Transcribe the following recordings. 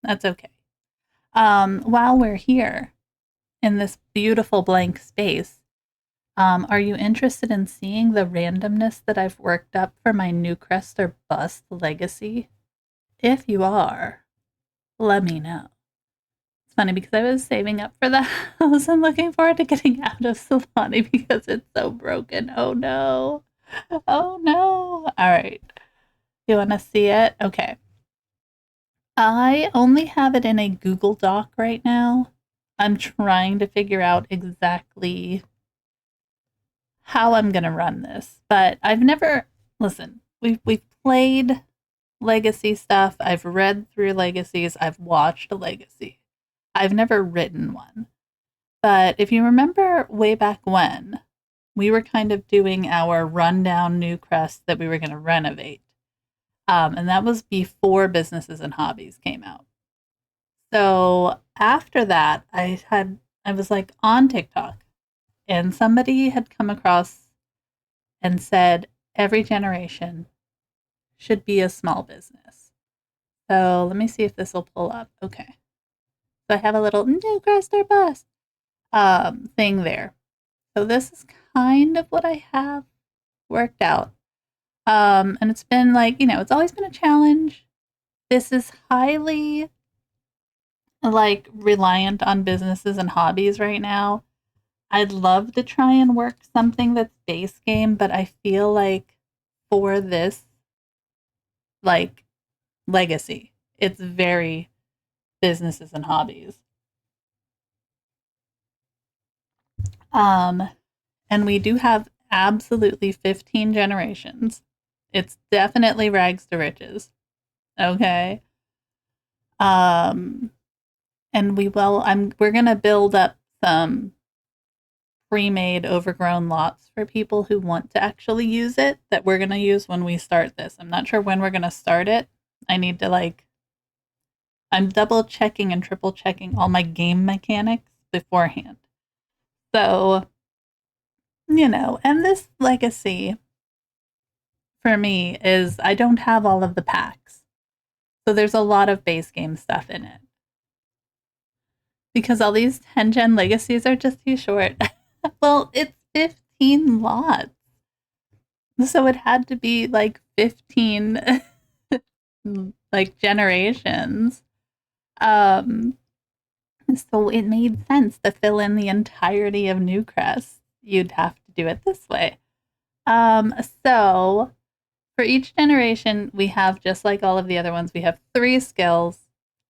That's okay. While we're here in this beautiful blank space, are you interested in seeing the randomness that I've worked up for my Newcrest or Bust Legacy? If you are, let me know. It's funny because I was saving up for the house and looking forward to getting out of Solani because it's so broken. Oh no. Oh no. All right. You want to see it? Okay. I only have it in a Google Doc right now. I'm trying to figure out exactly how I'm going to run this, but I've never listen. We've played legacy stuff. I've read through legacies. I've watched a legacy. I've never written one. But if you remember way back when, we were kind of doing our rundown Newcrest that we were going to renovate. And that was before Businesses and Hobbies came out. So after that, I was like on TikTok, and somebody had come across and said every generation should be a small business. So let me see if this will pull up. Okay. So I have a little Newcrest or Bust thing there. So this is kind of what I have worked out. And it's been like, it's always been a challenge. This is highly like reliant on businesses and hobbies right now. I'd love to try and work something that's base game, but I feel like for this like legacy, it's very businesses and hobbies. Um and we do have absolutely 15 generations. It's definitely rags to riches. Okay. Um and we're going to build up some pre-made overgrown lots for people who want to actually use it that we're going to use when we start this. I'm not sure when we're going to start it. I need to I'm double checking and triple checking all my game mechanics beforehand. So, and this legacy for me is I don't have all of the packs. So there's a lot of base game stuff in it. Because all these 10 gen legacies are just too short. Well, it's 15 lots. So it had to be like 15 like generations. Um so it made sense to fill in the entirety of Newcrest. You'd have to do it this way. So for each generation, we have, just like all of the other ones, we have 3 skills.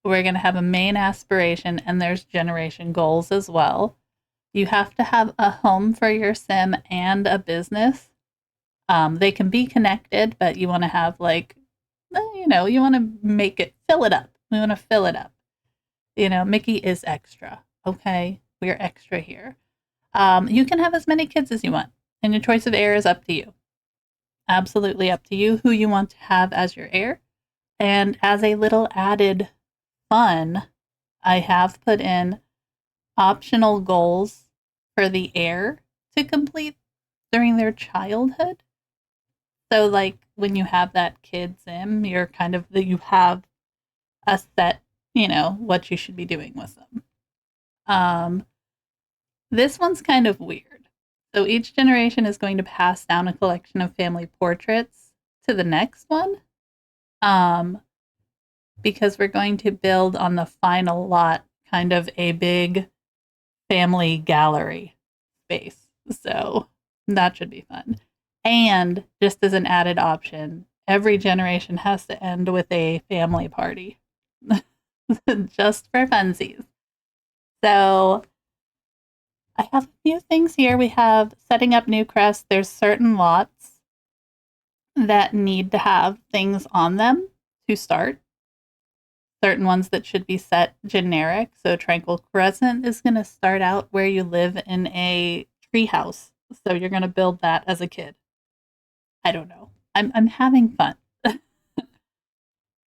We're going to have a main aspiration, and there's generation goals as well. You have to have a home for your sim and a business. They can be connected, but you want to have you want to make it, fill it up. We want to fill it up. Mickey is extra. Okay, we're extra here. You can have as many kids as you want, and your choice of heir is up to you. Absolutely up to you who you want to have as your heir. And as a little added fun, I have put in optional goals for the heir to complete during their childhood. So, like when you have that kid sim, you're you have a set, what you should be doing with them. This one's kind of weird. So each generation is going to pass down a collection of family portraits to the next one. Because we're going to build on the final lot kind of a big family gallery space. So that should be fun. And just as an added option, every generation has to end with a family party. Just for funsies. So I have a few things here. We have setting up Newcrest. There's certain lots that need to have things on them to start. Certain ones that should be set generic. So Tranquil Crescent is going to start out where you live in a treehouse. So you're going to build that as a kid. I don't know. I'm having fun.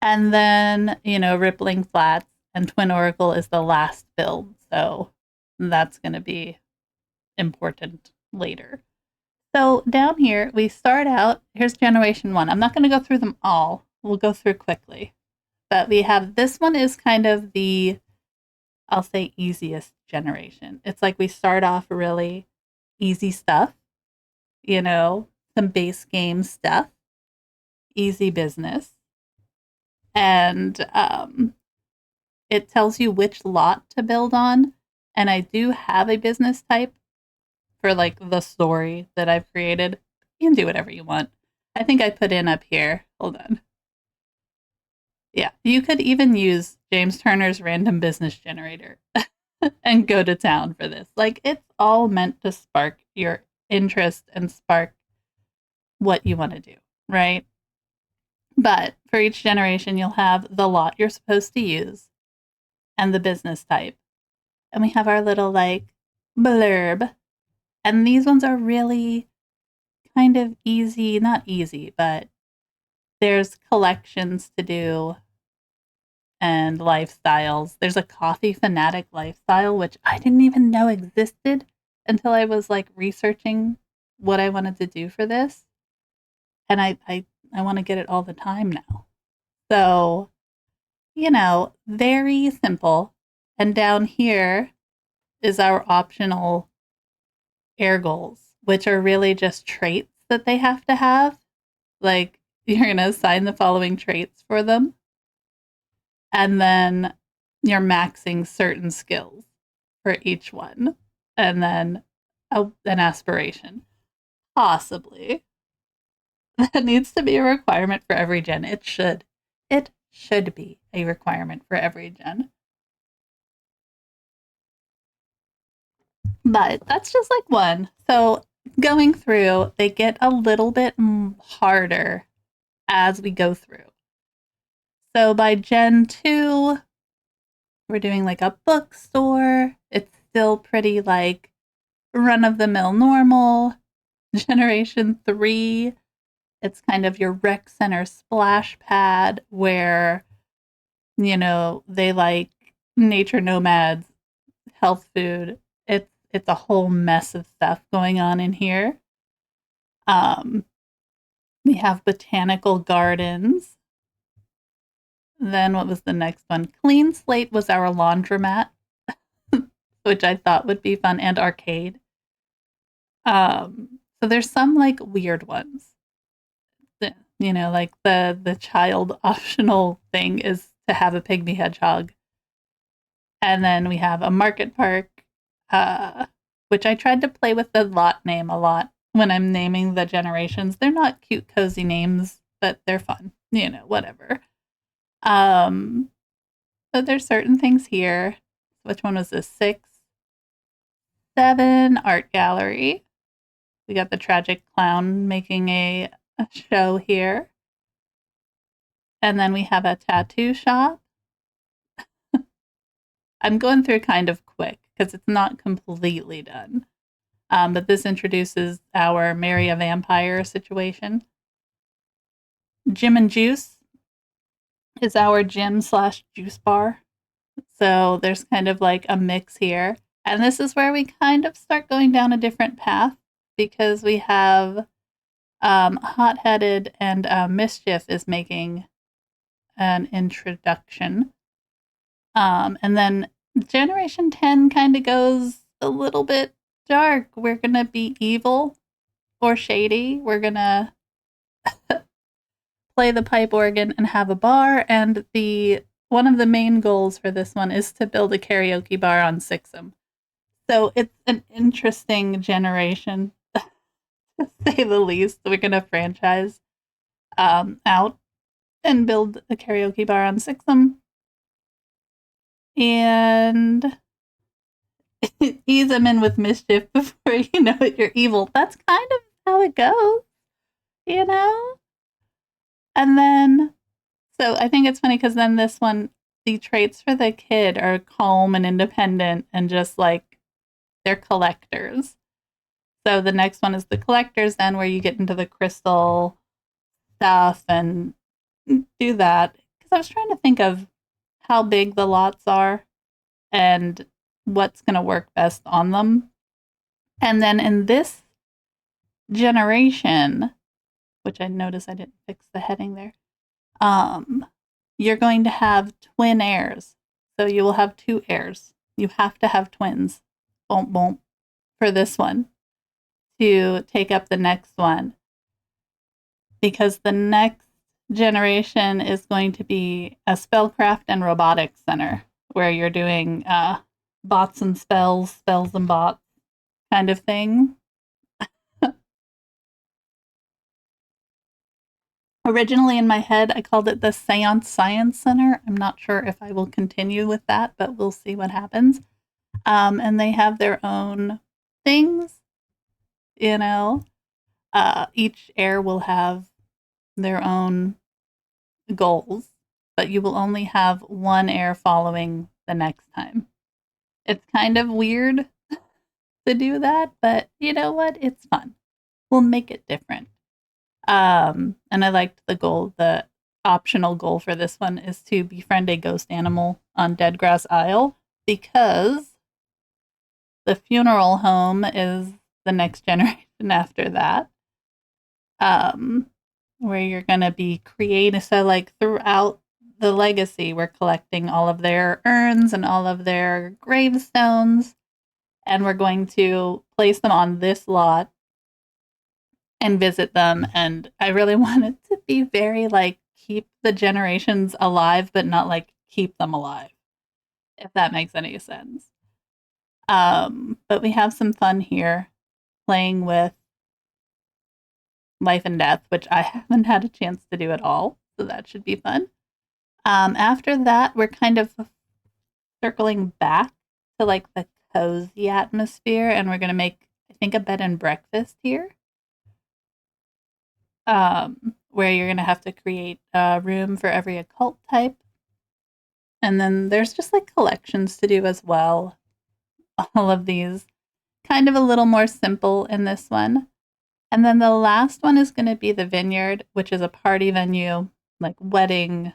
And then, Rippling Flats and Twin Oracle is the last build. So that's going to be important later. So down here, we start out, here's generation 1. I'm not going to go through them all. We'll go through quickly. But we have this one is kind of the, I'll say, easiest generation. It's like we start off really easy stuff, some base game stuff, easy business. And it tells you which lot to build on. And I do have a business type for like the story that I've created. You can do whatever you want. I think I put in up here. Hold on. Yeah, you could even use James Turner's random business generator and go to town for this. Like, it's all meant to spark your interest and spark what you want to do, right? But for each generation, you'll have the lot you're supposed to use and the business type. And we have our little like blurb. And these ones are really kind of easy, not easy, but there's collections to do and lifestyles. There's a coffee fanatic lifestyle, which I didn't even know existed until I was like researching what I wanted to do for this. And I want to get it all the time now. So, very simple. And down here is our optional air goals, which are really just traits that they have to have. Like, you're going to assign the following traits for them. And then you're maxing certain skills for each one. And then an aspiration. Possibly. That needs to be a requirement for every gen. It should. It should be a requirement for every gen. But that's just like one. So going through, they get a little bit harder as we go through. So by Gen 2, we're doing like a bookstore. It's still pretty like run of the mill normal. Generation 3, it's kind of your rec center splash pad where, they like nature nomads, health food. It's a whole mess of stuff going on in here. We have botanical gardens. Then what was the next one? Clean Slate was our laundromat, which I thought would be fun, and arcade. So there's some like weird ones. Like the child optional thing is to have a pygmy hedgehog. And then we have a market park, which I tried to play with the lot name a lot when I'm naming the generations. They're not cute, cozy names, but they're fun, whatever. But there's certain things here. Which one was this? 6, 7, art gallery. We got the tragic clown making a show here. And then we have a tattoo shop. I'm going through kind of quick because it's not completely done. But this introduces our Marry a Vampire situation. Gym and Juice is our gym/juice bar. So there's kind of like a mix here. And this is where we kind of start going down a different path because we have Hot-Headed and Mischief is making an introduction. And then Generation 10 kind of goes a little bit dark. We're going to be evil or shady. We're going to play the pipe organ and have a bar. And one of the main goals for this one is to build a karaoke bar on Sixum. So it's an interesting generation, to say the least. We're going to franchise out and build a karaoke bar on Sixum. And ease them in with mischief before you know it, you're evil. That's kind of how it goes, And then, so I think it's funny because then this one, the traits for the kid are calm and independent and just like they're collectors. So the next one is the collectors, then where you get into the crystal stuff and do that. Because I was trying to think of how big the lots are and what's going to work best on them. And then in this generation, which I noticed I didn't fix the heading there, you're going to have twin heirs. So you will have 2 heirs. You have to have twins. Boom, boom. For this one to take up the next one. Because the next generation is going to be a spellcraft and robotics center where you're doing bots and spells, spells and bots kind of thing. Originally in my head, I called it the Seance Science Center. I'm not sure if I will continue with that, but we'll see what happens. And they have their own things, you know. Each heir will have their own goals, but you will only have one heir following the next time. It's kind of weird to do that, but you know what? It's fun. We'll make it different. And I liked the optional goal for this one is to befriend a ghost animal on Deadgrass Isle because the funeral home is the next generation after that. Where you're going to be creating, so like throughout the legacy, we're collecting all of their urns and all of their gravestones, and we're going to place them on this lot and visit them. And I really want it to be very like keep the generations alive, but not like keep them alive, if that makes any sense. But we have some fun here playing with life and death, which I haven't had a chance to do at all. So that should be fun. After that, we're kind of circling back to like the cozy atmosphere, and we're going to make, I think, a bed and breakfast here. Where you're going to have to create a room for every occult type. And then there's just like collections to do as well. All of these kind of a little more simple in this one. And then the last one is going to be the vineyard, which is a party venue, like wedding,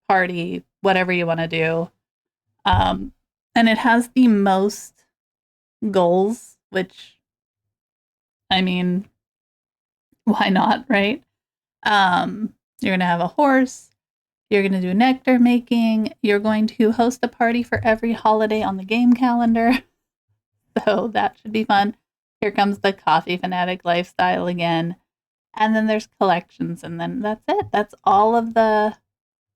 party, whatever you want to do. And it has the most goals, which, I mean, why not, right? You're going to have a horse. You're going to do nectar making. You're going to host a party for every holiday on the game calendar. So that should be fun. Here comes the coffee fanatic lifestyle again. And then there's collections, and then that's it. That's all of the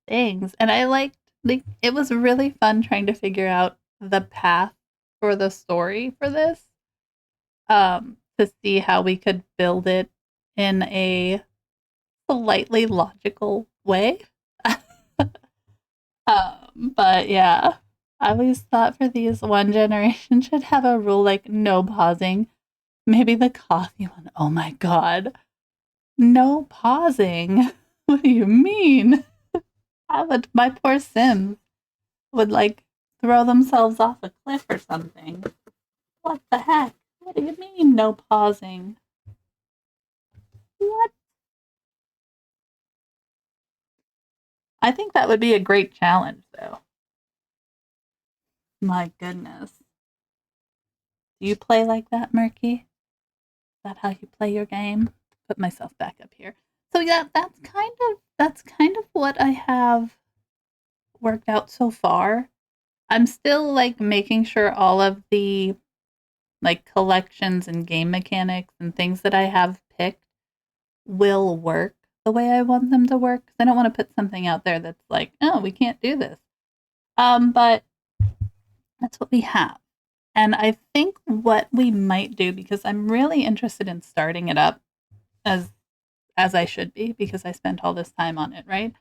things. And I liked, like, it was really fun trying to figure out the path for the story for this. To see how we could build it in a slightly logical way. But yeah, I always thought for these one generation should have a rule like no pausing. Maybe the coffee one. Oh my god. No pausing. What do you mean? My poor Sims would like throw themselves off a cliff or something. What the heck? What do you mean no pausing? What? I think that would be a great challenge though. My goodness. Do you play like that, Murky? Is that how you play your game? Put myself back up here. So yeah, that's kind of what I have worked out so far. I'm still like making sure all of the like collections and game mechanics and things that I have picked will work the way I want them to work. Because I don't want to put something out there that's like, oh, we can't do this. But that's what we have. And I think what we might do, because I'm really interested in starting it up as I should be, because I spent all this time on it, right?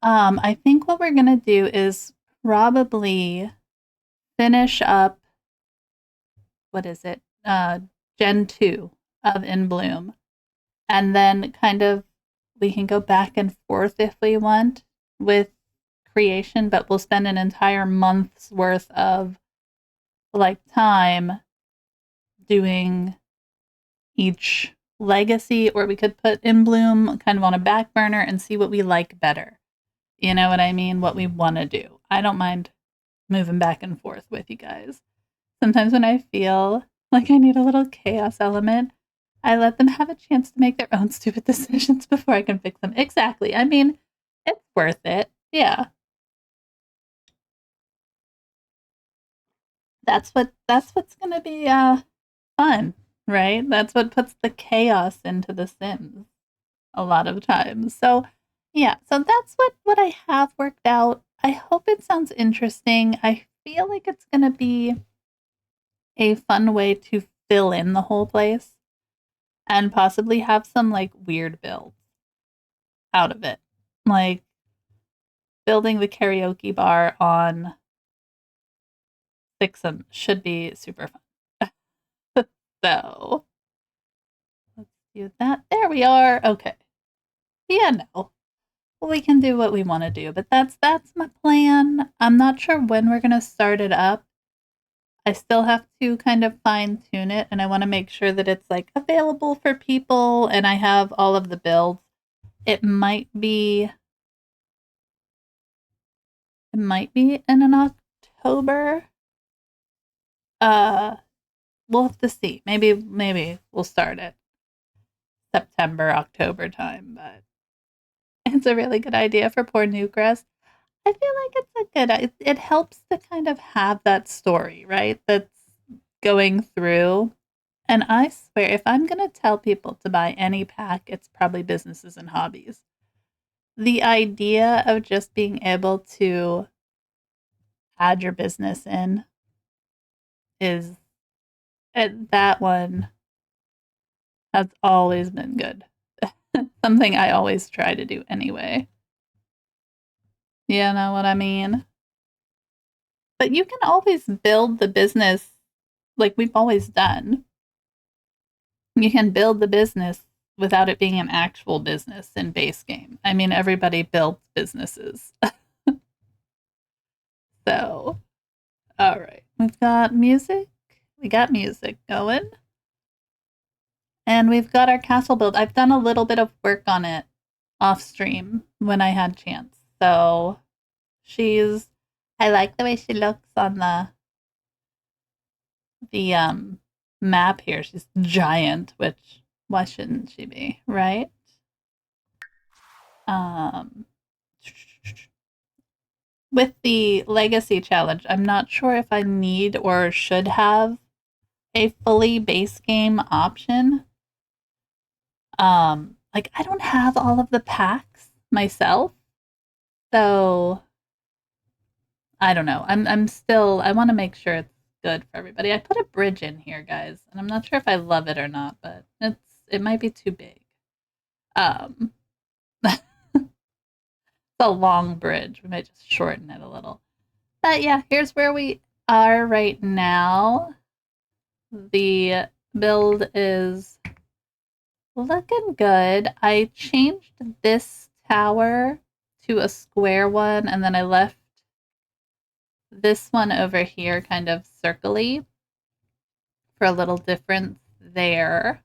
I think what we're gonna do is probably finish up, what is it? Gen 2 of In Bloom. And then kind of we can go back and forth if we want with creation, but we'll spend an entire month's worth of like time doing each legacy, or we could put In Bloom kind of on a back burner and see what we like better. You know what I mean? What we want to do. I don't mind moving back and forth with you guys. Sometimes when I feel like I need a little chaos element, I let them have a chance to make their own stupid decisions before I can fix them. Exactly. I mean, it's worth it. Yeah. That's what's gonna be fun, right? That's what puts the chaos into The Sims a lot of times. So yeah, so that's what I have worked out. I hope it sounds interesting. I feel like it's gonna be a fun way to fill in the whole place and possibly have some like weird builds out of it. Like building the karaoke bar on Sixum should be super fun. So let's do that. There we are. Okay. Yeah, no. We can do what we want to do, but that's my plan. I'm not sure when we're gonna start it up. I still have to kind of fine tune it, and I want to make sure that it's like available for people and I have all of the builds. It might be in October. Uh we'll have to see. Maybe we'll start it September, October time, but it's a really good idea for poor Newcrest. I feel like it's a it helps to kind of have that story, right? That's going through. And I swear, if I'm going to tell people to buy any pack, it's probably businesses and hobbies. The idea of just being able to add your business in is that one has always been good. Something I always try to do anyway. You know what I mean? But you can always build the business like we've always done. You can build the business without it being an actual business in base game. I mean, everybody builds businesses. So, all right. We've got music. We got music going. And we've got our castle build. I've done a little bit of work on it off stream when I had chance. So, I like the way she looks on the map here. She's giant, which why shouldn't she be, right? Um with the legacy challenge, I'm not sure if I need or should have a fully base game option. Like I don't have all of the packs myself, so I don't know. I'm still I want to make sure it's good for everybody. I put a bridge in here, guys, and I'm not sure if I love it or not, but it might be too big. Um, it's a long bridge. We might just shorten it a little. But yeah, here's where we are right now. The build is looking good. I changed this tower to a square one, and then I left this one over here kind of circly for a little difference there.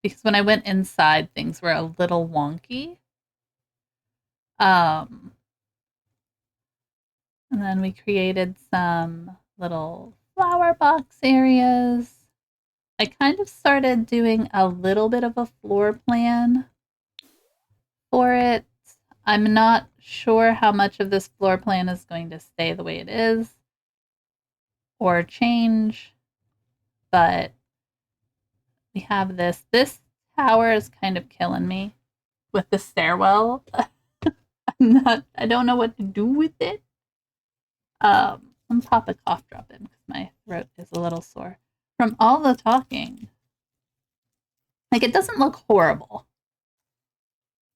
Because when I went inside, things were a little wonky. Um, and then we created some little flower box areas. I kind of started doing a little bit of a floor plan for it. I'm not sure how much of this floor plan is going to stay the way it is or change, but we have this. This tower is kind of killing me with the stairwell. I don't know what to do with it. Let's pop a cough drop in because my throat is a little sore from all the talking. Like it doesn't look horrible,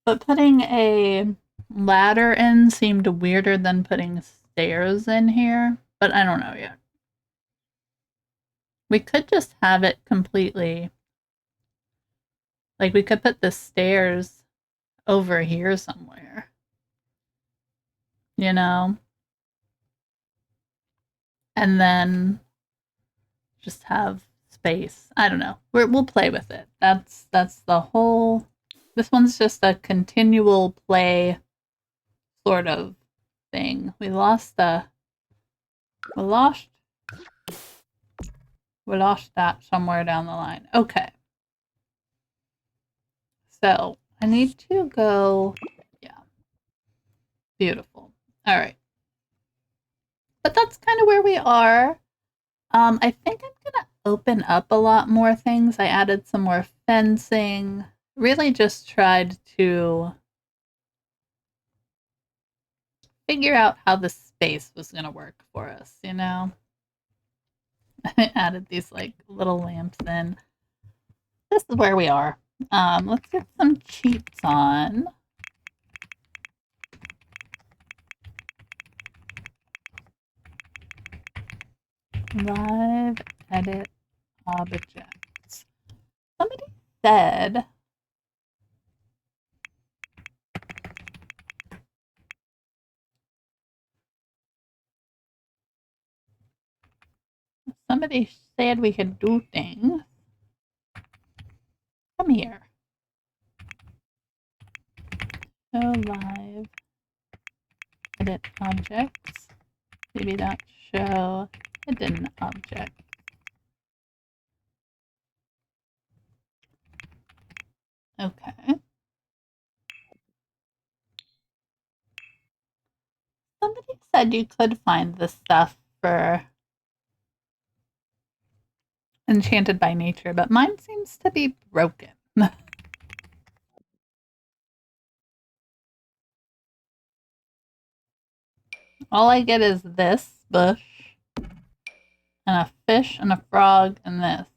but putting a ladder in seemed weirder than putting stairs in here. But I don't know yet. We could just have it completely. Like we could put the stairs over here somewhere. You know? And then just have space. I don't know. We'll play with it. That's the whole. This one's just a continual play sort of thing. We lost we lost that somewhere down the line. Okay. So I need to go. Yeah. Beautiful. All right. But that's kind of where we are. I think I'm going to open up a lot more things. I added some more fencing. Really just tried to figure out how the space was going to work for us, you know? I added these like little lamps in. This is where we are. Let's get some cheats on. Live edit objects. Somebody said we could do things. Come here. Show live edit objects. Maybe not show hidden objects. Okay. Somebody said you could find the stuff for Enchanted by Nature, but mine seems to be broken. All I get is this bush, and a fish, and a frog, and this.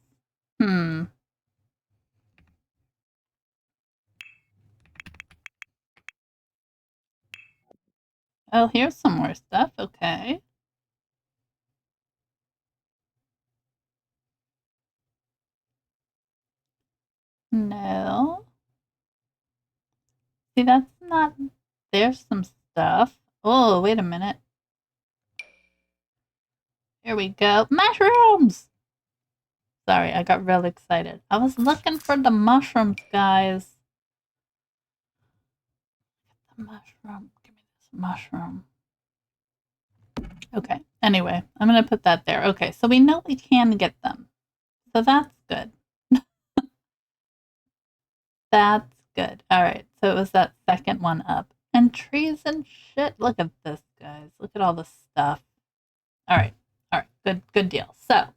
Oh, here's some more stuff. Okay. No. See, that's not. There's some stuff. Oh, wait a minute. Here we go. Mushrooms! Sorry, I got real excited. I was looking for the mushrooms, guys. The mushroom. Give me this mushroom. Okay. Anyway, I'm going to put that there. Okay, so we know we can get them. So that's good. That's good. All right. So it was that second one up. And trees and shit. Look at this, guys. Look at all the stuff. All right. All right. Good deal. So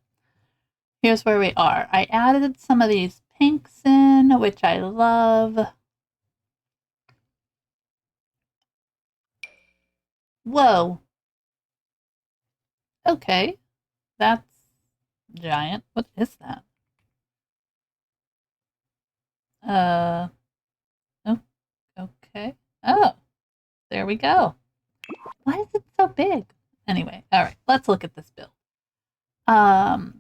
here's where we are. I added some of these pinks in, which I love. Whoa. Okay. That's giant. What is that? Uh, oh, okay. Oh, there we go. Why is it so big? Anyway, all right, let's look at this build. I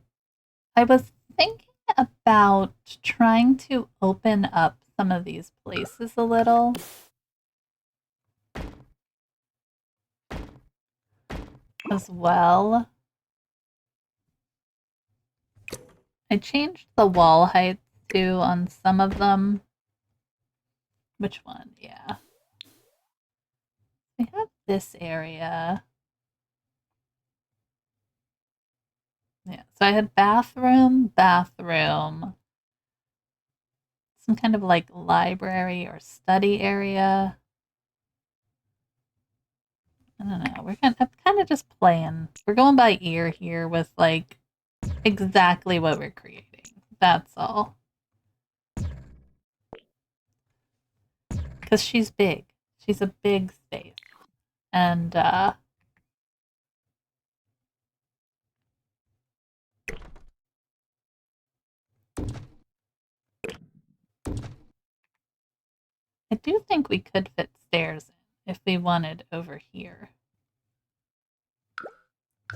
was thinking about trying to open up some of these places a little. As well. I changed the wall height too on some of them. Which one? Yeah. We have this area. Yeah, so I had bathroom, some kind of like library or study area. I don't know. I'm kind of just playing. We're going by ear here with like exactly what we're creating. That's all. Because she's big. She's a big space. And I do think we could fit stairs in if we wanted over here.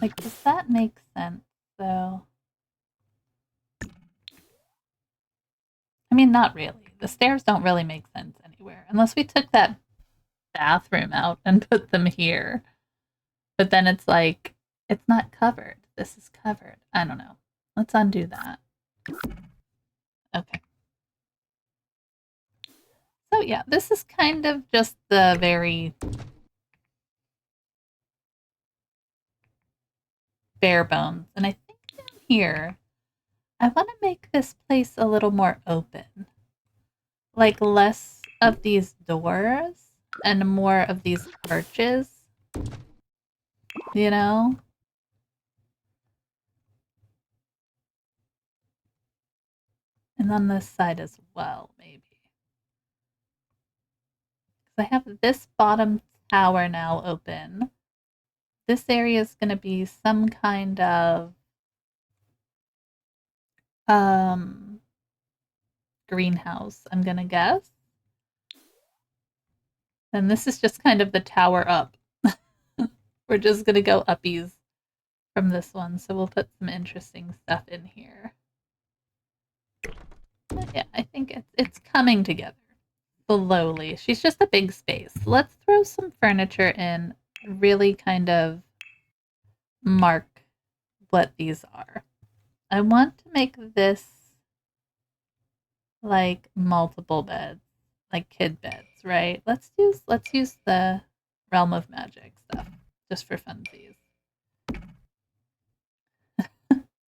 Like, does that make sense, though? I mean, not really. The stairs don't really make sense anywhere, unless we took that bathroom out and put them here. But then it's like, it's not covered. This is covered. I don't know. Let's undo that. Okay. So yeah, this is kind of just the very bare bones. And I think down here, I want to make this place a little more open. Like less of these doors and more of these arches. You know? And on this side as well, maybe. I have this bottom tower now open. This area is going to be some kind of greenhouse, I'm going to guess. And this is just kind of the tower up. We're just going to go uppies from this one, so we'll put some interesting stuff in here. But yeah, I think it's coming together slowly. She's just a big space. Let's throw some furniture in, really kind of mark what these are. I want to make this like multiple beds, like kid beds, right? Let's use the Realm of Magic stuff just for funsies.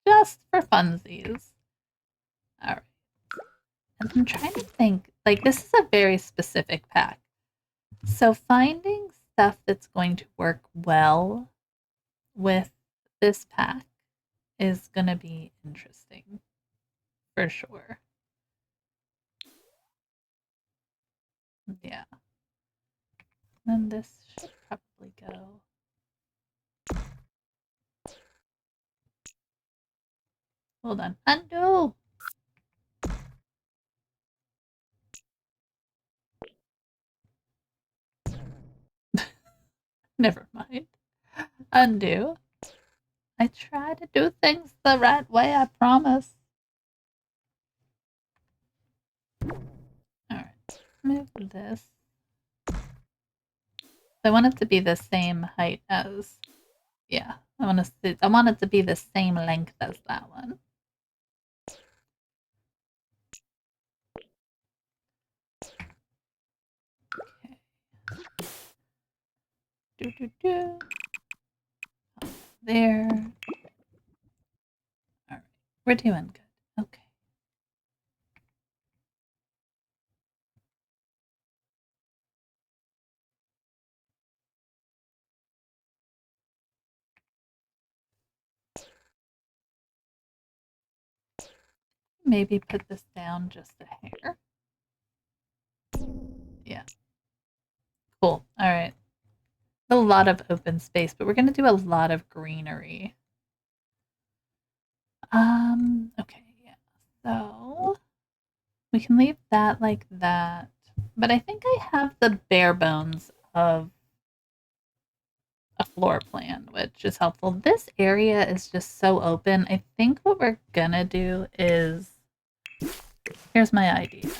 Just for funsies. All right. And I'm trying to think, like, this is a very specific pack. So finding stuff that's going to work well with this pack is going to be interesting for sure. Yeah. Then this should probably go. Hold on. Undo! Never mind. Undo. I try to do things the right way, I promise. Alright. Move this. I want it to be the same height as. Yeah. I want it to be the same length as that one. Okay. There. Alright. We're doing good. Okay. Maybe put this down just a hair. Yeah. Cool. All right. A lot of open space, but we're going to do a lot of greenery. Okay, yeah. So we can leave that like that. But I think I have the bare bones of a floor plan, which is helpful. This area is just so open. I think what we're gonna do is, here's my idea.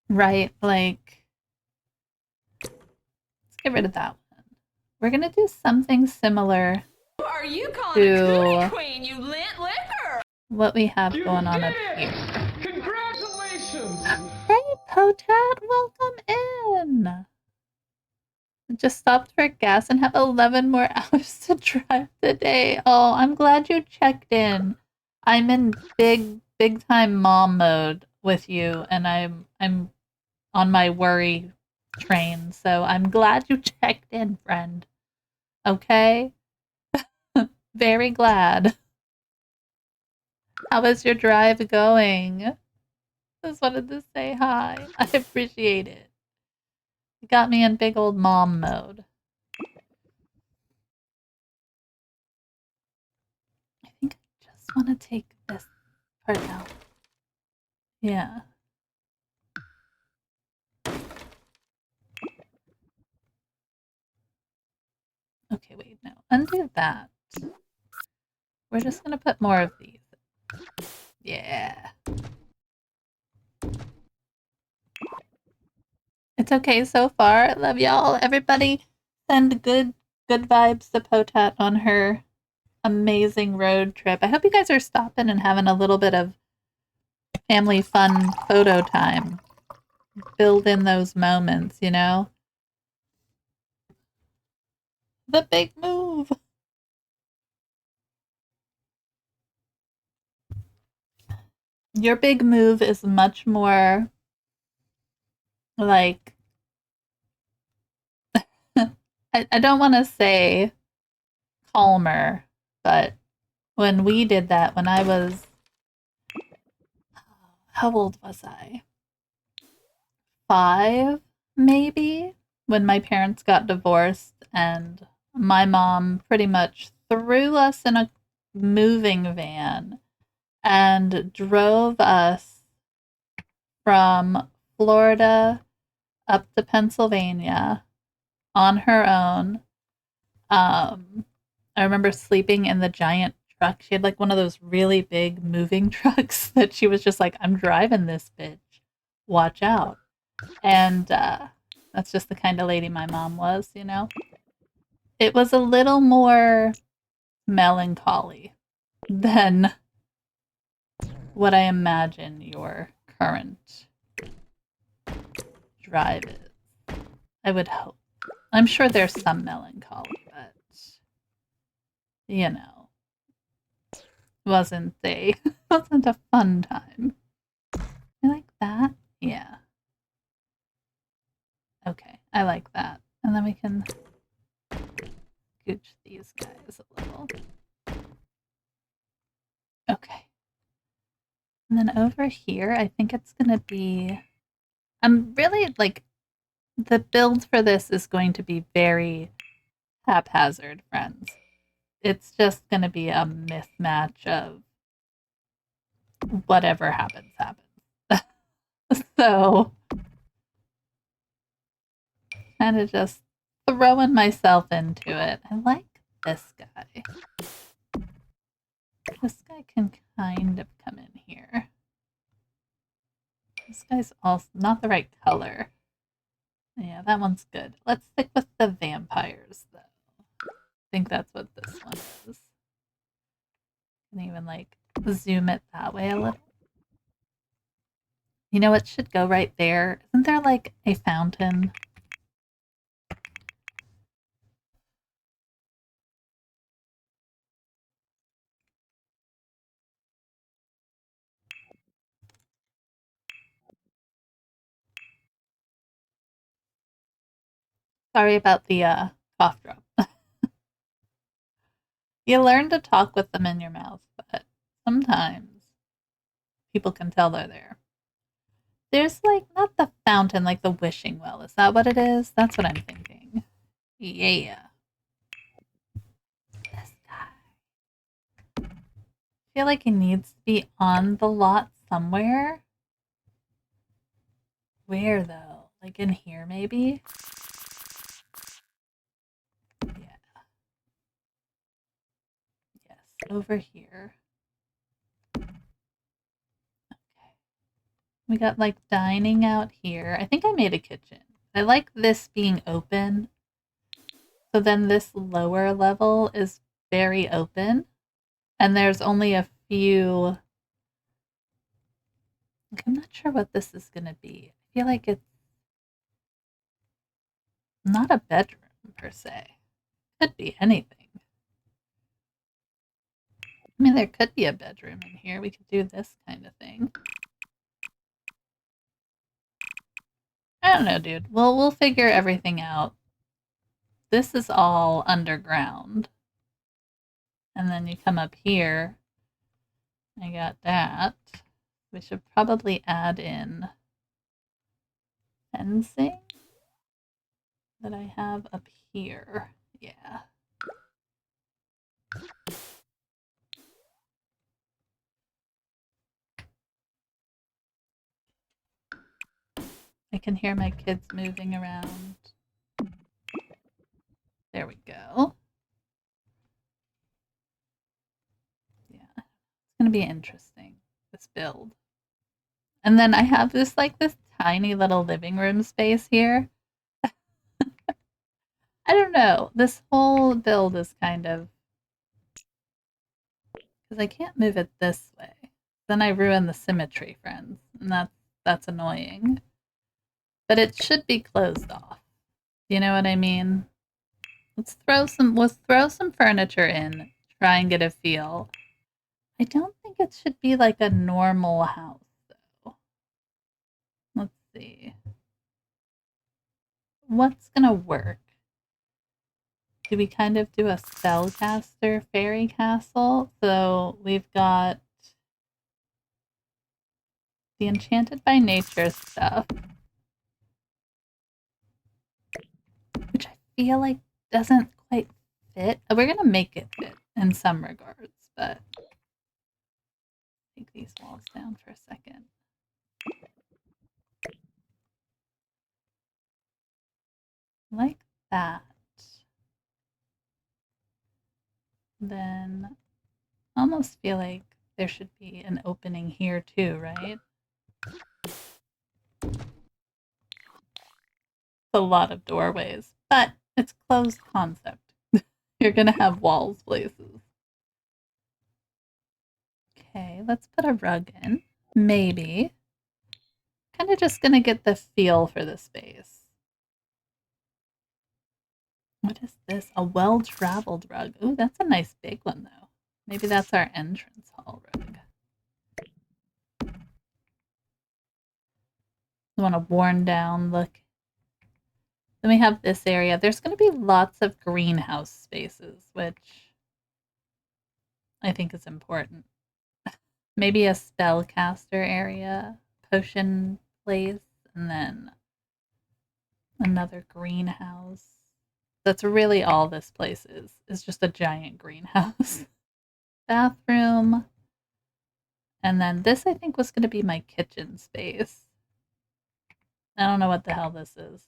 Right, like, let's get rid of that one. We're gonna do something similar Are you calling a to queen, you lint liquor? what we have going on up here. Congratulations! Hey, Potat, welcome in. Just stopped for gas and have 11 more hours to drive today. Oh, I'm glad you checked in. I'm in big time mom mode with you, and I'm on my worry train. So I'm glad you checked in, friend. Okay? Very glad. How is your drive going? Just wanted to say hi. I appreciate it. You got me in big old mom mode. I think I just want to take this part out. Yeah. Okay, wait, no. Undo that. We're just gonna put more of these. Yeah. It's okay so far. I love y'all. Everybody send good vibes to Potat on her amazing road trip. I hope you guys are stopping and having a little bit of family fun photo time. Build in those moments, you know? The big move. Your big move is much more like I don't want to say calmer, but when we did that, when I was, how old was I? 5, maybe, when my parents got divorced, and my mom pretty much threw us in a moving van and drove us from Florida up to Pennsylvania on her own. I remember sleeping in the giant truck. She had like one of those really big moving trucks that she was just like, I'm driving this bitch. Watch out. And that's just the kind of lady my mom was, you know? It was a little more melancholy than what I imagine your current drive is. I would hope. I'm sure there's some melancholy, but you know, wasn't a wasn't a fun time. You like that? Yeah. Okay, I like that. And then we can gooch these guys a little. Okay. And then over here, I think it's gonna be. I'm really like the build for this is going to be very haphazard, friends. It's just gonna be a mismatch of whatever happens, happens. So kind of just throwing myself into it. I like this guy. This guy can kind of come in here. This guy's also not the right color. Yeah, that one's good. Let's stick with the vampires, though. I think that's what this one is. Can even like zoom it that way a little. You know what should go right there? Isn't there like a fountain? Sorry about the cough drop. You learn to talk with them in your mouth, but sometimes people can tell they're there. There's like not the fountain, like the wishing well. Is that what it is? That's what I'm thinking. Yeah. This guy. I feel like he needs to be on the lot somewhere. Where though? Like in here, maybe? Yeah. Yes, over here. Okay. We got like dining out here. I think I made a kitchen. I like this being open. So then this lower level is very open. And there's only a few. Like, I'm not sure what this is going to be. I feel like it's not a bedroom per se. Could be anything. I mean, there could be a bedroom in here. We could do this kind of thing. I don't know, dude. We'll figure everything out. This is all underground. And then you come up here. I got that. We should probably add in fencing that I have up here. Yeah. I can hear my kids moving around. There we go. Yeah. It's going to be interesting, this build. And then I have this tiny little living room space here. I don't know. This whole build is kind of because I can't move it this way. Then I ruin the symmetry, friends, and that's annoying. But it should be closed off. You know what I mean? Let's throw some furniture in, try and get a feel. I don't think it should be like a normal house though. Let's see. What's gonna work? do we kind of do a spellcaster fairy castle? So we've got the enchanted by nature stuff, which I feel like doesn't quite fit. We're gonna make it fit in some regards, but take these walls down for a second. Like that. Then almost feel like there should be an opening here too, right? A lot of doorways, but it's closed concept. You're gonna have walls places. Okay, let's put a rug in. Maybe. Kind of just gonna get the feel for the space. What is this? A well-traveled rug. Ooh, that's a nice big one though. Maybe that's our entrance hall rug. You want a worn down look. Then we have this area. There's going to be lots of greenhouse spaces, which I think is important. Maybe a spellcaster area, potion place, and then another greenhouse. That's really all this place is just a giant greenhouse. Bathroom. And then this, I think, was going to be my kitchen space. I don't know what the hell this is.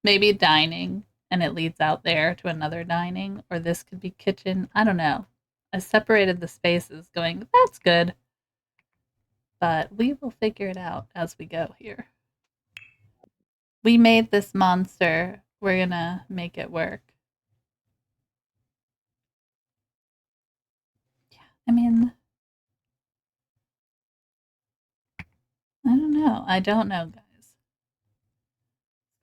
Maybe dining, and it leads out there to another dining, or this could be kitchen. I don't know. I separated the spaces going, that's good. But we will figure it out as we go here. We made this monster. We're gonna make it work. Yeah, I mean, I don't know. I don't know, guys.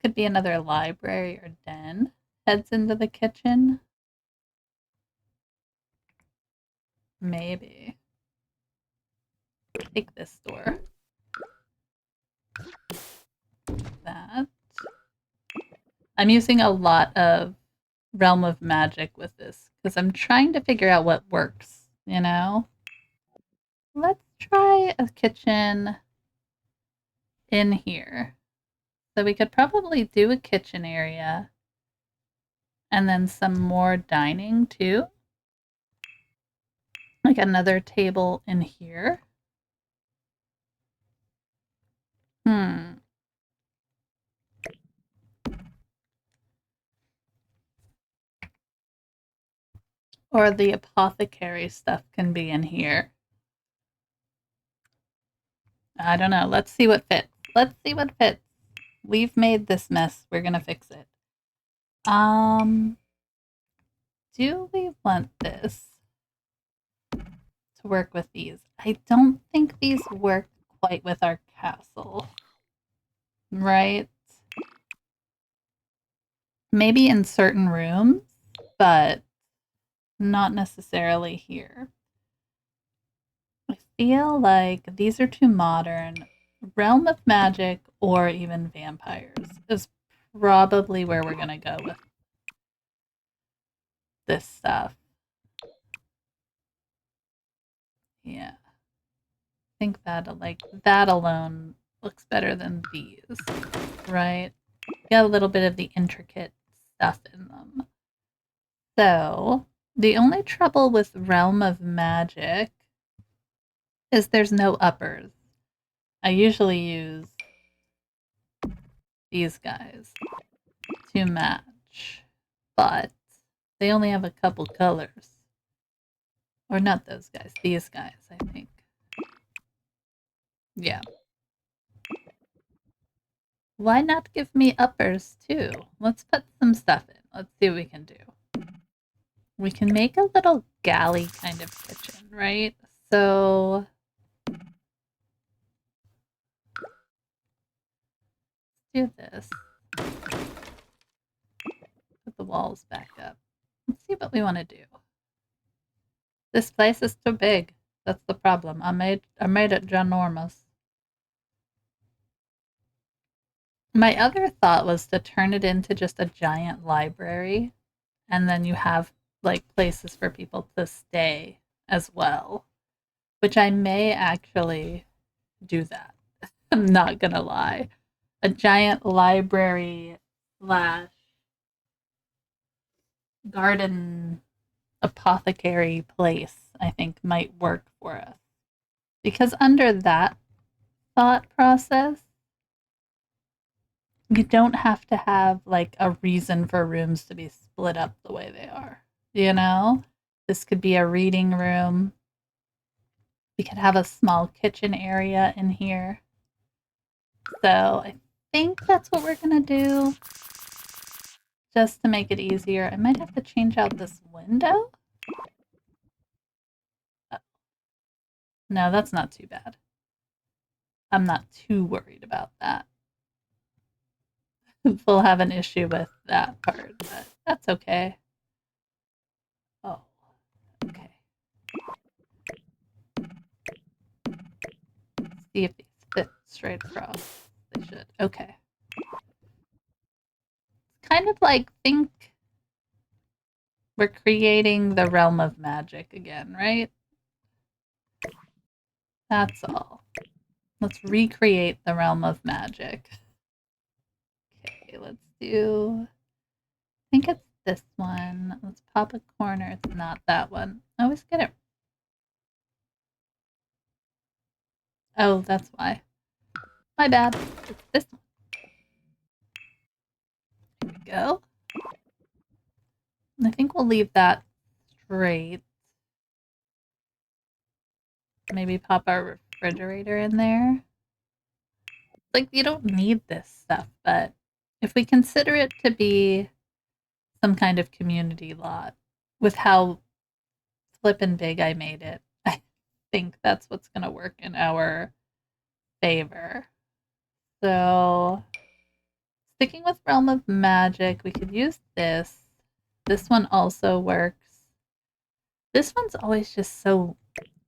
Could be another library or den. Heads into the kitchen. Maybe. Take this door. That. I'm using a lot of Realm of Magic with this because I'm trying to figure out what works, you know? Let's try a kitchen in here. So we could probably do a kitchen area and then some more dining too. Like another table in here. Or the apothecary stuff can be in here. I don't know. Let's see what fits. Let's see what fits. We've made this mess. We're gonna fix it. Do we want this to work with these? I don't think these work quite with our castle. Right? Maybe in certain rooms, but not necessarily here. I feel like these are too modern. Realm of Magic or even vampires is probably where we're gonna go with this stuff. Yeah. I think that like that alone looks better than these, right? Got a little bit of the intricate stuff in them. So the only trouble with Realm of Magic is there's no uppers. I usually use these guys to match, but they only have a couple colors. Or not those guys, these guys, I think. Yeah. Why not give me uppers too? Let's put some stuff in. Let's see what we can do. We can make a little galley kind of kitchen, right? So let's do this. Put the walls back up. Let's see what we want to do. This place is too big. That's the problem. I made it ginormous. My other thought was to turn it into just a giant library and then you have like places for people to stay as well, which I may actually do that. I'm not gonna lie. A giant library slash garden apothecary place, I think, might work for us. Because under that thought process, you don't have to have like a reason for rooms to be split up the way they are. You know? This could be a reading room. We could have a small kitchen area in here. So I think that's what we're going to do just to make it easier. I might have to change out this window. No, that's not too bad. I'm not too worried about that. We'll have an issue with that part, but that's okay. Oh, okay. Let's see if these fit straight across. They should. Okay. It's kind of like think we're creating the realm of magic again, right? That's all. Let's recreate the realm of magic. Okay, let's do. I think it's this one. Let's pop a corner. It's not that one. I always get it. Oh, that's why. My bad. It's this one. There we go. I think we'll leave that straight. Maybe pop our refrigerator in there. Like, you don't need this stuff, but if we consider it to be some kind of community lot with how flippin' big I made it, I think that's what's going to work in our favor. So, sticking with Realm of Magic, we could use this. This one also works. This one's always just so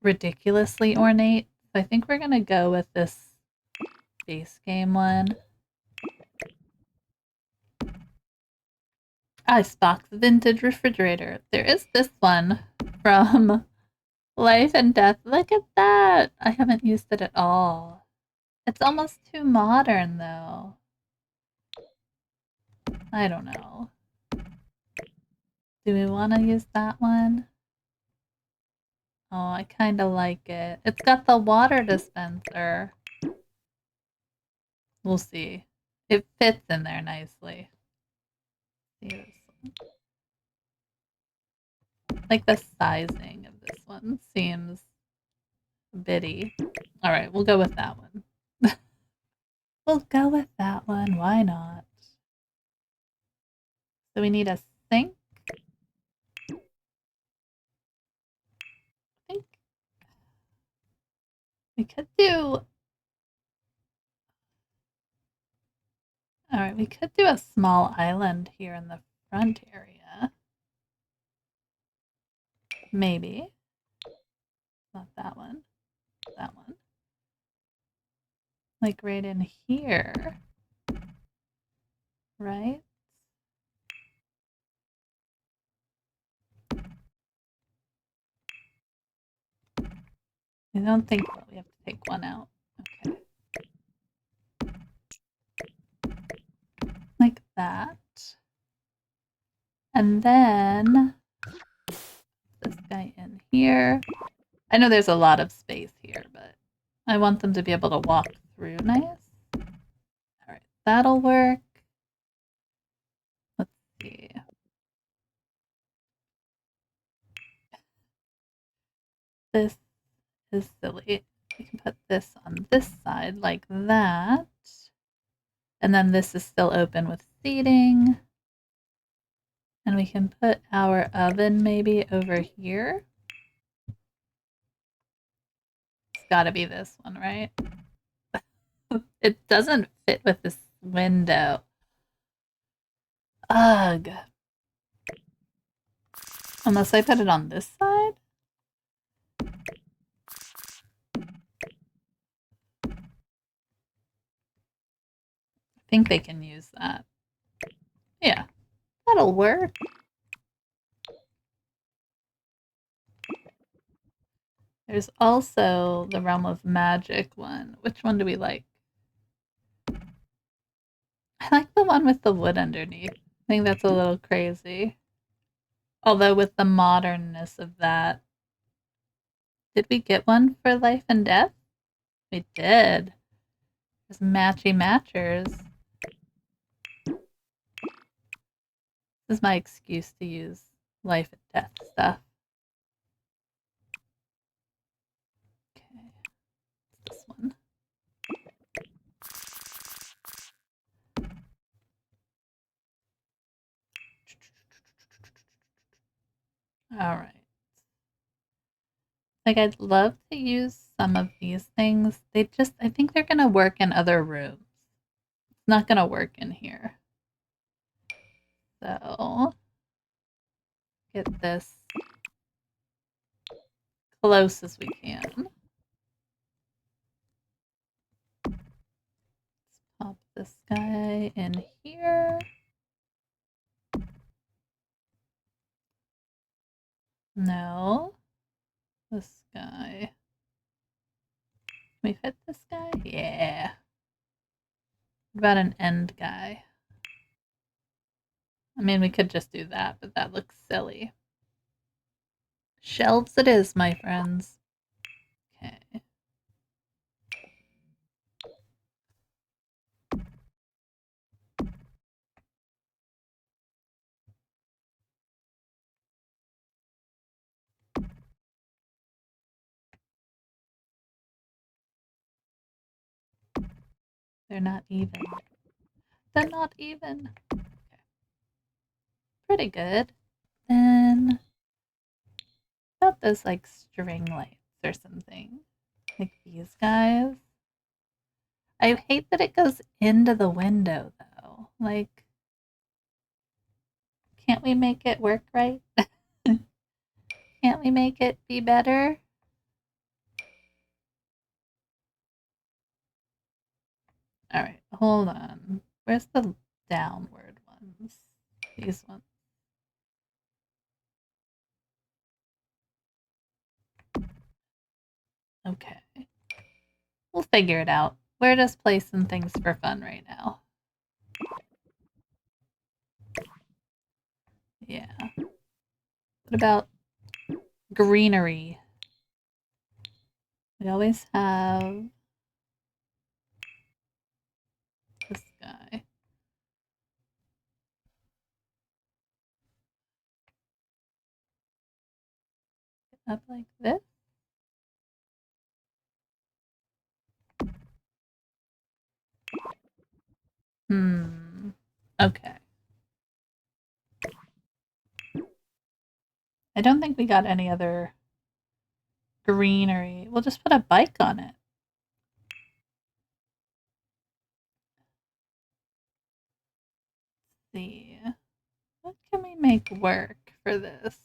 ridiculously ornate. So I think we're going to go with this base game one. Icebox vintage refrigerator. There is this one from Life and Death. Look at that. I haven't used it at all. It's almost too modern though. I don't know. Do we want to use that one? Oh, I kind of like it. It's got the water dispenser. We'll see. It fits in there nicely. See this one. Like the sizing of this one seems bitty. All right, we'll go with that one. We'll go with that one. Why not? So we need a sink. I think we could do. All right, we could do a small island here in the front area. Maybe. Not that one. That one. Like right in here. Right? I don't think we have to take one out. Okay. Like that. And then this guy in here. I know there's a lot of space here, but I want them to be able to walk through nice. All right, that'll work. Let's see. This is silly. We can put this on this side like that. And then this is still open with seating. And we can put our oven maybe over here. It's gotta be this one, right? It doesn't fit with this window. Ugh. Unless I put it on this side? I think they can use that. Yeah, that'll work. There's also the Realm of Magic one. Which one do we like? I like the one with the wood underneath. I think that's a little crazy. Although with the modernness of that. Did we get one for Life and Death? We did. There's matchy matchers. This is my excuse to use Life and Death stuff. Okay. This one. All right. Like, I'd love to use some of these things. I think they're going to work in other rooms. It's not going to work in here. So, get this close as we can. Let's pop this guy in here. No. This guy. Can we fit this guy? Yeah. What about an end guy? I mean, we could just do that, but that looks silly. Shelves it is, my friends. Okay. They're not even. They're not even. Okay. Pretty good. Then, about those like string lights or something. Like these guys. I hate that it goes into the window though. Like, can't we make it work right? Can't we make it be better? Alright, hold on. Where's the downward ones? These ones. Okay. We'll figure it out. We're just placing things for fun right now. Yeah. What about greenery? We always have this guy. Up like this. Okay. I don't think we got any other greenery. We'll just put a bike on it. Let's see. What can we make work for this?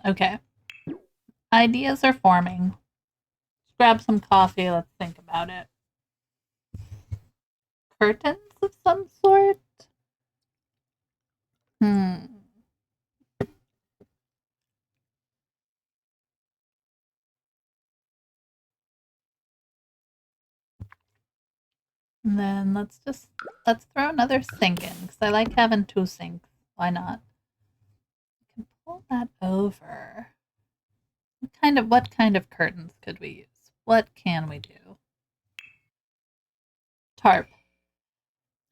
Okay. Ideas are forming. Let's grab some coffee. Let's think about it. Curtains of some sort? And then let's throw another sink in because I like having two sinks. Why not? We can pull that over. What kind of curtains could we use? What can we do? Tarp.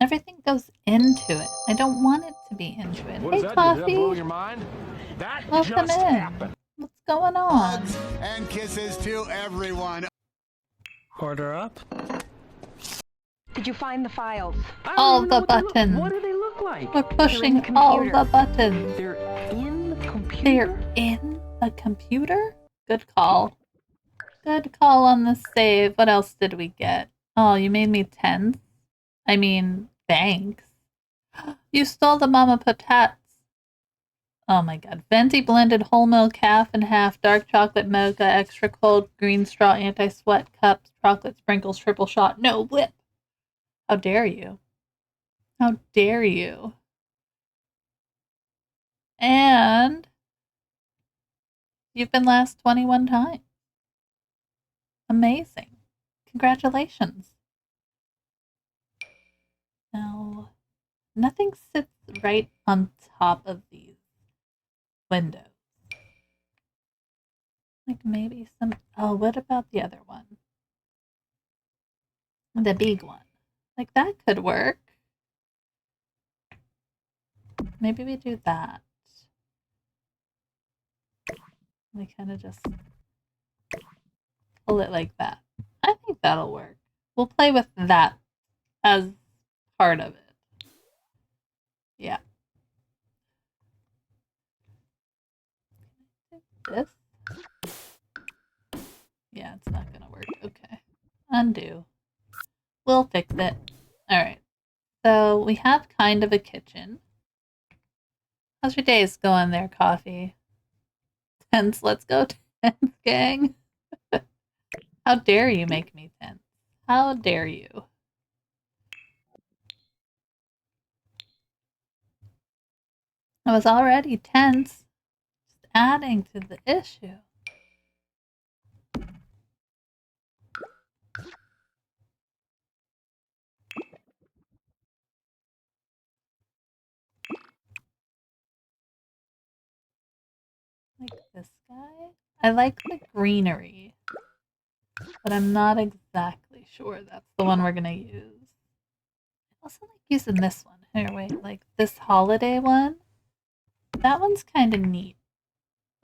Everything goes into it. I don't want it to be into it. What Hey, does that Coffee. do? Did that blow your mind? That Welcome just in. happened. What's going on? Hugs and kisses to everyone. Order up. Did you find the files? All the buttons. What do they look like? We're pushing all the buttons. They're in the computer? They're in the computer? Good call. Good call on the save. What else did we get? Oh, you made me tense. I mean, thanks. You stole the Mama Patats. Oh my god. Venti blended whole milk half and half, dark chocolate mocha, extra cold, green straw, anti-sweat cups, chocolate sprinkles, triple shot, no whip. How dare you? How dare you? And you've been last 21 times. Amazing. Congratulations. Now, nothing sits right on top of these windows. Like maybe some. Oh, what about the other one? The big one. Like that could work. Maybe we do that. We kind of just pull it like that. I think that'll work. We'll play with that as part of it. Yeah. This? Yeah, it's not gonna work. Okay. Undo. We'll fix it. Alright. So we have kind of a kitchen. How's your days going there, Coffee? Tense, let's go tense, gang. How dare you make me tense? How dare you? I was already tense. Just adding to the issue. Like this guy? I like the greenery, but I'm not exactly sure that's the one we're gonna use. I also like using this one. Here, wait, like this holiday one? That one's kind of neat.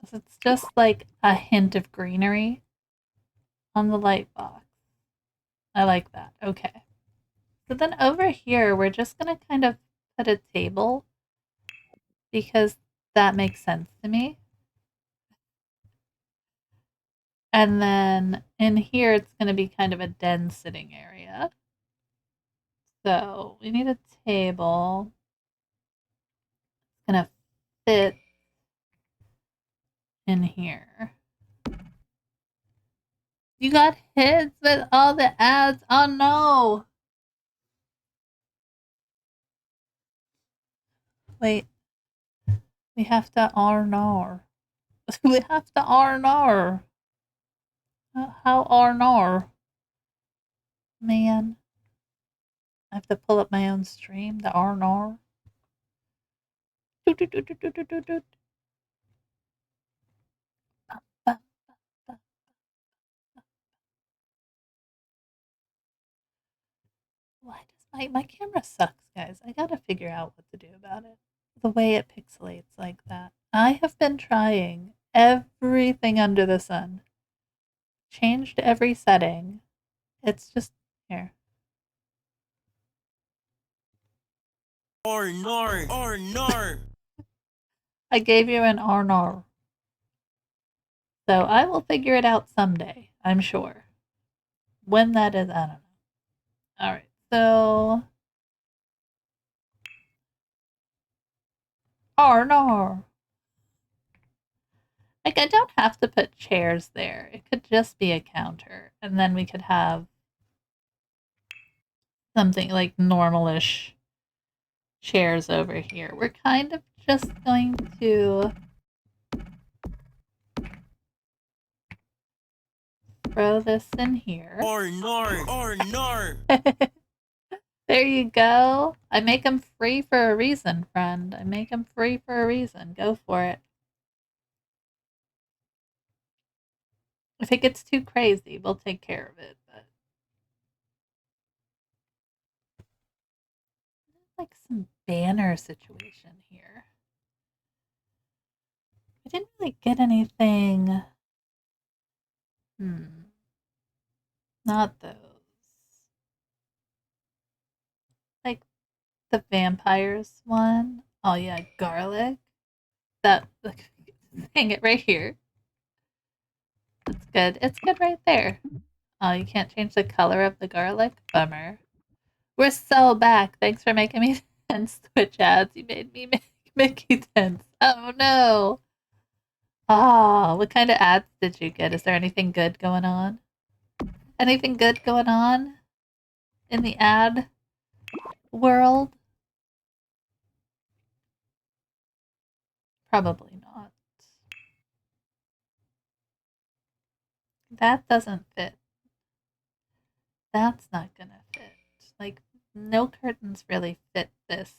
It's just like a hint of greenery on the light box. I like that. Okay. So then over here, we're just going to kind of put a table because that makes sense to me. And then in here, it's going to be kind of a den sitting area. So we need a table. It's going to fit in here. You got hits with all the ads. Oh no. Wait. We have to R&R. We have to R&R. How R&R? Man. I have to pull up my own stream, the R&R. Doot, doot, doot, doot, doot, doot, doot, doot. Why does my camera sucks, guys? I gotta figure out what to do about it. The way it pixelates like that. I have been trying everything under the sun. Changed every setting. It's just here. R&R. I gave you an R&R. So I will figure it out someday, I'm sure. When that is, I don't know. Alright, so R&R. Like, I don't have to put chairs there. It could just be a counter. And then we could have something like normalish chairs over here. We're kind of just going to throw this in here. R&R. There you go. I make them free for a reason, friend. I make them free for a reason. Go for it. If it gets too crazy, we'll take care of it. But like some banner situation here. I didn't really get anything. Not those. Like the vampires one. Oh yeah, garlic. That hang it right here. That's good. It's good right there. Oh, you can't change the color of the garlic? Bummer. We're so back. Thanks for making me tense, Twitch ads. You made me make Mickey tense. Oh no. Ah, what kind of ads did you get? Is there anything good going on? Anything good going on in the ad world? Probably not. That doesn't fit. That's not gonna fit. Like, no curtains really fit this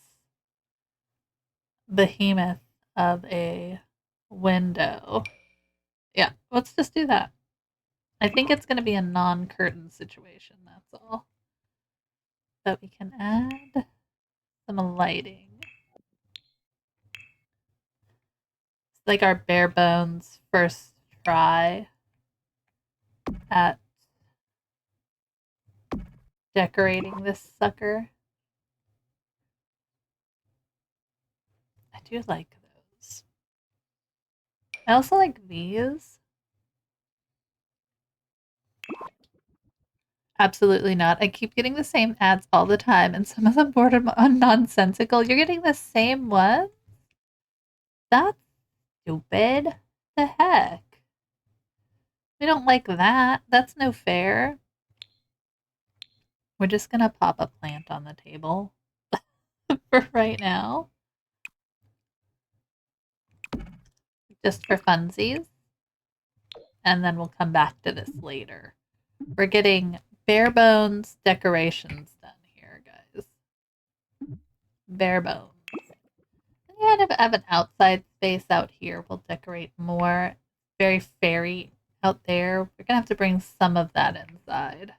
behemoth of a window. Yeah, let's just do that. I think it's gonna be a non-curtain situation, that's all. But we can add some lighting. It's like our bare bones first try at decorating this sucker. I do like those. I also like these. Absolutely not. I keep getting the same ads all the time, and some of them border on nonsensical. You're getting the same one? That's stupid. The heck? We don't like that. That's no fair. We're just gonna pop a plant on the table for right now. Just for funsies. And then we'll come back to this later. We're getting bare bones decorations done here, guys. Bare bones. We kind of have an outside space out here. We'll decorate more. Very fairy out there. We're gonna have to bring some of that inside.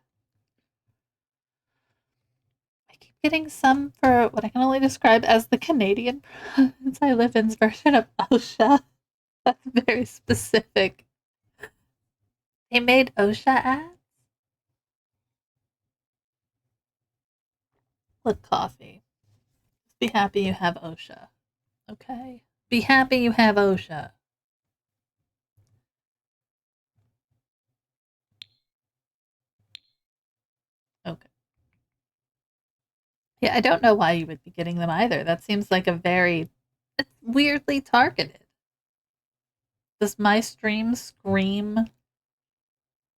I keep getting some for what I can only describe as the Canadian province I live in's version of OSHA. That's very specific. They made OSHA ads? Look, coffee. Just be happy you have OSHA. Okay? Be happy you have OSHA. Okay. Yeah, I don't know why you would be getting them either. That seems like it's weirdly targeted. Does my stream scream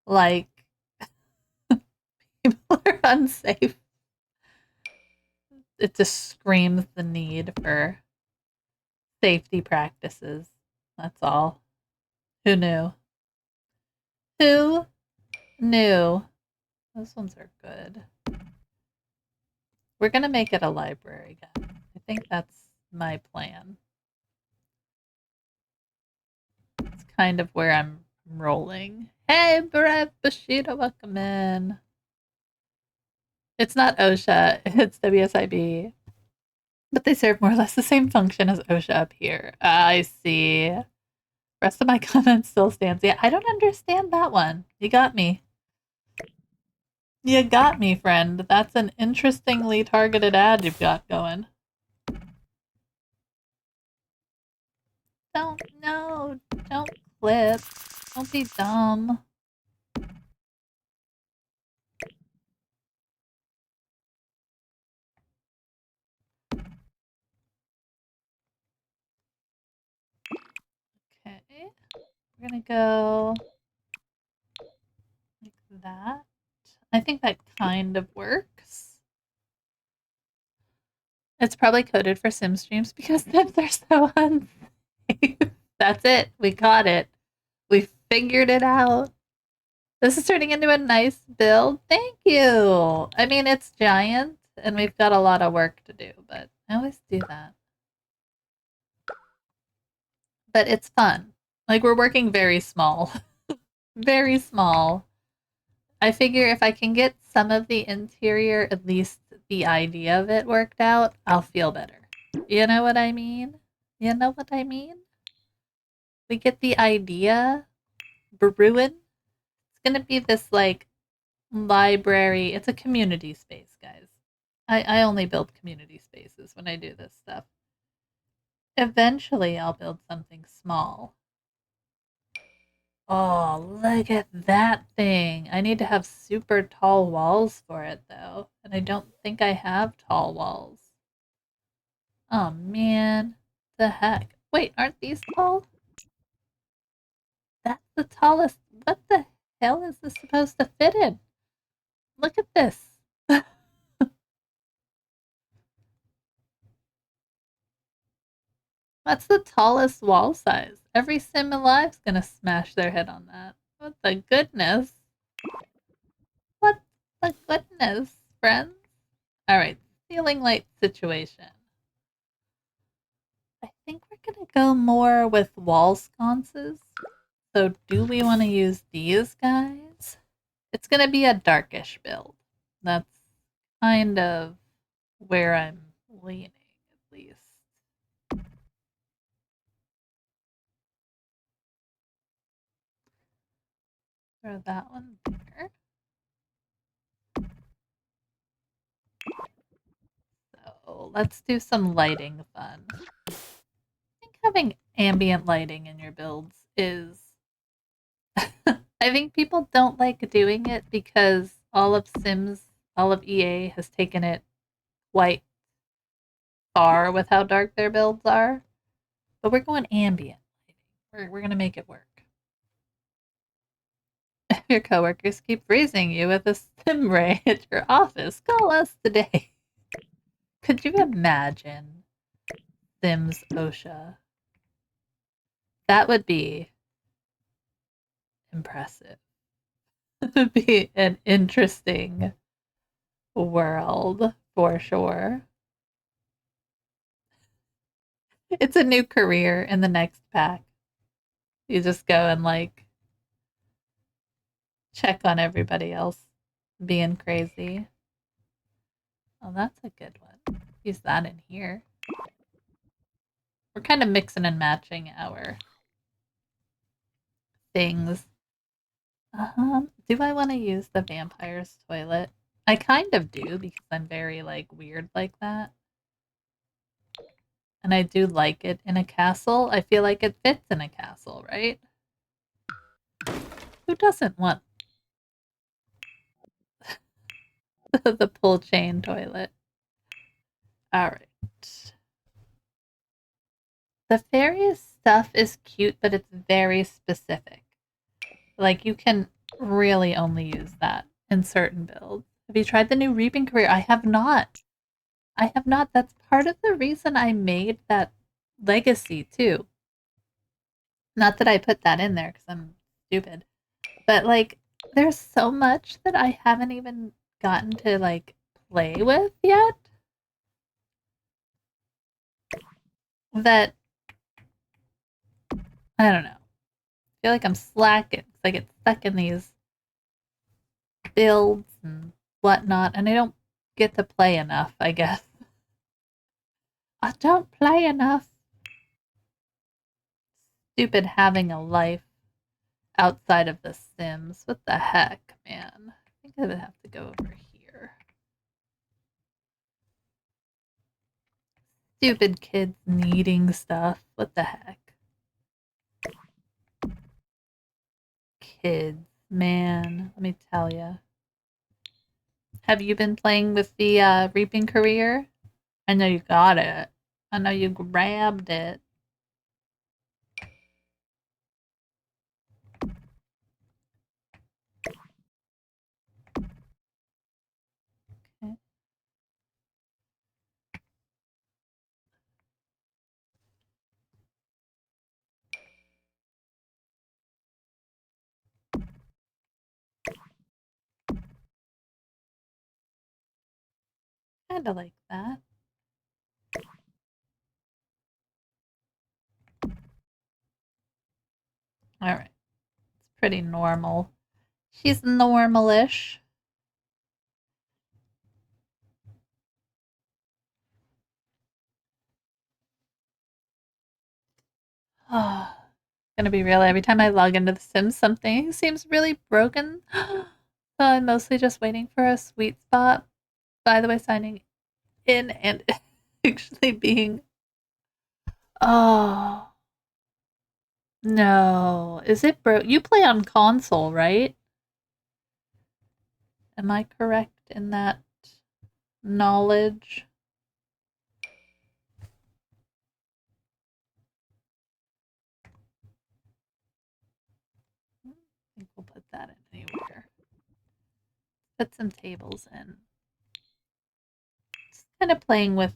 like people are unsafe? It just screams the need for safety practices. That's all. Who knew? Who knew? Those ones are good. We're gonna make it a library, guys. I think that's my plan. It's kind of where I'm rolling. Hey, Brett Bushido, welcome in. It's not OSHA, it's WSIB. But they serve more or less the same function as OSHA up here. I see. Rest of my comments still stands. Yeah, I don't understand that one. You got me. You got me, friend. That's an interestingly targeted ad you've got going. Don't clip. Don't be dumb. Okay. We're gonna go like that. I think that kind of works. It's probably coded for sim streams because they're so unsafe. That's it. We got it. We figured it out. This is turning into a nice build. Thank you. I mean, it's giant and we've got a lot of work to do, but I always do that. But it's fun. Like, we're working very small. Very small. I figure if I can get some of the interior, at least the idea of it worked out, I'll feel better. You know what I mean? You know what I mean? We get the idea brewing. It's gonna be this like library. It's a community space, guys. I only build community spaces when I do this stuff. Eventually, I'll build something small. Oh, look at that thing. I need to have super tall walls for it, though. And I don't think I have tall walls. Oh, man. The heck? Wait, aren't these tall? That's the tallest. What the hell is this supposed to fit in? Look at this. That's the tallest wall size. Every sim alive's gonna smash their head on that. What the goodness? What the goodness, friends? Alright, ceiling light situation. I think we're gonna go more with wall sconces. So do we want to use these guys? It's gonna be a darkish build. That's kind of where I'm leaning, at least. Throw that one there. So let's do some lighting fun. I think having ambient lighting in your builds is. I think people don't like doing it because all of EA has taken it quite far with how dark their builds are. But we're going ambient lighting. We're going to make it work. If your coworkers keep freezing you with a sim ray at your office, call us today. Could you imagine Sims OSHA? That would be impressive. It would be an interesting world for sure. It's a new career in the next pack. You just go and like check on everybody else being crazy. Oh, that's a good one. Use that in here. We're kind of mixing and matching our things. Do I want to use the vampire's toilet? I kind of do because I'm very like weird like that. And I do like it in a castle. I feel like it fits in a castle, right? Who doesn't want the pull chain toilet? All right. The fairy stuff is cute, but it's very specific. Like you can really only use that in certain builds. Have you tried the new reaping career? I have not. I have not. That's part of the reason I made that legacy too. Not that I put that in there because I'm stupid, but like there's so much that I haven't even gotten to like play with yet that I don't know. I feel like I'm slacking because I get stuck in these builds and whatnot, and I don't get to play enough, I guess. I don't play enough. Stupid having a life outside of The Sims. What the heck, man? I think I would have to go over here. Stupid kids needing stuff. What the heck? Kids, man. Let me tell you. Have you been playing with the reaping career? I know you got it. I know you grabbed it. Okay. Kind of like that. All right. It's pretty normal. She's normalish. Oh, gonna be real. Every time I log into The Sims, something seems really broken. So I'm mostly just waiting for a sweet spot. By the way, signing in and actually being. Oh no, is it broke? You play on console, right? Am I correct in that knowledge? I think we'll put that in anywhere. Put some tables in. Just kind of playing with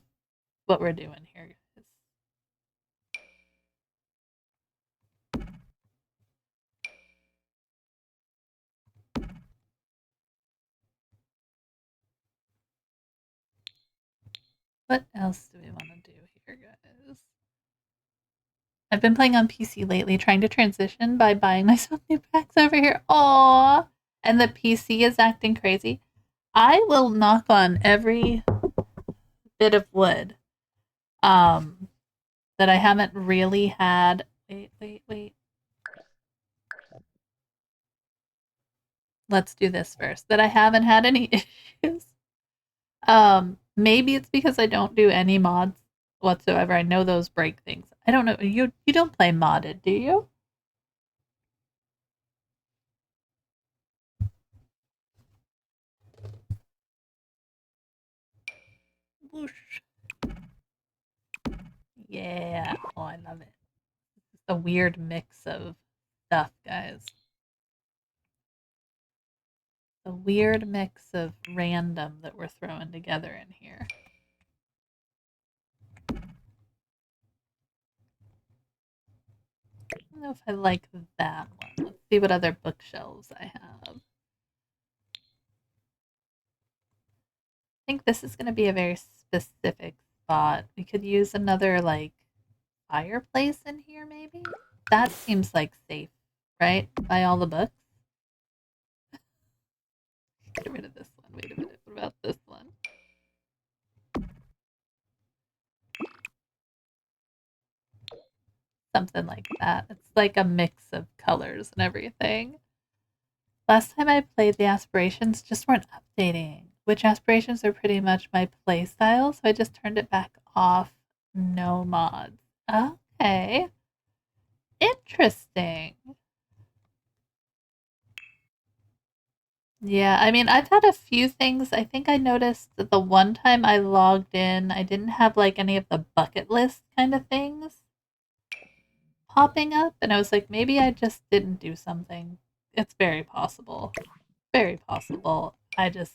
what we're doing here, guys. What else do we want to do here, guys? I've been playing on PC lately, trying to transition by buying myself new packs over here. Aww. And the PC is acting crazy. I will knock on every bit of wood that I haven't really had. Wait. Let's do this first. That I haven't had any issues. Maybe it's because I don't do any mods whatsoever. I know those break things. I don't know. You don't play modded, do you? Whoosh. Yeah. Oh, I love it. It's a weird mix of stuff, guys. A weird mix of random that we're throwing together in here. I don't know if I like that one. Let's see what other bookshelves I have. I think this is going to be a very specific spot. We could use another, like, fireplace in here, maybe? That seems like safe, right? Buy all the books. Get rid of this one. Wait a minute. What about this one? Something like that. It's like a mix of colors and everything. Last time I played, the aspirations just weren't updating, which aspirations are pretty much my play style, so I just turned it back off. No mods. Okay. Interesting. Yeah, I mean, I've had a few things. I think I noticed that the one time I logged in, I didn't have like any of the bucket list kind of things popping up, and I was like, maybe I just didn't do something. It's very possible. Very possible. I just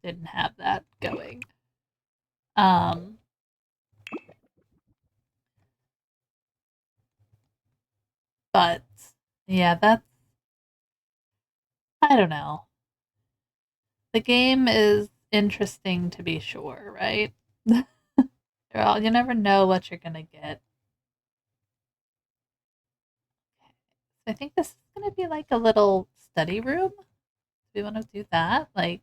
didn't have that going. Um, but yeah, that's, I don't know. The game is interesting to be sure, right? Well, you never know what you're gonna get. I think this is gonna be like a little study room. Do we want to do that? Like,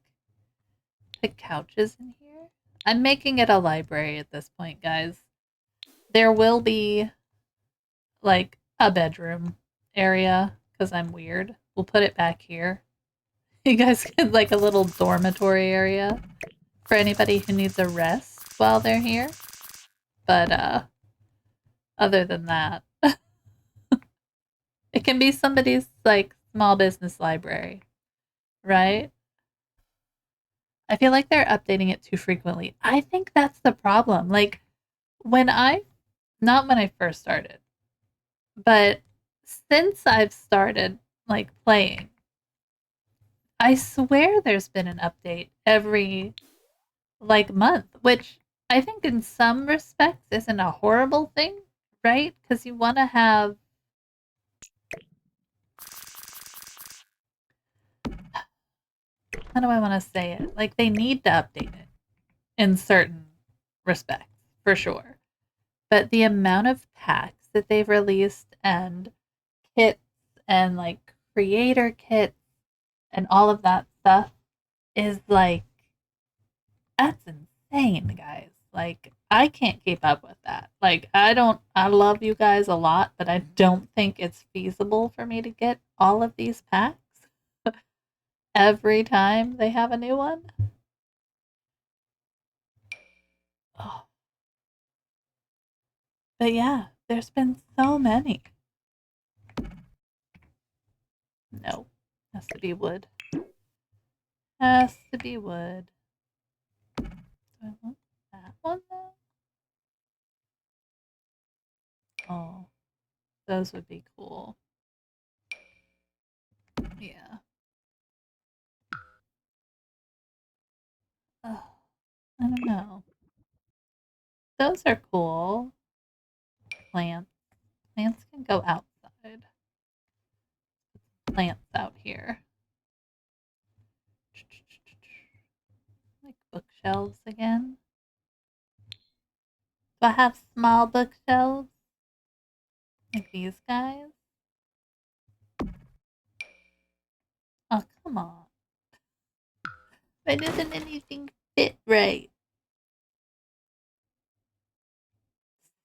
put couches in here? I'm making it a library at this point, guys. There will be like a bedroom area because I'm weird. We'll put it back here. You guys get like a little dormitory area for anybody who needs a rest while they're here. But other than that, it can be somebody's like small business library, right? I feel like they're updating it too frequently. I think that's the problem. Like when I not when I first started, but since I've started like playing, I swear there's been an update every like month, which I think in some respects isn't a horrible thing, right? Because you want to have how do I want to say it? Like they need to update it in certain respects, for sure. But the amount of packs that they've released and kits and like creator kits and all of that stuff is like that's insane, guys. Like I can't keep up with that. Like I love you guys a lot, but I don't think it's feasible for me to get all of these packs every time they have a new one. Oh, but yeah, there's been so many. No, has to be wood. Has to be wood. Do I want that one though? Oh, those would be cool. Yeah. Oh, I don't know. Those are cool. Plants. Plants can go outside. Plants out here. Like bookshelves again. Do I have small bookshelves? Like these guys? Oh, come on. Why doesn't anything fit right?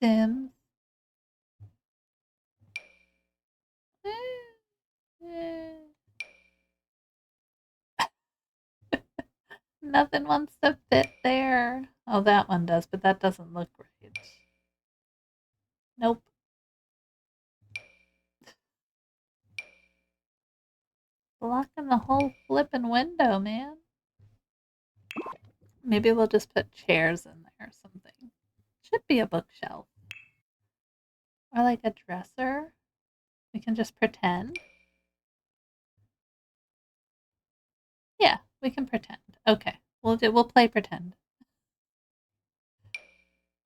Sims? Nothing wants to fit there. Oh, that one does, but that doesn't look right. Nope. Blocking the whole flippin' window, man. Maybe we'll just put chairs in there or something. Should be a bookshelf. Or like a dresser. We can just pretend. Yeah, we can pretend. Okay. We'll play pretend.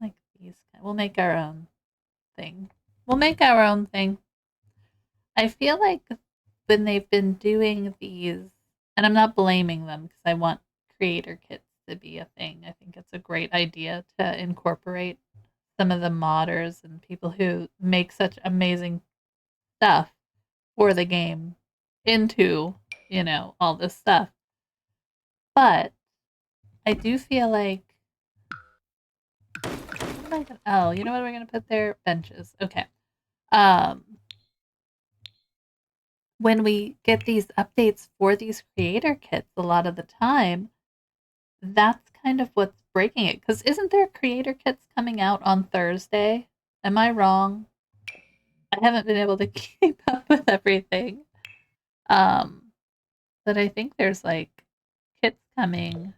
Like these guys. We'll make our own thing. We'll make our own thing. I feel like when they've been doing these, and I'm not blaming them because I want creator kits to be a thing. I think it's a great idea to incorporate some of the modders and people who make such amazing stuff for the game into, all this stuff. But I do feel like oh, you know what we're gonna put there? Benches. Okay. Um when we get these updates for these creator kits a lot of the time, that's kind of what's breaking it. Because isn't there creator kits coming out on Thursday? Am I wrong? I haven't been able to keep up with everything. Um, but I think there's like kits coming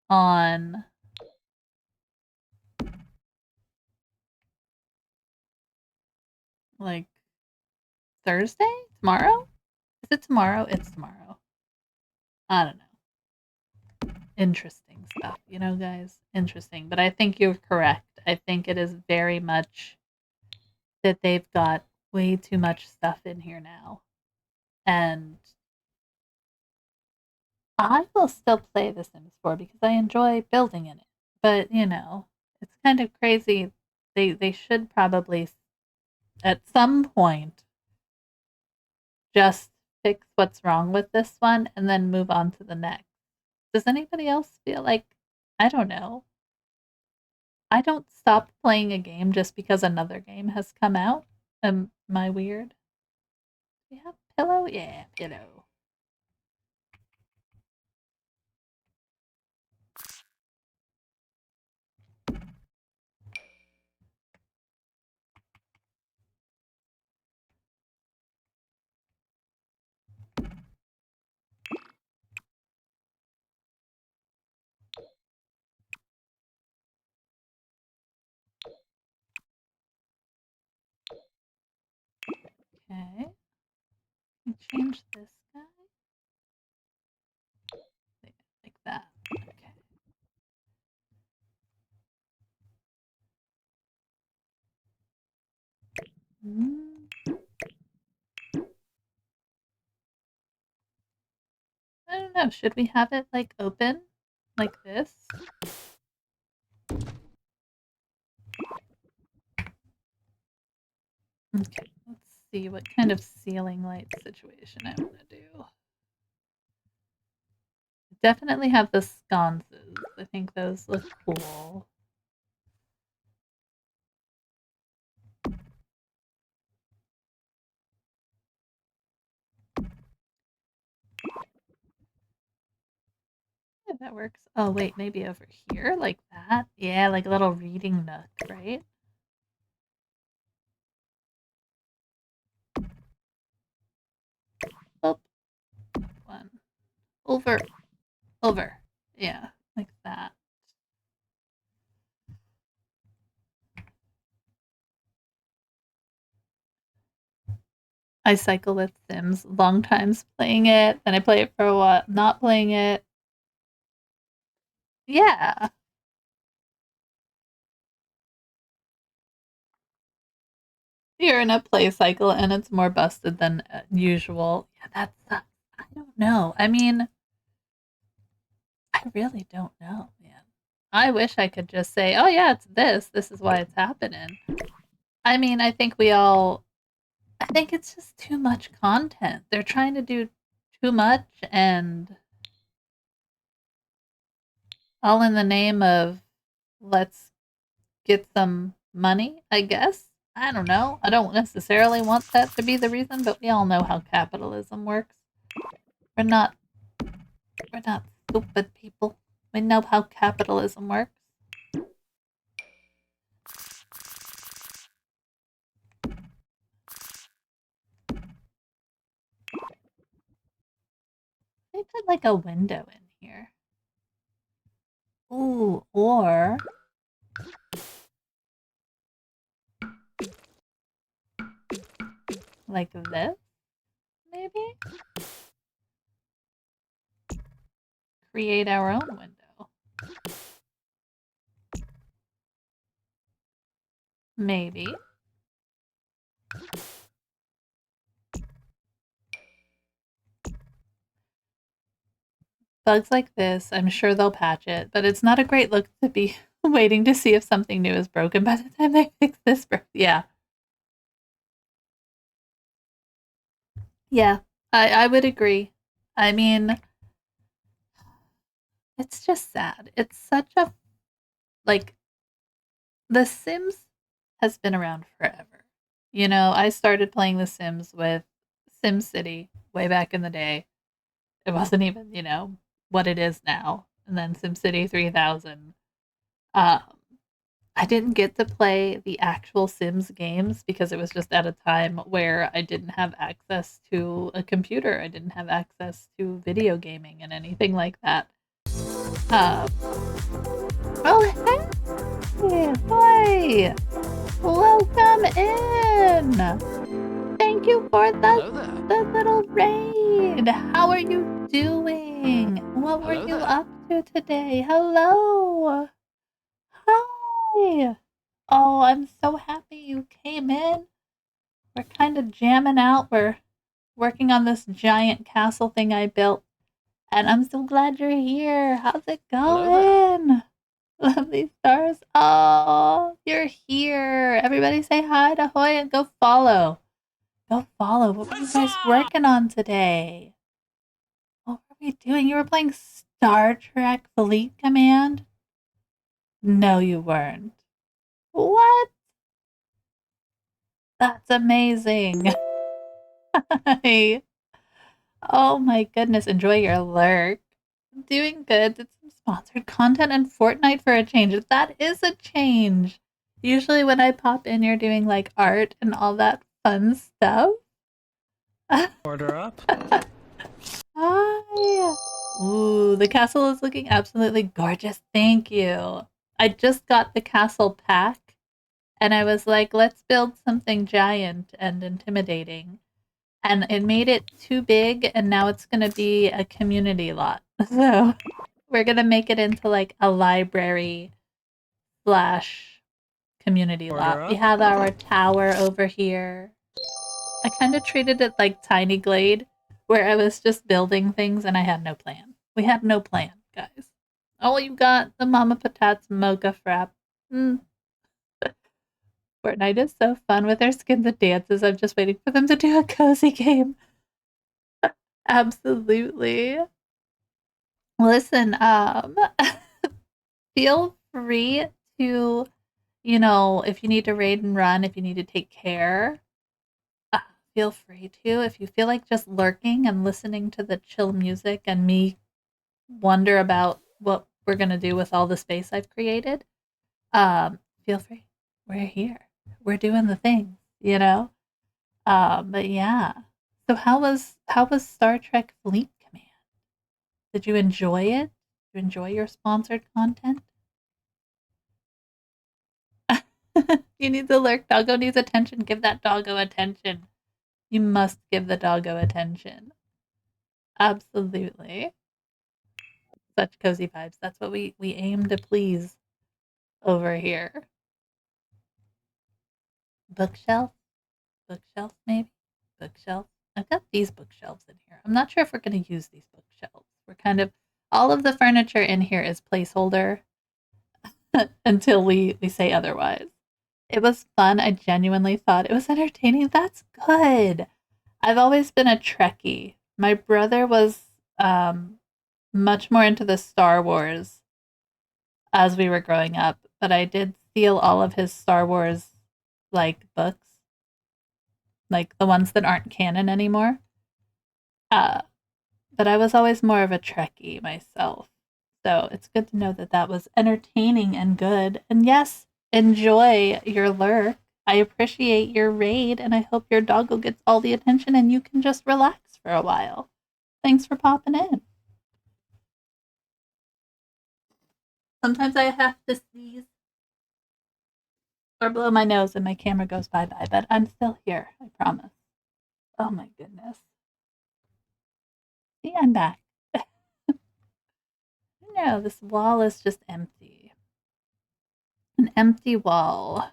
on like Thursday? Tomorrow? Is it tomorrow? It's tomorrow. I don't know. Interesting stuff, guys. Interesting. But I think you're correct. I think it is very much that they've got way too much stuff in here now. And I will still play The Sims 4 because I enjoy building in it. But, it's kind of crazy. They should probably at some point just fix what's wrong with this one and then move on to the next. Does anybody else feel like, I don't know, I don't stop playing a game just because another game has come out? Am I weird? Do we have pillow? Yeah, pillow. Okay. Change this guy. Like that. Okay. I don't know. Should we have it like open like this? Okay. Let's see what kind of ceiling light situation I want to do. Definitely have the sconces. I think those look cool. Yeah, that works. Oh, wait, maybe over here, like that? Yeah, like a little reading nook, right? Up. One. Over. Over. Yeah, like that. I cycle with Sims, long times playing it, then I play it for a while, not playing it. Yeah. You're in a play cycle and it's more busted than usual. Yeah, that sucks. I don't know. I mean, I really don't know, man. I wish I could just say, oh yeah, it's this. This is why it's happening. I mean, I think it's just too much content. They're trying to do too much and all in the name of let's get some money, I guess. I don't know. I don't necessarily want that to be the reason, but we all know how capitalism works. We're not we're not stupid people. We know how capitalism works. They put like a window in here. Ooh, or like this, maybe? Create our own window. Maybe. Bugs like this, I'm sure they'll patch it, but it's not a great look to be waiting to see if something new is broken by the time they fix this. Yeah. Yeah, I would agree. I mean, it's just sad. It's such a, like, The Sims has been around forever. You know, I started playing The Sims with SimCity way back in the day. It wasn't even, what it is now. And then SimCity 3000. Um, I didn't get to play the actual Sims games because it was just at a time where I didn't have access to a computer. I didn't have access to video gaming and anything like that. Uh, oh, hey! Hi! Welcome in! Thank you for the little raid! How are you doing? What were you up to today? Hello! Hi! Oh, I'm so happy you came in. We're kind of jamming out. We're working on this giant castle thing I built. And I'm so glad you're here. How's it going? Lovely stars. Oh, you're here. Everybody say hi to Hoy and go follow. Go follow. What were you guys working on today? What were we doing? You were playing Star Trek Fleet Command? No, you weren't. What? That's amazing. Hi. Oh my goodness. Enjoy your lurk. Doing good. Did some sponsored content and Fortnite for a change. That is a change. Usually when I pop in, you're doing like art and all that fun stuff. Order up. Hi. Ooh, the castle is looking absolutely gorgeous. Thank you. I just got the castle pack and I was like, let's build something giant and intimidating. And it made it too big and now it's going to be a community lot. So we're going to make it into like a library slash community lot. We have our tower over here. I kind of treated it like Tiny Glade, where I was just building things and I had no plan. We had no plan, guys. Oh, you got the Mama Patat's Mocha Frap. Fortnite is so fun with their skins and dances. I'm just waiting for them to do a cozy game. Absolutely. Listen, feel free to, if you need to raid and run, if you need to take care, feel free to. If you feel like just lurking and listening to the chill music and me wonder about what we're going to do with all the space I've created, feel free. We're here. We're doing the thing, you know? But yeah. So how was Star Trek Fleet Command? Did you enjoy it? Did you enjoy your sponsored content? You need the lurk. Doggo needs attention. Give that doggo attention. You must give the doggo attention. Absolutely. Such cozy vibes. That's what we aim to please over here. Bookshelf? Bookshelf, maybe? Bookshelf? I've got these bookshelves in here. I'm not sure if we're going to use these bookshelves. We're kind of, all of the furniture in here is placeholder. until we say otherwise. It was fun. I genuinely thought it was entertaining. That's good. I've always been a Trekkie. My brother was much more into the Star Wars as we were growing up, but I did steal all of his Star Wars like books, like the ones that aren't canon anymore. Uh, but I was always more of a Trekkie myself. So it's good to know that that was entertaining and good. And yes, enjoy your lurk. I appreciate your raid, and I hope your doggo gets all the attention and you can just relax for a while. Thanks for popping in. Sometimes I have to sneeze or blow my nose and my camera goes bye-bye, but I'm still here, I promise. Oh my goodness. See, I'm back. No, this wall is just empty. An empty wall.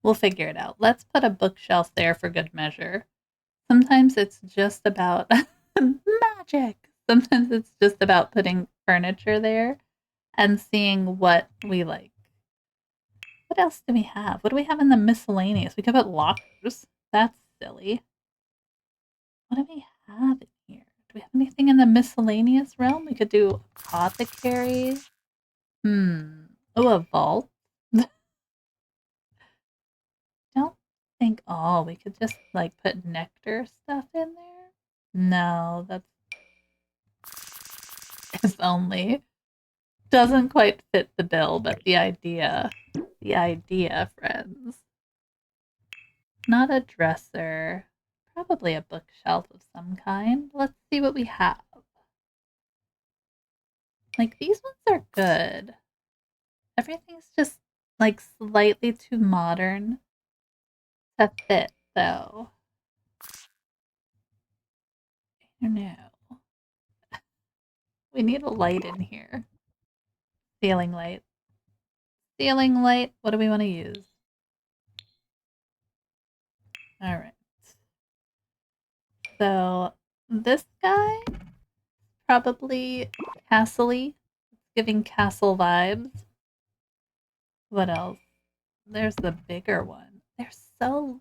We'll figure it out. Let's put a bookshelf there for good measure. Sometimes it's just about magic. Sometimes it's just about putting furniture there and seeing what we like. What else do we have? What do we have in the miscellaneous? We could put lockers. That's silly. What do we have in here? Do we have anything in the miscellaneous realm? We could do apothecary. Oh, a vault. Don't think. Oh, we could just like put nectar stuff in there. No, that's is only doesn't quite fit the bill, but the idea, friends. Not a dresser, probably a bookshelf of some kind. Let's see what we have. Like these ones are good. Everything's just like slightly too modern to fit, though. I don't know. We need a light in here. Ceiling light. Ceiling light. What do we want to use? All right. So this guy, probably castle-y. Giving castle vibes. What else? There's the bigger one. That's so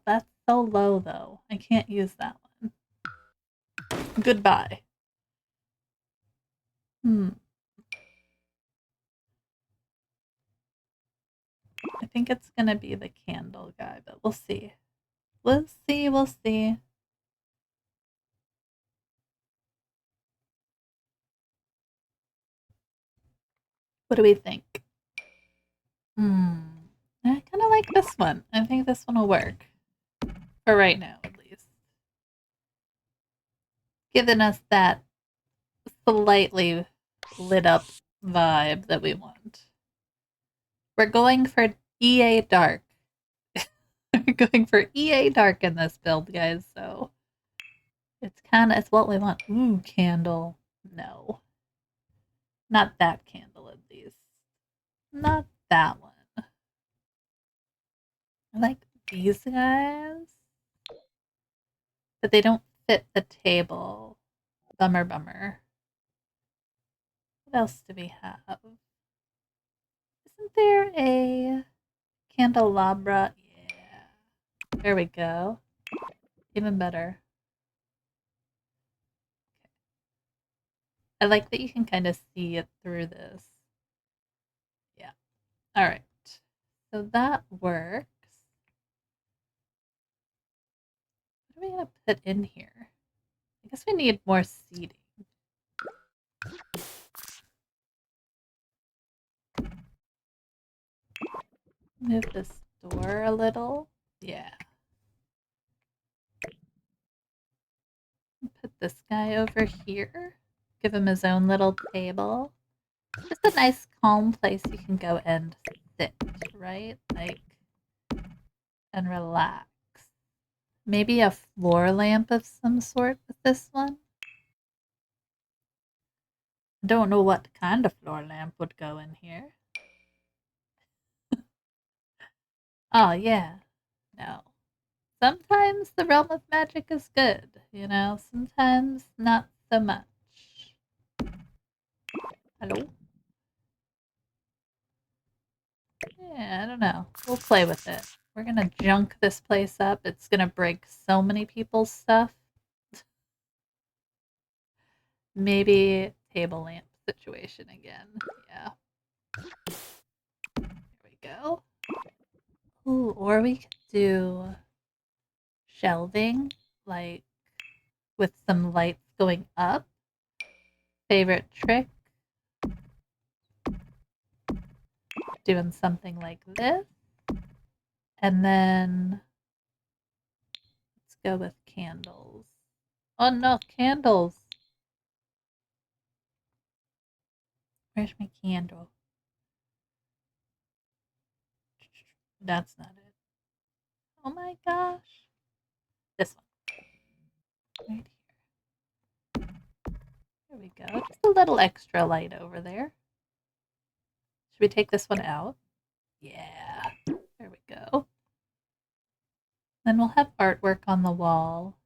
low though. I can't use that one. Goodbye. I think it's gonna be the candle guy, but we'll see. We'll see. What do we think? I kind of like this one. I think this one will work. For right now, at least. Giving us that slightly lit up vibe that we want. We're going for EA Dark. We're going for EA Dark in this build, guys, so it's what we want. Ooh, candle. No. Not that candle, at least. Not that one. I like these guys, but they don't fit the table. Bummer. What else do we have? Isn't there a candelabra? Yeah. There we go. Even better. I like that you can kind of see it through this. Yeah. All right. So that works. What are we going to put in here? I guess we need more seating. Move this door a little. Yeah. Put this guy over here. Give him his own little table. Just a nice calm place you can go and sit, right? Like, and relax. Maybe a floor lamp of some sort with this one. I don't know what kind of floor lamp would go in here. Oh, yeah. No. Sometimes the realm of magic is good, you know? Sometimes not so much. Hello? Yeah, I don't know. We'll play with it. We're gonna junk this place up. It's gonna break so many people's stuff. Maybe table lamp situation again. Yeah. There we go. Ooh, or we could do shelving, like with some lights going up. Favorite trick? Doing something like this. And then let's go with candles. Oh no, candles. Where's my candle? That's not it. Oh my gosh. This one. Right here. There we go. Just a little extra light over there. Should we take this one out? Yeah. There we go. Then we'll have artwork on the wall.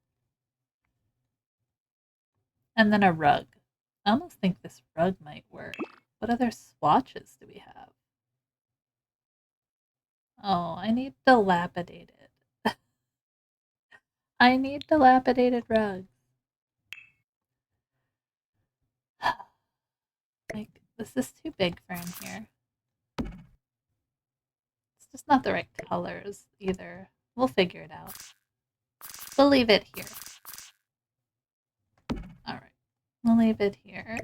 And then a rug. I almost think this rug might work. What other swatches do we have? Oh, I need dilapidated. I need dilapidated rugs. Like, this is too big for in here. It's just not the right colors either. We'll figure it out. We'll leave it here. Alright. We'll leave it here.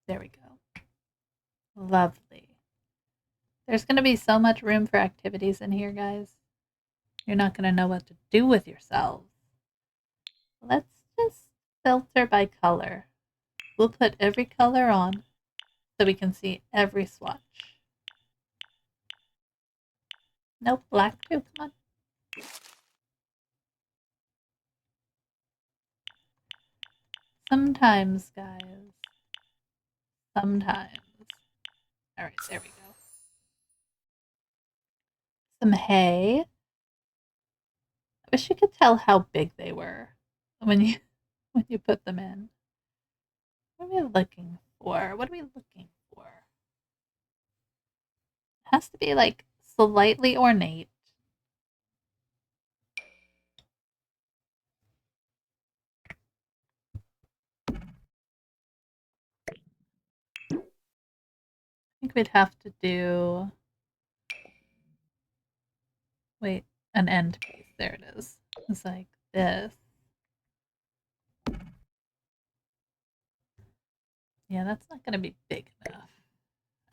There we go. Lovely. There's going to be so much room for activities in here, guys. You're not going to know what to do with yourselves. Let's just filter by color. We'll put every color on so we can see every swatch. Nope, black too. Come on. Sometimes, guys. Sometimes. Alright, there we go. Some hay. I wish you could tell how big they were when you put them in. What are we looking for? What are we looking for? It has to be like slightly ornate. I think we'd have to do, wait, an end piece. There it is. It's like this. Yeah, that's not going to be big enough.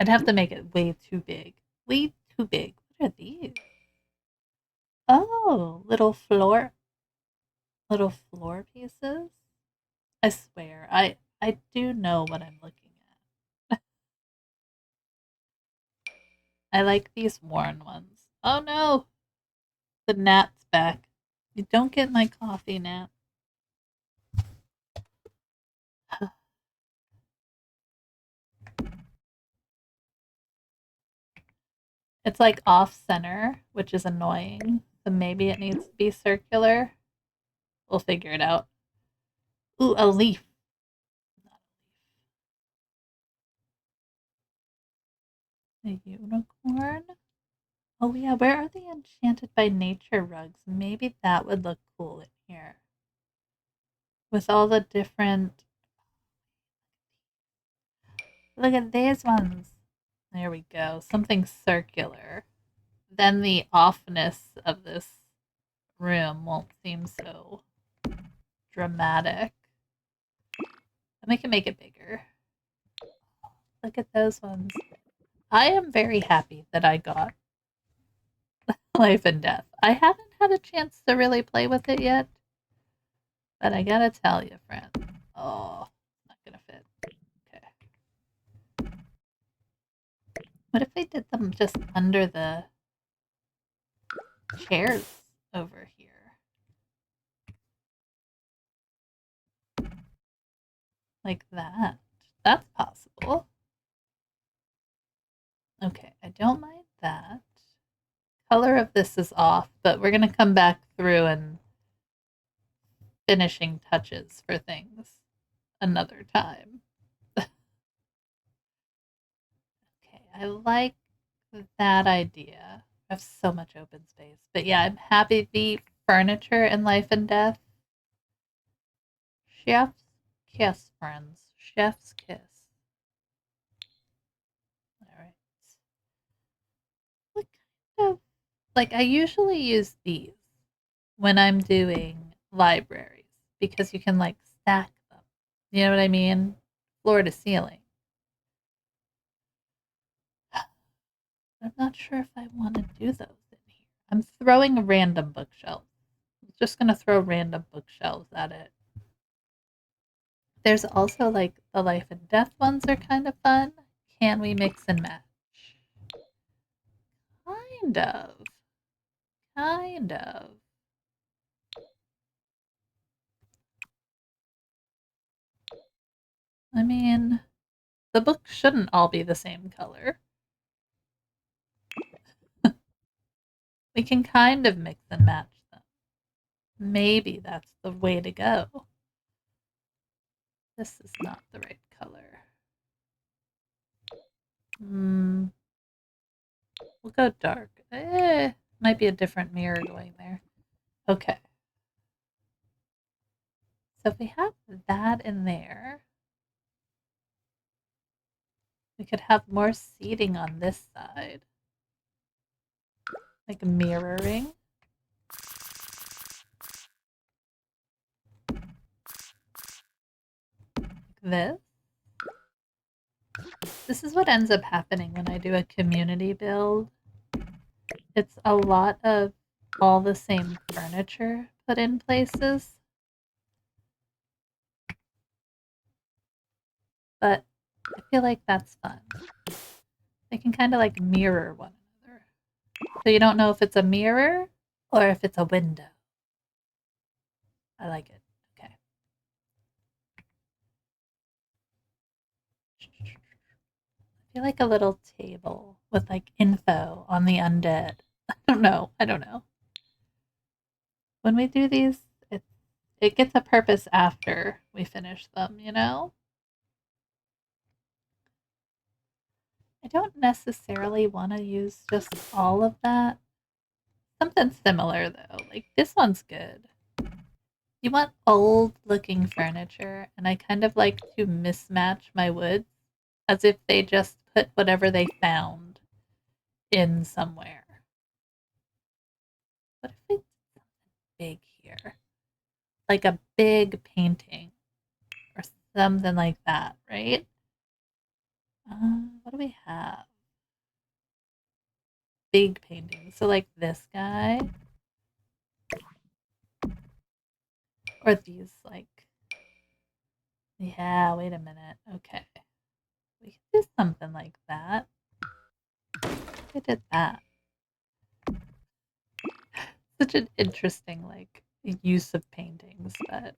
I'd have to make it way too big. Way too big. What are these? Oh, little floor pieces. I swear, I do know what I'm looking at. I like these worn ones. Oh no! The gnat's back. You don't get my coffee, Nat. It's like off center, which is annoying. So maybe it needs to be circular. We'll figure it out. Ooh, a leaf. A unicorn? Oh yeah, where are the enchanted by nature rugs? Maybe that would look cool in here. With all the different... Look at these ones. There we go. Something circular. Then the offness of this room won't seem so dramatic. And we can make it bigger. Look at those ones. I am very happy that I got Life and Death. I haven't had a chance to really play with it yet. But I gotta tell you, friend. Oh, it's not gonna fit. Okay. What if they did them just under the chairs over here? Like that. That's possible. Okay, I don't mind that. Color of this is off, but we're gonna come back through and finishing touches for things another time. I like that idea. I have so much open space. But yeah, I'm happy the furniture in Life and Death. Chef's kiss, friends. Chef's kiss. Alright. What kind of like I usually use these when I'm doing libraries because you can like stack them. You know what I mean? Floor to ceiling. I'm not sure if I want to do those in here. I'm throwing random bookshelves. I'm just going to throw random bookshelves at it. There's also like the life and death ones are kind of fun. Can we mix and match? Kind of. Kind of. I mean, the books shouldn't all be the same color. We can kind of mix and match them. Maybe that's the way to go. This is not the right color. We'll go dark. Might be a different mirror going there. Okay. So if we have that in there, we could have more seating on this side. Like mirroring. Like this. This is what ends up happening when I do a community build. It's a lot of all the same furniture put in places. But I feel like that's fun. They can kind of like mirror one another. So you don't know if it's a mirror or if it's a window. I like it. Okay. I feel like a little table with like info on the undead. I don't know. I don't know. When we do these, it gets a purpose after we finish them, you know? I don't necessarily want to use just all of that. Something similar though. Like this one's good. You want old looking furniture, and I kind of like to mismatch my woods as if they just put whatever they found in somewhere. What if we did something big here? Like a big painting or something like that, right? What do we have? Big paintings. So like this guy. Or these like yeah, wait a minute. Okay. We could do something like that. We did that. Such an interesting like use of paintings, but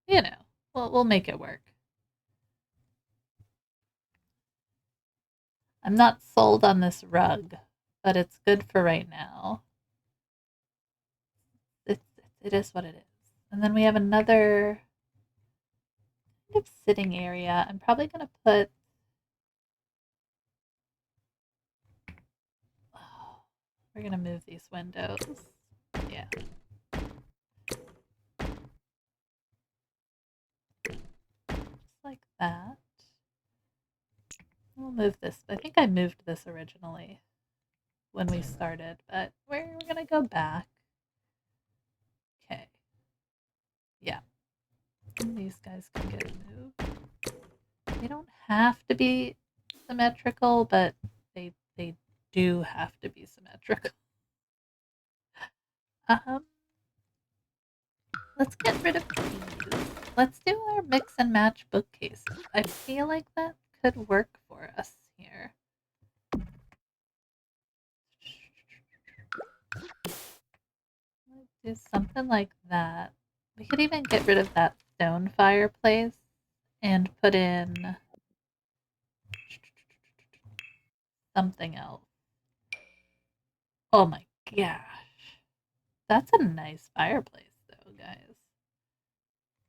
you know, we'll make it work. I'm not sold on this rug, but it's good for right now. It is what it is. And then we have another kind of sitting area. I'm probably gonna put we're gonna move these windows. Yeah. Just like that. We'll move this. I think I moved this originally when we started, but we're gonna go back. Okay. Yeah. And these guys can get moved. They don't have to be symmetrical, but they do have to be symmetrical. Um, let's get rid of these. Let's do our mix and match bookcases. I feel like that could work for us here. Do something like that. We could even get rid of that stone fireplace and put in something else. Oh my gosh. That's a nice fireplace though, guys.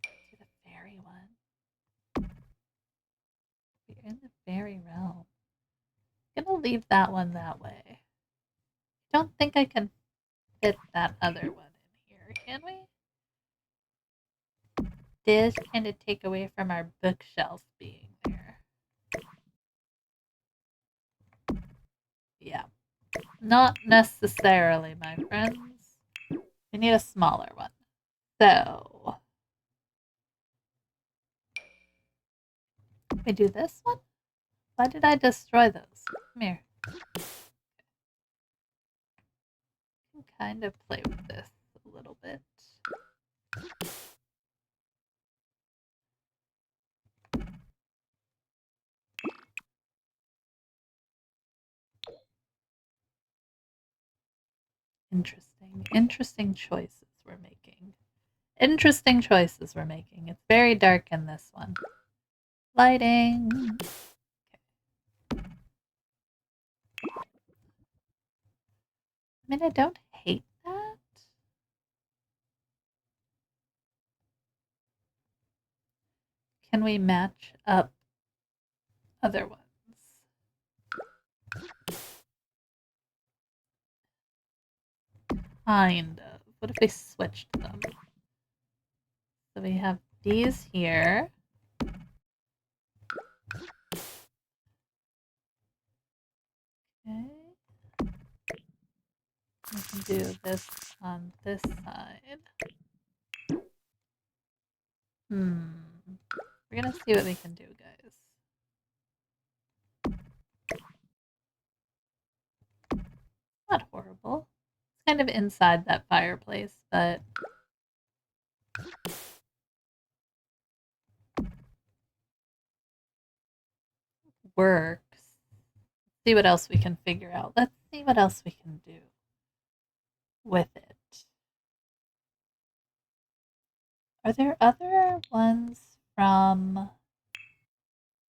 Do the fairy one. We're in the fairy realm. I'm gonna leave that one that way. I don't think I can fit that other one in here, can we? This kind of take away from our bookshelf being there. Yeah. Not necessarily, my friends. We need a smaller one. So, we do this one? Why did I destroy those? Come here. I can kind of play with this a little bit. Interesting choices we're making. Interesting choices we're making. It's very dark in this one. Lighting. Okay. I mean, I don't hate that. Can we match up other ones? Kind of. What if we switched them? So we have these here. Okay. We can do this on this side. We're gonna see what we can do, guys. Not horrible. It's kind of inside that fireplace, but works. See what else we can figure out. Let's see what else we can do with it. Are there other ones from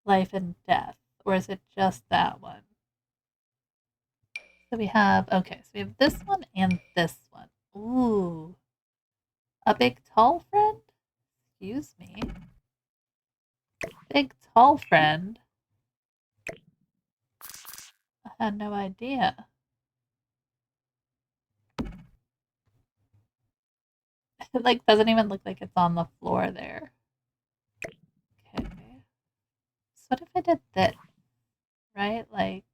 Life and Death, or is it just that one? So we have, okay, so we have this one and this one. Ooh. A big tall friend? Excuse me. Big tall friend? I had no idea. It like doesn't even look like it's on the floor there. Okay. So what if I did this? Right? Like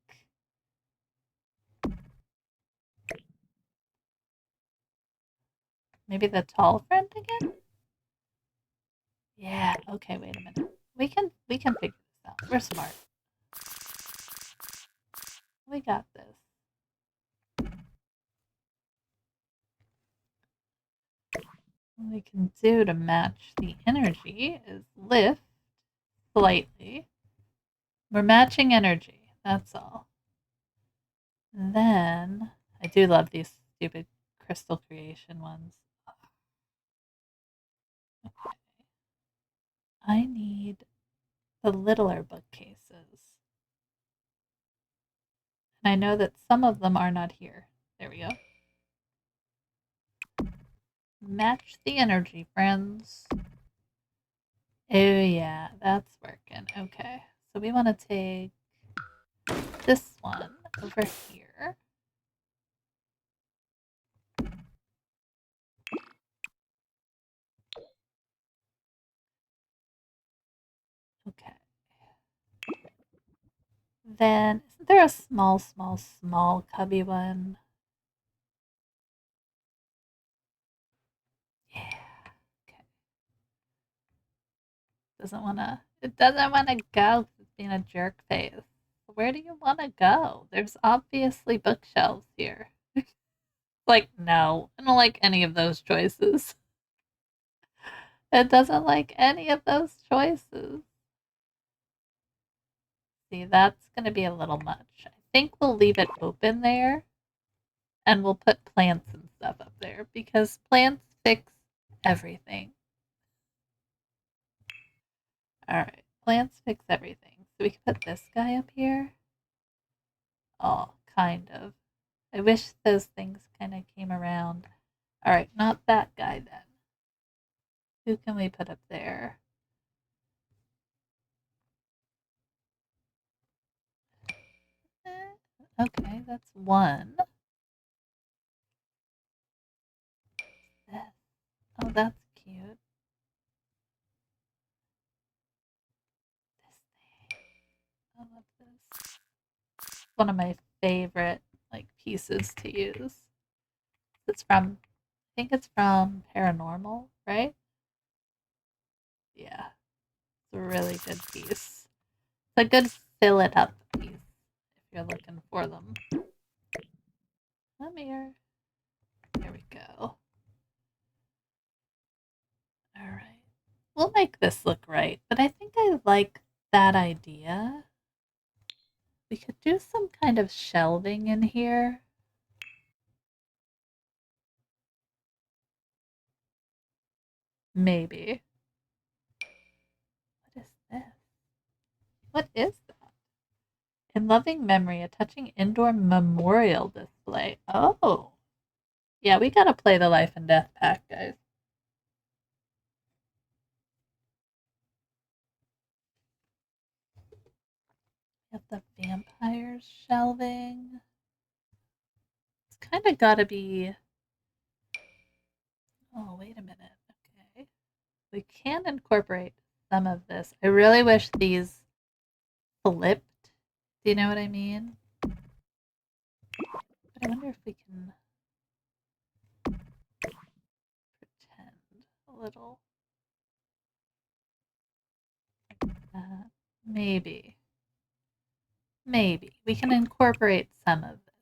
maybe the tall friend again? Yeah, okay, wait a minute. We can figure this out. We're smart. We got this. What we can do to match the energy is lift slightly. We're matching energy, that's all. And then I do love these stupid crystal creation ones. Okay. I need the littler bookcases. And I know that some of them are not here. There we go. Match the energy, friends. Oh yeah, that's working. Okay. So we want to take this one over here. Okay. Then, isn't there a small cubby one? Yeah. Okay. It doesn't wanna go. It's being a jerk face. Where do you wanna go? There's obviously bookshelves here. Like, no, I don't like any of those choices. It doesn't like any of those choices. See, that's gonna be a little much. I think we'll leave it open there and we'll put plants and stuff up there because plants fix everything. Alright, plants fix everything. So we can put this guy up here. Oh, kind of. I wish those things kind of came around. Alright, not that guy then. Who can we put up there? Okay, that's one. This. Oh, that's cute. This thing. I love this. One of my favorite like pieces to use. It's from, I think it's from Paranormal, right? Yeah, it's a really good piece. It's a good fill it up piece if you're looking for them. Come here. There we go. All right. We'll make this look right, but I think I like that idea. We could do some kind of shelving in here. Maybe. What is this? What is that? In loving memory, a touching indoor memorial display. Oh. Yeah, we gotta play the life and death pack, guys. We have the vampires shelving. It's kind of gotta be. Oh, wait a minute. Okay. We can incorporate some of this. I really wish these flipped. Do you know what I mean? But I wonder if we can pretend a little like that. Maybe. Maybe. We can incorporate some of this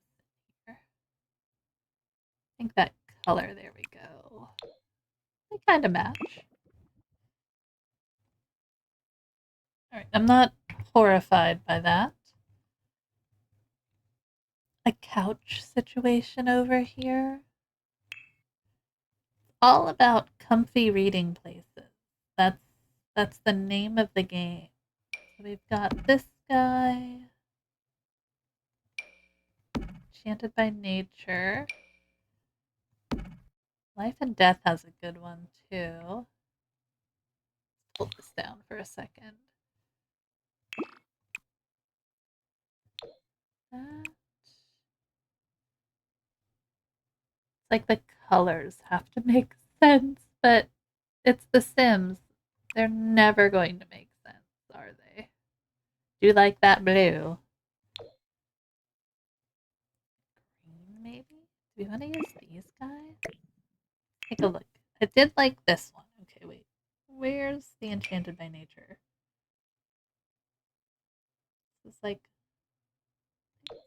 here. I think that color, there we go. They kind of match. All right, I'm not horrified by that. A couch situation over here. All about comfy reading places. That's the name of the game. So we've got this guy. Enchanted by Nature. Life and Death has a good one too. Hold this down for a second. It's like the colors have to make sense, but it's The Sims. They're never going to make sense, are they? Do you like that blue? Green, maybe? Do we want to use these guys? Take a look. I did like this one. Okay, wait. Where's the Enchanted by Nature? This is like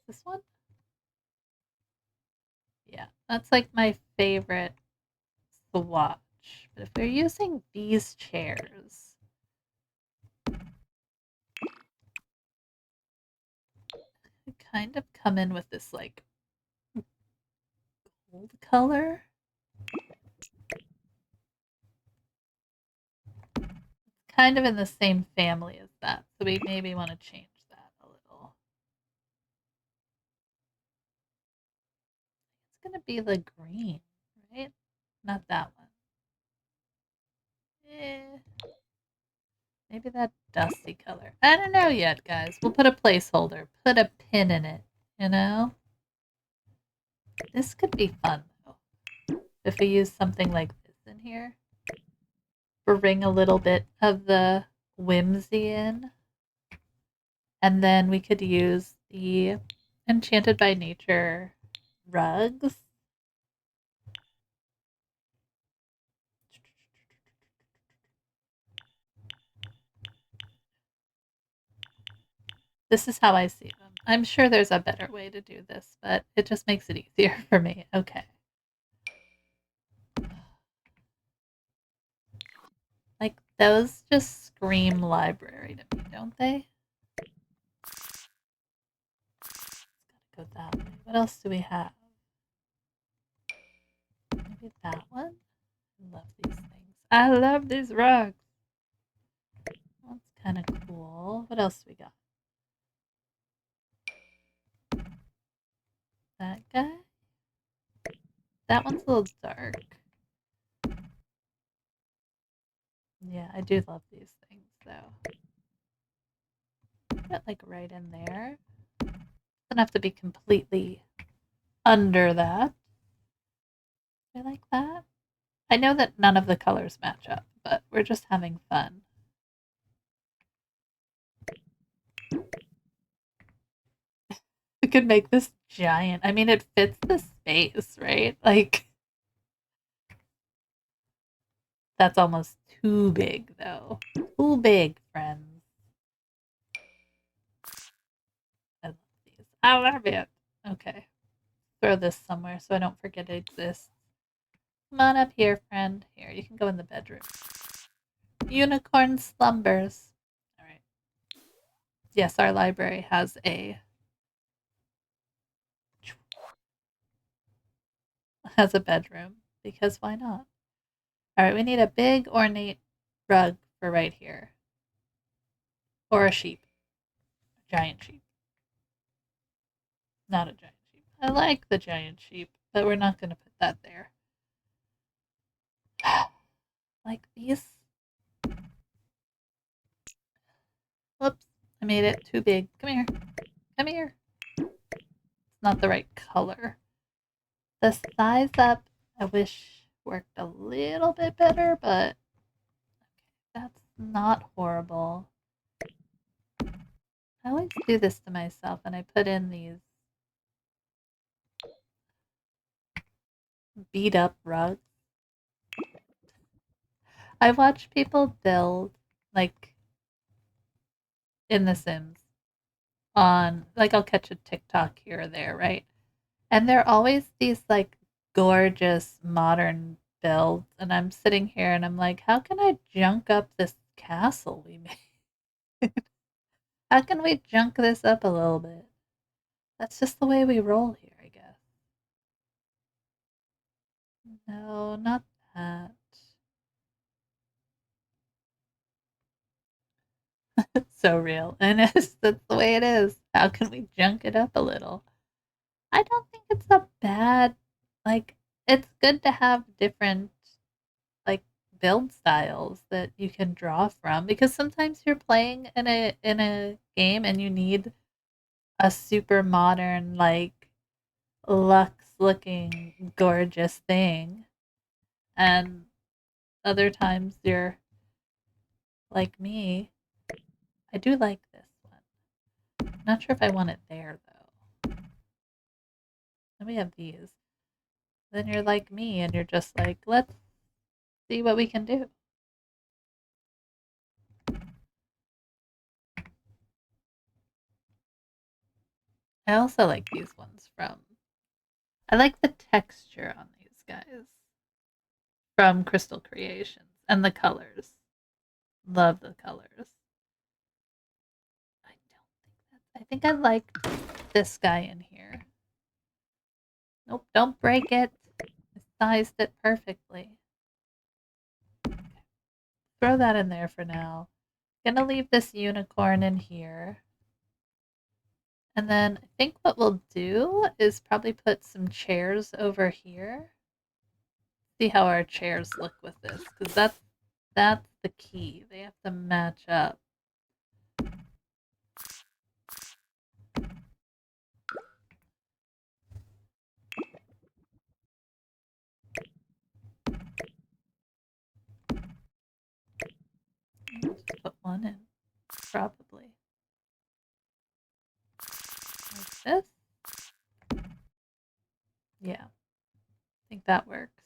this one? Yeah, that's like my favorite swatch. But if we're using these chairs, they kind of come in with this like gold color. Kind of in the same family as that, so we maybe want to change that a little. It's gonna be the green, right? Not that one. Eh, maybe that dusty color. I don't know yet, guys. We'll put a placeholder, put a pin in it, you know? This could be fun, though. If we use something like this in here. Bring a little bit of the whimsy in. And then we could use the Enchanted by Nature rugs. This is how I see them. I'm sure there's a better way to do this, but it just makes it easier for me. Okay. Like, those just scream library to me, don't they? Gotta go that way. What else do we have? Maybe that one? I love these things. I love these rugs. That's kind of cool. What else we got? That guy? That one's a little dark. Yeah, I do love these things, though. Put it like right in there. Doesn't have to be completely under that. I like that. I know that none of the colors match up, but we're just having fun. We could make this giant. I mean, it fits the space, right? Like, that's almost too big, though. Too big, friends. I love these. I love it. Okay. Throw this somewhere so I don't forget it exists. Come on up here, friend. Here, you can go in the bedroom. Unicorn slumbers. All right. Yes, our library has a bedroom because why not? All right, we need a big ornate rug for right here, or a sheep, a giant sheep. Not a giant sheep. I like the giant sheep, but we're not going to put that there. Like these. Whoops, I made it too big. Come here. Come here. It's not the right color. The size up, I wish worked a little bit better, but that's not horrible. I always do this to myself, and I put in these beat up rugs. I watch people build, like, in The Sims on, like, I'll catch a TikTok here or there, right? And they're always these, like, gorgeous modern builds. And I'm sitting here and I'm like, how can I junk up this castle we made? How can we junk this up a little bit? That's just the way we roll here, I guess. No, not that. So real. And that's the way it is. How can we junk it up a little? I don't think it's a bad, like, it's good to have different, like, build styles that you can draw from because sometimes you're playing in a game and you need a super modern, like, luxe looking gorgeous thing, and other times you're like me. I do like this one. Not sure if I want it there though. Then we have these. Then you're like me and you're just like, let's see what we can do. I also like these ones from, I like the texture on these guys from Crystal Creations and the colors. Love the colors. I think I like this guy in here. Nope, don't break it. I sized it perfectly. Throw that in there for now. Gonna leave this unicorn in here. And then I think what we'll do is probably put some chairs over here. See how our chairs look with this, because that's the key. They have to match up. Just put one in, probably. Like this. Yeah, I think that works.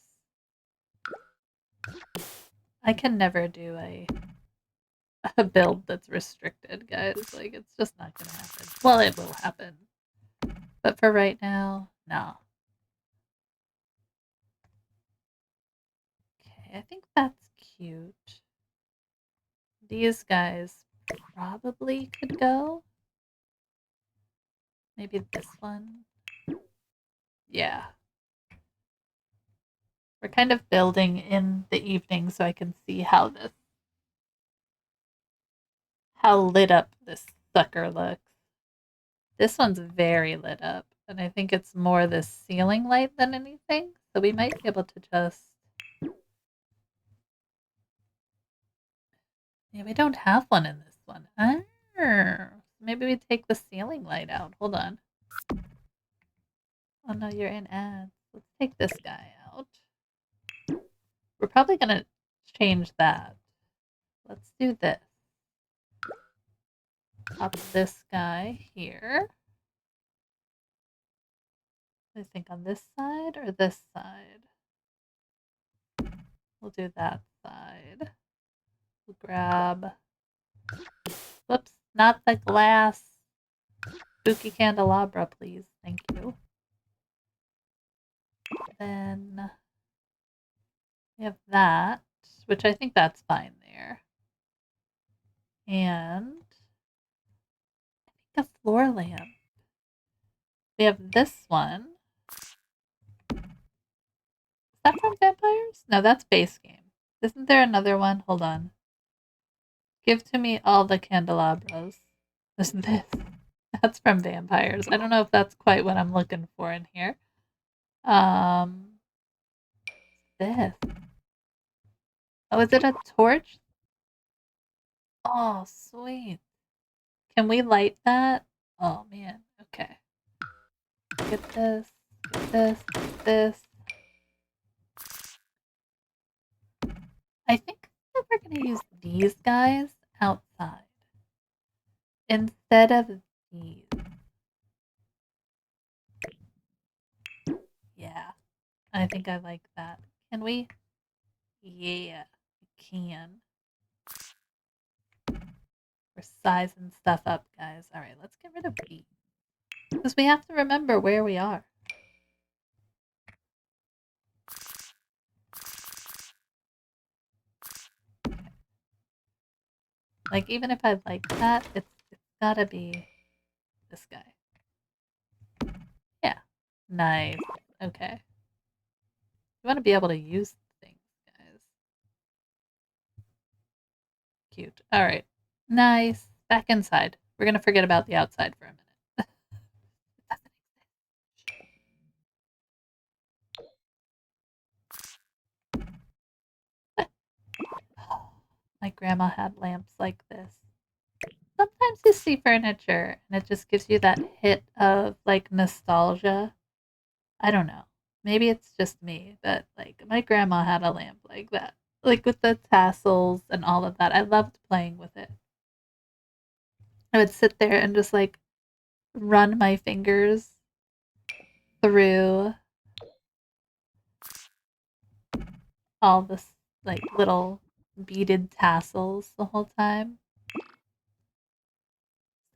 I can never do a build that's restricted, guys. Like, it's just not gonna happen. Well, it will happen. But for right now, no. Okay, I think that's cute. These guys probably could go. Maybe this one. Yeah. We're kind of building in the evening so I can see how lit up this sucker looks. This one's very lit up, and I think it's more the ceiling light than anything. So we might be able to just, yeah, we don't have one in this one. Maybe we take the ceiling light out. Hold on. Oh no, you're in ads. Let's take this guy out. We're probably gonna change that. Let's do this. Pop this guy here. I think on this side or this side? We'll do that side. We'll grab... Whoops, not the glass. Spooky candelabra, please. Thank you. Then we have that, which I think that's fine there. And I think a floor lamp. We have this one. Is that from Vampires? No, that's base game. Isn't there another one? Hold on. Give to me all the candelabras. There's this. That's from Vampires. I don't know if that's quite what I'm looking for in here. This. Oh, is it a torch? Oh, sweet. Can we light that? Oh, man. Okay. Get this, get this, get this. I think that we're going to use these guys outside instead of these. Yeah, I think I like that. Can we? Yeah, we can. We're sizing stuff up, guys. All right, let's get rid of B. Because we have to remember where we are. Okay. Like, even if I like that, it's gotta be this guy. Yeah. Nice. Okay. You want to be able to use things, guys. Cute. All right. Nice. Back inside. We're going to forget about the outside for a minute. My grandma had lamps like this. Sometimes you see furniture and it just gives you that hit of like nostalgia. I don't know. Maybe it's just me, but like my grandma had a lamp like that. Like with the tassels and all of that. I loved playing with it. I would sit there and just like run my fingers through all this like little beaded tassels the whole time.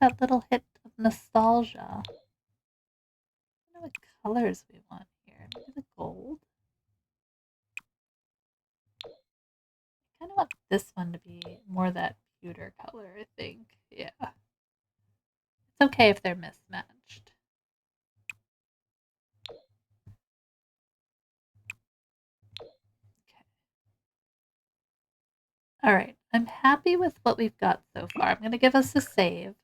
That little hit of nostalgia. I don't know what colors we want here. Maybe the gold. I kind of want this one to be more that pewter color, I think. Yeah. It's okay if they're mismatched. Okay. All right. I'm happy with what we've got so far. I'm going to give us a save.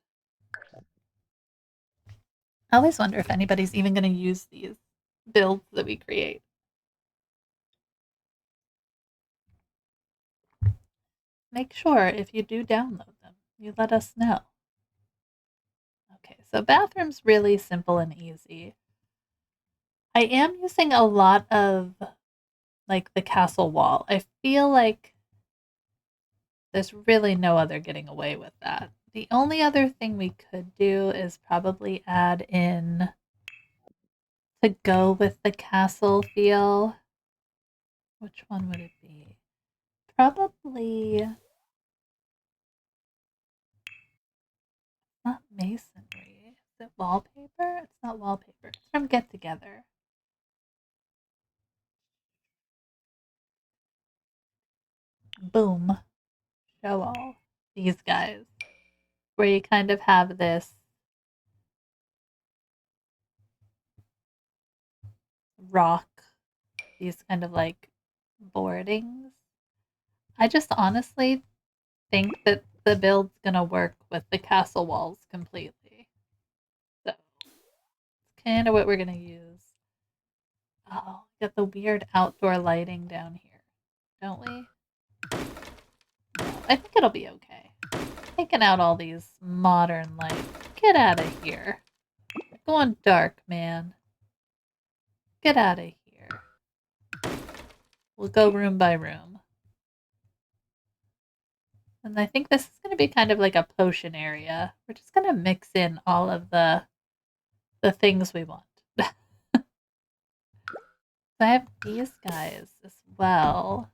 I always wonder if anybody's even going to use these builds that we create. Make sure if you do download them, you let us know. Okay, so bathroom's really simple and easy. I am using a lot of like the castle wall. I feel like there's really no other getting away with that. The only other thing we could do is probably add in to go with the castle feel. Which one would it be? Probably not masonry. Is it wallpaper? It's not wallpaper. It's from Get Together. Boom. Show all. These guys. Where you kind of have this rock, these kind of like boardings. I just honestly think that the build's gonna work with the castle walls completely. So it's kind of what we're gonna use. Oh, got the weird outdoor lighting down here, don't we? No, I think it'll be okay. Taking out all these modern lights. Get out of here. going dark, man. Get out of here. We'll go room by room. And I think this is going to be kind of like a potion area. We're just going to mix in all of the things we want. So I have these guys as well.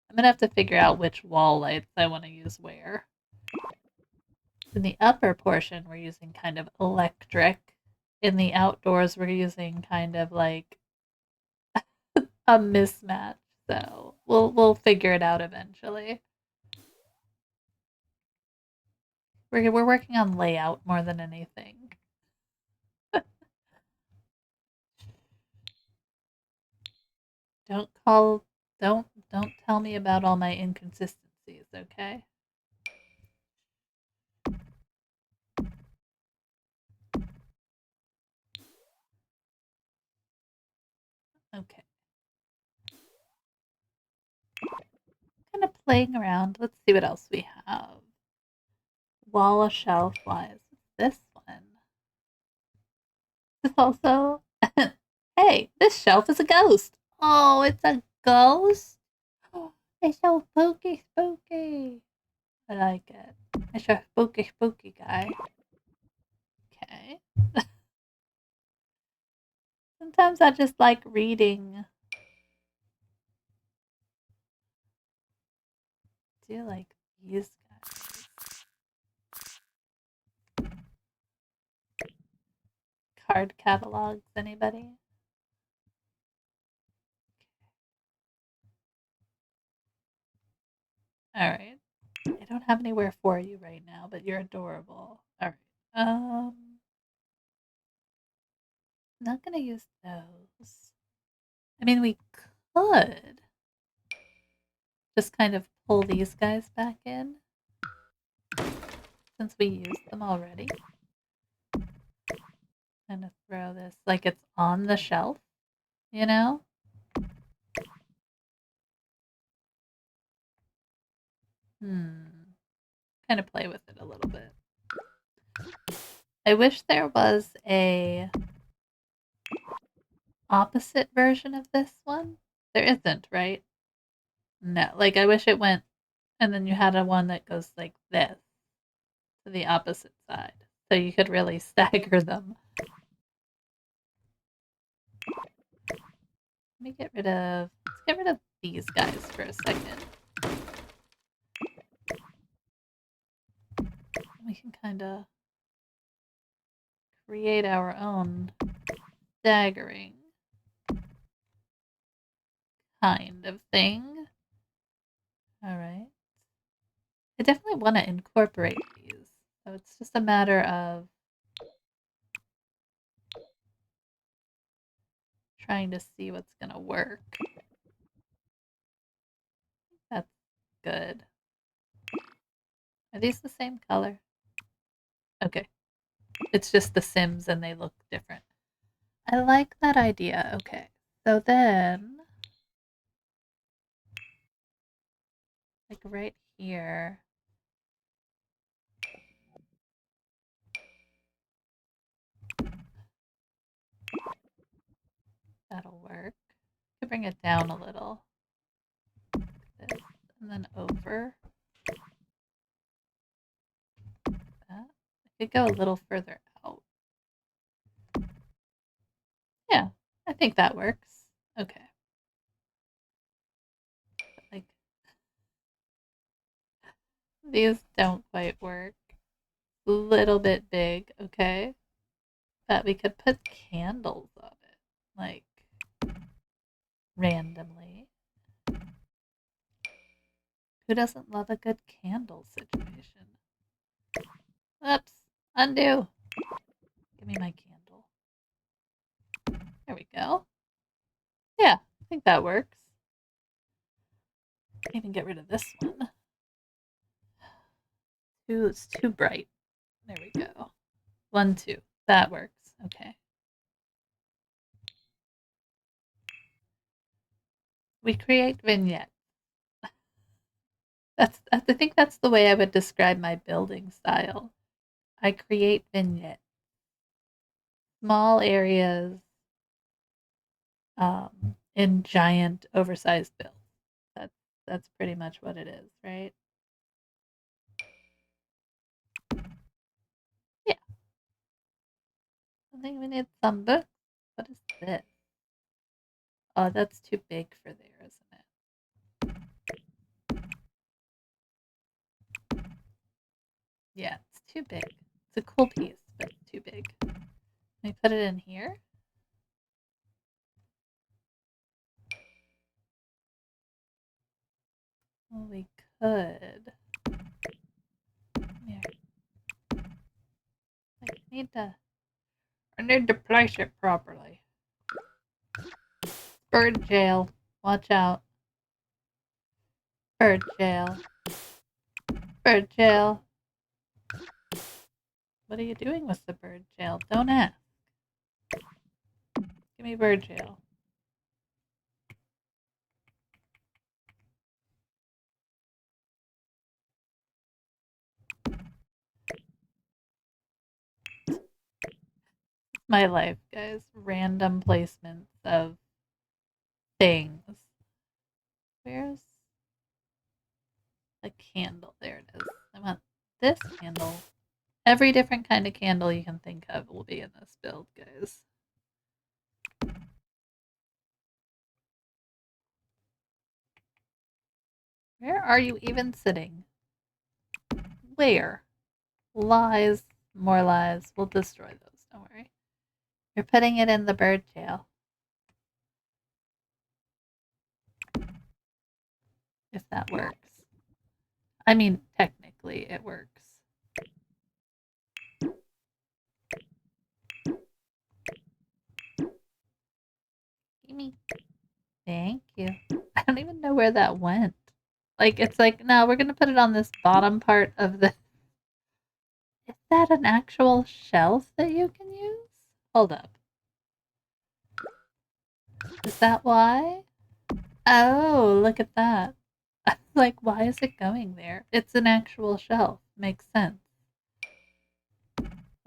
I'm going to have to figure out which wall lights I want to use where. In the upper portion, we're using kind of electric. In the outdoors, we're using kind of like a mismatch. So we'll figure it out eventually. We're working on layout more than anything. Don't tell me about all my inconsistencies, okay? Okay. Kind of playing around. Let's see what else we have. Wall of shelf wise. This one. This also. Hey, this shelf is a ghost. Oh, it's a ghost? Oh, it's so spooky, spooky. I like it. It's a spooky, spooky guy. Okay. Sometimes I just like reading. Do you like these guys? Card catalogs, anybody? Alright. I don't have anywhere for you right now, but you're adorable. Alright. Not gonna use those. I mean, we could just kind of pull these guys back in since we used them already. And throw this like it's on the shelf, you know? Kind of play with it a little bit. I wish there was a opposite version of this one. There isn't, right? No, like I wish it went and then you had a one that goes like this to the opposite side. So you could really stagger them. Let's get rid of these guys for a second. We can kind of create our own staggering kind of thing. All right. I definitely want to incorporate these. So it's just a matter of trying to see what's going to work. That's good. Are these the same color? Okay. It's just the Sims and they look different. I like that idea. Okay. So then, like right here, that'll work. Could bring it down a little. Like this, and then over. That. I could go a little further out. Yeah, I think that works. Okay. But like, these don't quite work. A little bit big, okay? But we could put candles on it, like, randomly. Who doesn't love a good candle situation? Oops, undo. Give me my candle. There we go. Yeah, I think that works. Even get rid of this one. It's too bright. There we go. 1, 2. That works. Okay. We create vignettes. I think that's the way I would describe my building style. I create vignettes. small areas in giant oversized builds. That's pretty much what it is, right? Yeah. I think we need some books. What is this? Oh, that's too big for there, isn't it? Yeah, it's too big. It's a cool piece, but it's too big. Can we put it in here? Well, we could. Here. I need to place it properly. Bird jail. Watch out. Bird jail. Bird jail. What are you doing with the bird jail? Don't ask. Give me bird jail. My life, guys. Random placements of things. Where's the candle? There it is. I want this candle. Every different kind of candle you can think of will be in this build, guys. Where are you even sitting? Where? Lies. More lies. We'll destroy those, don't worry. You're putting it in the bird jail. If that works. I mean, technically it works. Gimme. Thank you. I don't even know where that went. Like, it's like, no, we're gonna put it on this bottom part of the... Is that an actual shelf that you can use? Hold up. Is that why? Oh, look at that. I was like, why is it going there? It's an actual shelf. Makes sense.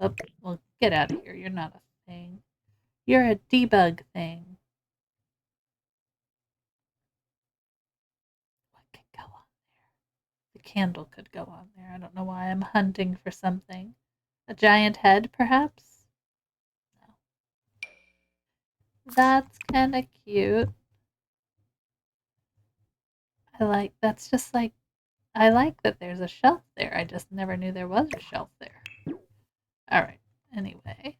Oh, well, get out of here. You're not a thing. You're a debug thing. What could go on there? The candle could go on there. I don't know why I'm hunting for something. A giant head, perhaps? No. That's kind of cute. That's just like, I like that there's a shelf there. I just never knew there was a shelf there. Alright, anyway.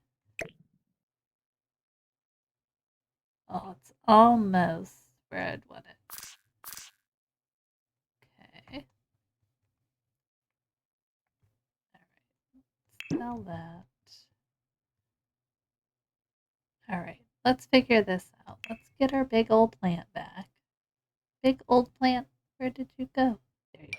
Oh, it's almost where I'd want it. Okay. Alright, sell that. Alright, let's figure this out. Let's get our big old plant back. Big old plant, where did you go? There you go.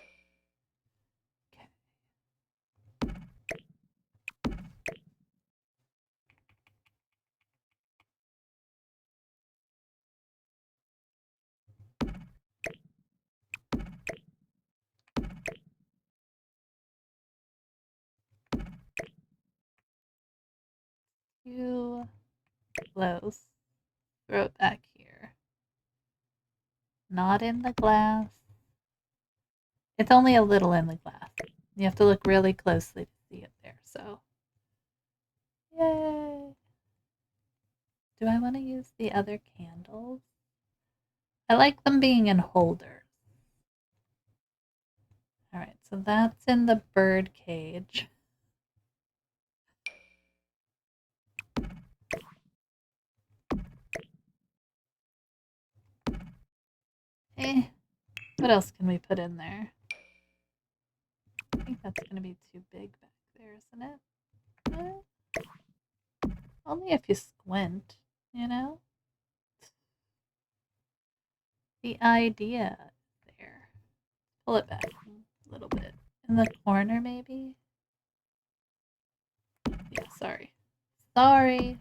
Too close. Throw it back here. Not in the glass. It's only a little in the glass. You have to look really closely to see it there, so. Yay! Do I want to use the other candles? I like them being in holders. Alright, so that's in the bird cage. What else can we put in there? I think that's going to be too big back there, isn't it? Only if you squint, you know? The idea there. Pull it back a little bit. In the corner, maybe? Yeah, sorry. Sorry.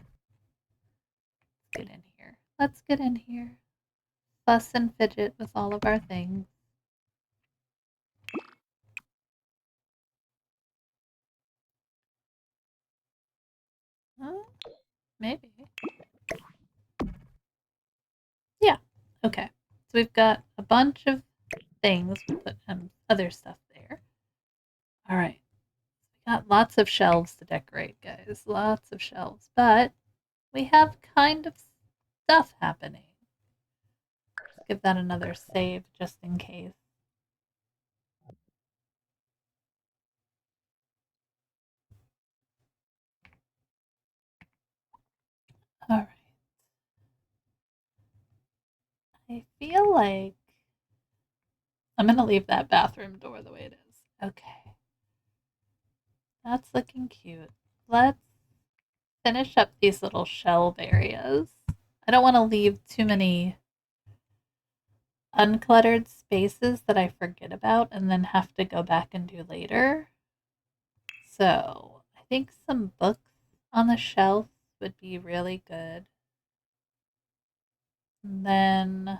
Let's get in here. Let's get in here. Fuss and fidget with all of our things. Huh? Maybe. Yeah. Okay. So we've got a bunch of things. We'll put other stuff there. All right. We got lots of shelves to decorate, guys. Lots of shelves. But we have kind of stuff happening. Give that another save just in case. All right. I feel like I'm going to leave that bathroom door the way it is. Okay. That's looking cute. Let's finish up these little shelf areas. I don't want to leave too many uncluttered spaces that I forget about and then have to go back and do later. So I think some books on the shelf would be really good. And then,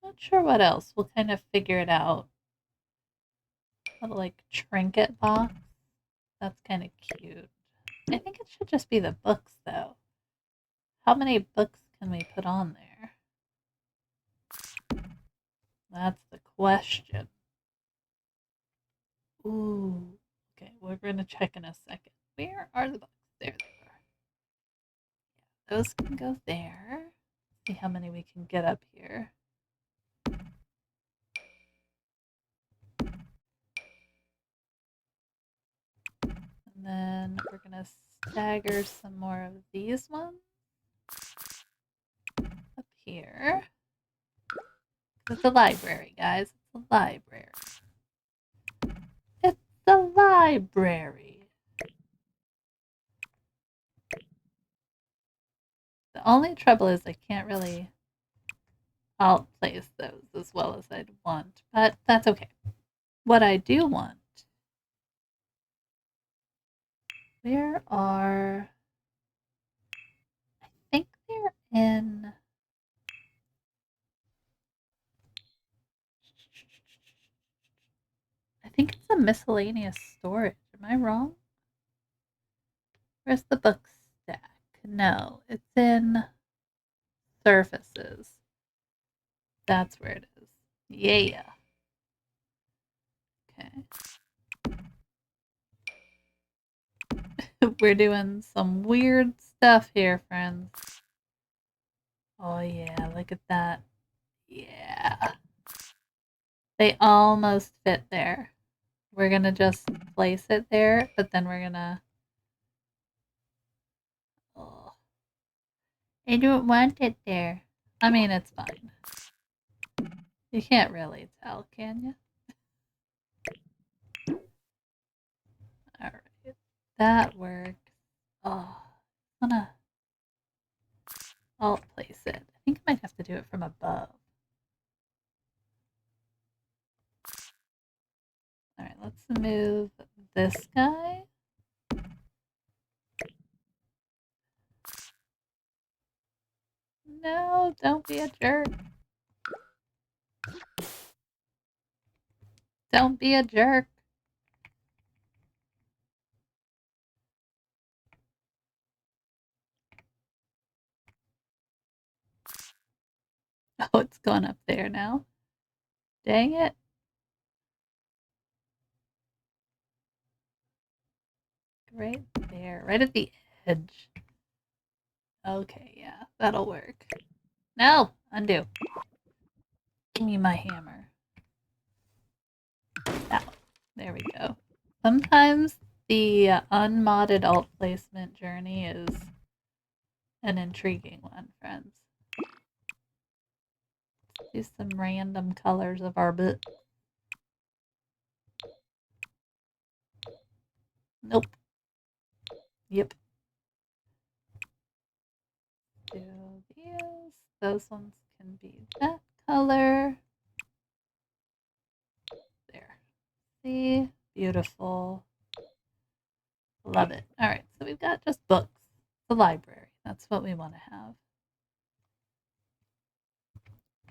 not sure what else. We'll kind of figure it out. A little like trinket box. That's kind of cute. I think it should just be the books though. How many books can we put on there? That's the question. Ooh. Okay, we're going to check in a second. Where are the books? There they are. Those can go there. See how many we can get up here. And then we're going to stagger some more of these ones up here. It's a library, guys. It's a library. It's a library. The only trouble is I can't really alt place those as well as I'd want, but that's okay. What I do want, where are, I think they're in, I think it's a miscellaneous storage. Am I wrong? Where's the book stack? No, it's in surfaces. That's where it is. Yeah. Okay. We're doing some weird stuff here, friends. Oh yeah, look at that. Yeah. They almost fit there. We're gonna just place it there, but then we're gonna... Oh. I don't want it there. I mean, it's fine. You can't really tell, can you? Alright. That works. Oh, I'm gonna alt place it. I think I might have to do it from above. Alright, let's move this guy. No, don't be a jerk. Don't be a jerk. Oh, it's going up there now. Dang it. Right there, right at the edge. Okay, yeah, that'll work. No, undo. Give me my hammer. Ow. There we go. Sometimes the unmodded alt placement journey is an intriguing one, friends. Do some random colors of our book. Nope. Yep. Do these. Those ones can be that color. There. See? Beautiful. Love it. All right, so we've got just books. The library. That's what we want to have.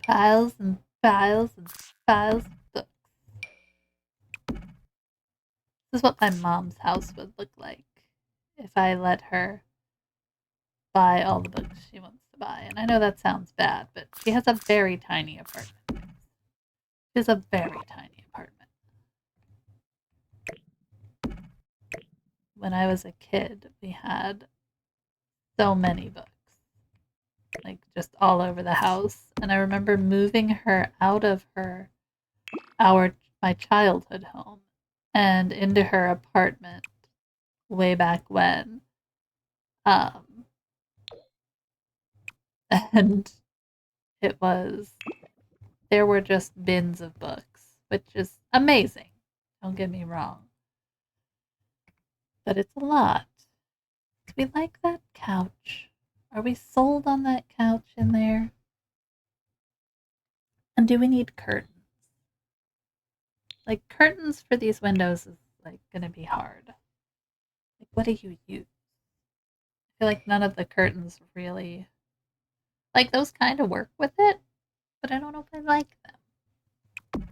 Files and files and files of books. This is what my mom's house would look like if I let her buy all the books she wants to buy. And I know that sounds bad, but she has a very tiny apartment. She has a very tiny apartment. When I was a kid, we had so many books, like just all over the house. And I remember moving her out of my childhood home and into her apartment way back when. And there were just bins of books, which is amazing. Don't get me wrong. But it's a lot. Do we like that couch? Are we sold on that couch in there? And do we need curtains? Like, curtains for these windows is, like, gonna be hard. Like, what do you use? I feel like none of the curtains really... Like, those kind of work with it, but I don't know if I like them.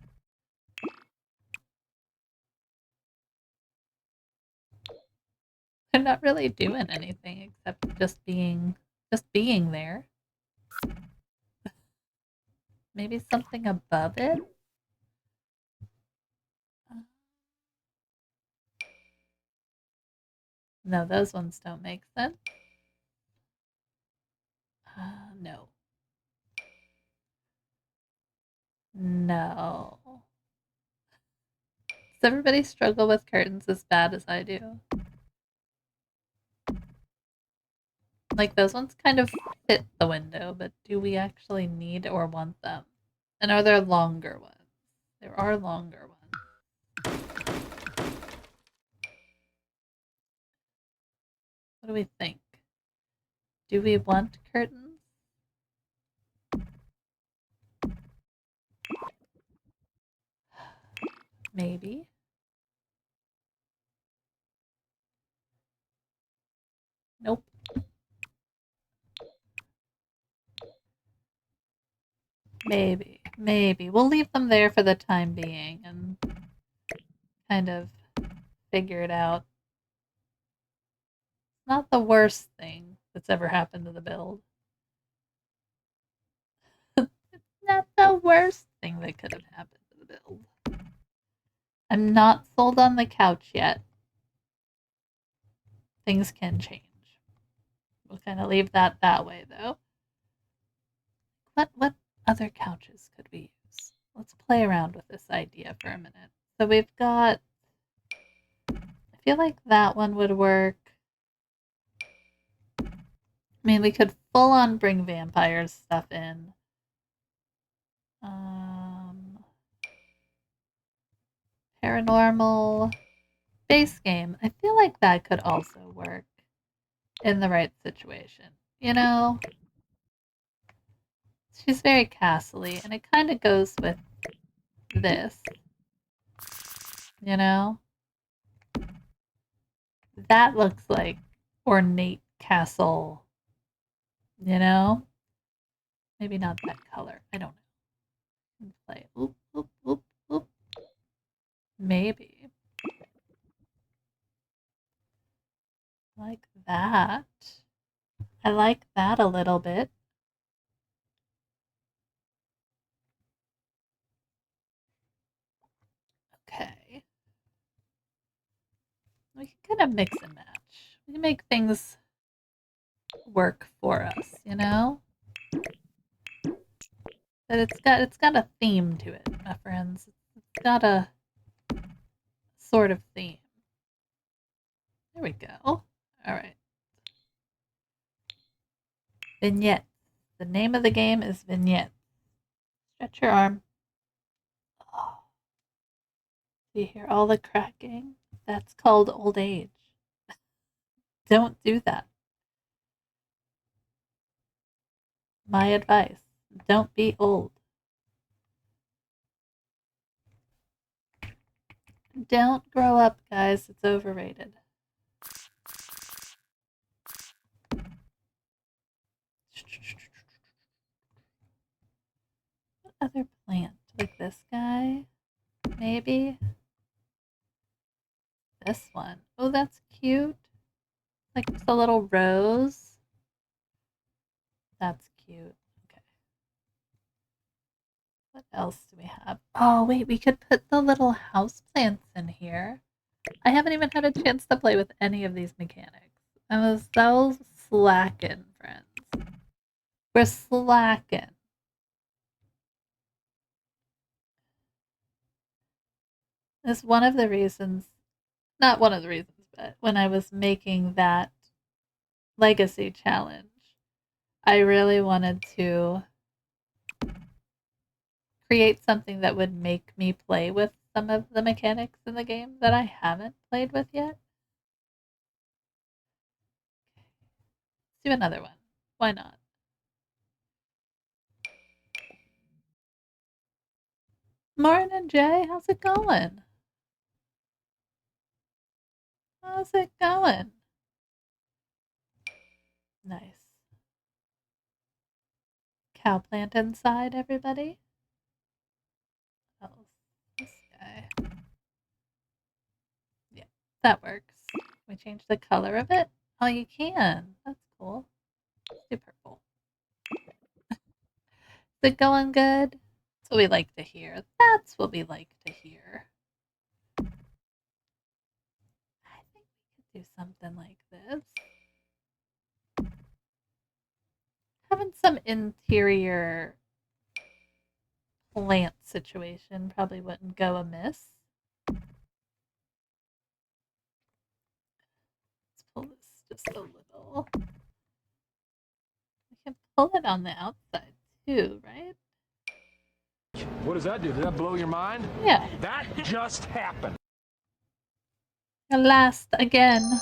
They're not really doing anything except just being there. Maybe something above it? No, those ones don't make sense. No. No. Does everybody struggle with curtains as bad as I do? Like, those ones kind of fit the window, but do we actually need or want them? And are there longer ones? There are longer ones. What do we think? Do we want curtains? Maybe. Nope. Maybe. Maybe. We'll leave them there for the time being and kind of figure it out. It's not the worst thing that's ever happened to the build. It's not the worst thing that could have happened to the build. I'm not sold on the couch yet. Things can change. We'll kind of leave that way, though. What other couches could we use? Let's play around with this idea for a minute. So we've got... I feel like that one would work. I mean, we could full on bring vampires stuff in. Paranormal base game. I feel like that could also work in the right situation. You know? She's very castle-y, and it kind of goes with this. You know? That looks like ornate castle. You know? Maybe not that color. I don't know. Play. Oop, oop, oop, oop. Maybe. Like that. I like that a little bit. Okay. We can kind of mix and match. We can make things work for us, you know? But it's got a theme to it, my friends. It's got a sort of theme. There we go. All right. Vignette. The name of the game is Vignette. Stretch your arm. Oh. Do you hear all the cracking? That's called old age. Don't do that. My advice. Don't be old. Don't grow up, guys. It's overrated. What other plant? Like this guy? Maybe? This one. Oh, that's cute. Like just a little rose. That's cute. Okay. What else do we have? Oh, wait, we could put the little house plants in here. I haven't even had a chance to play with any of these mechanics. I was so slacking, friends. We're slacking. It's one of the reasons, not one of the reasons, but when I was making that legacy challenge, I really wanted to create something that would make me play with some of the mechanics in the game that I haven't played with yet. Let's do another one. Why not? Morning, Jay. How's it going? How's it going? Nice. Cow plant inside, everybody. Oh, this guy. Yeah, that works. Can we change the color of it? Oh, you can. That's cool. Let's do purple. Is it going good? That's what we like to hear. That's what we like to hear. I think we could do something like this. Having some interior plant situation probably wouldn't go amiss. Let's pull this just a little. We can pull it on the outside too, right? What does that do? Did that blow your mind? Yeah. That just happened. Last again.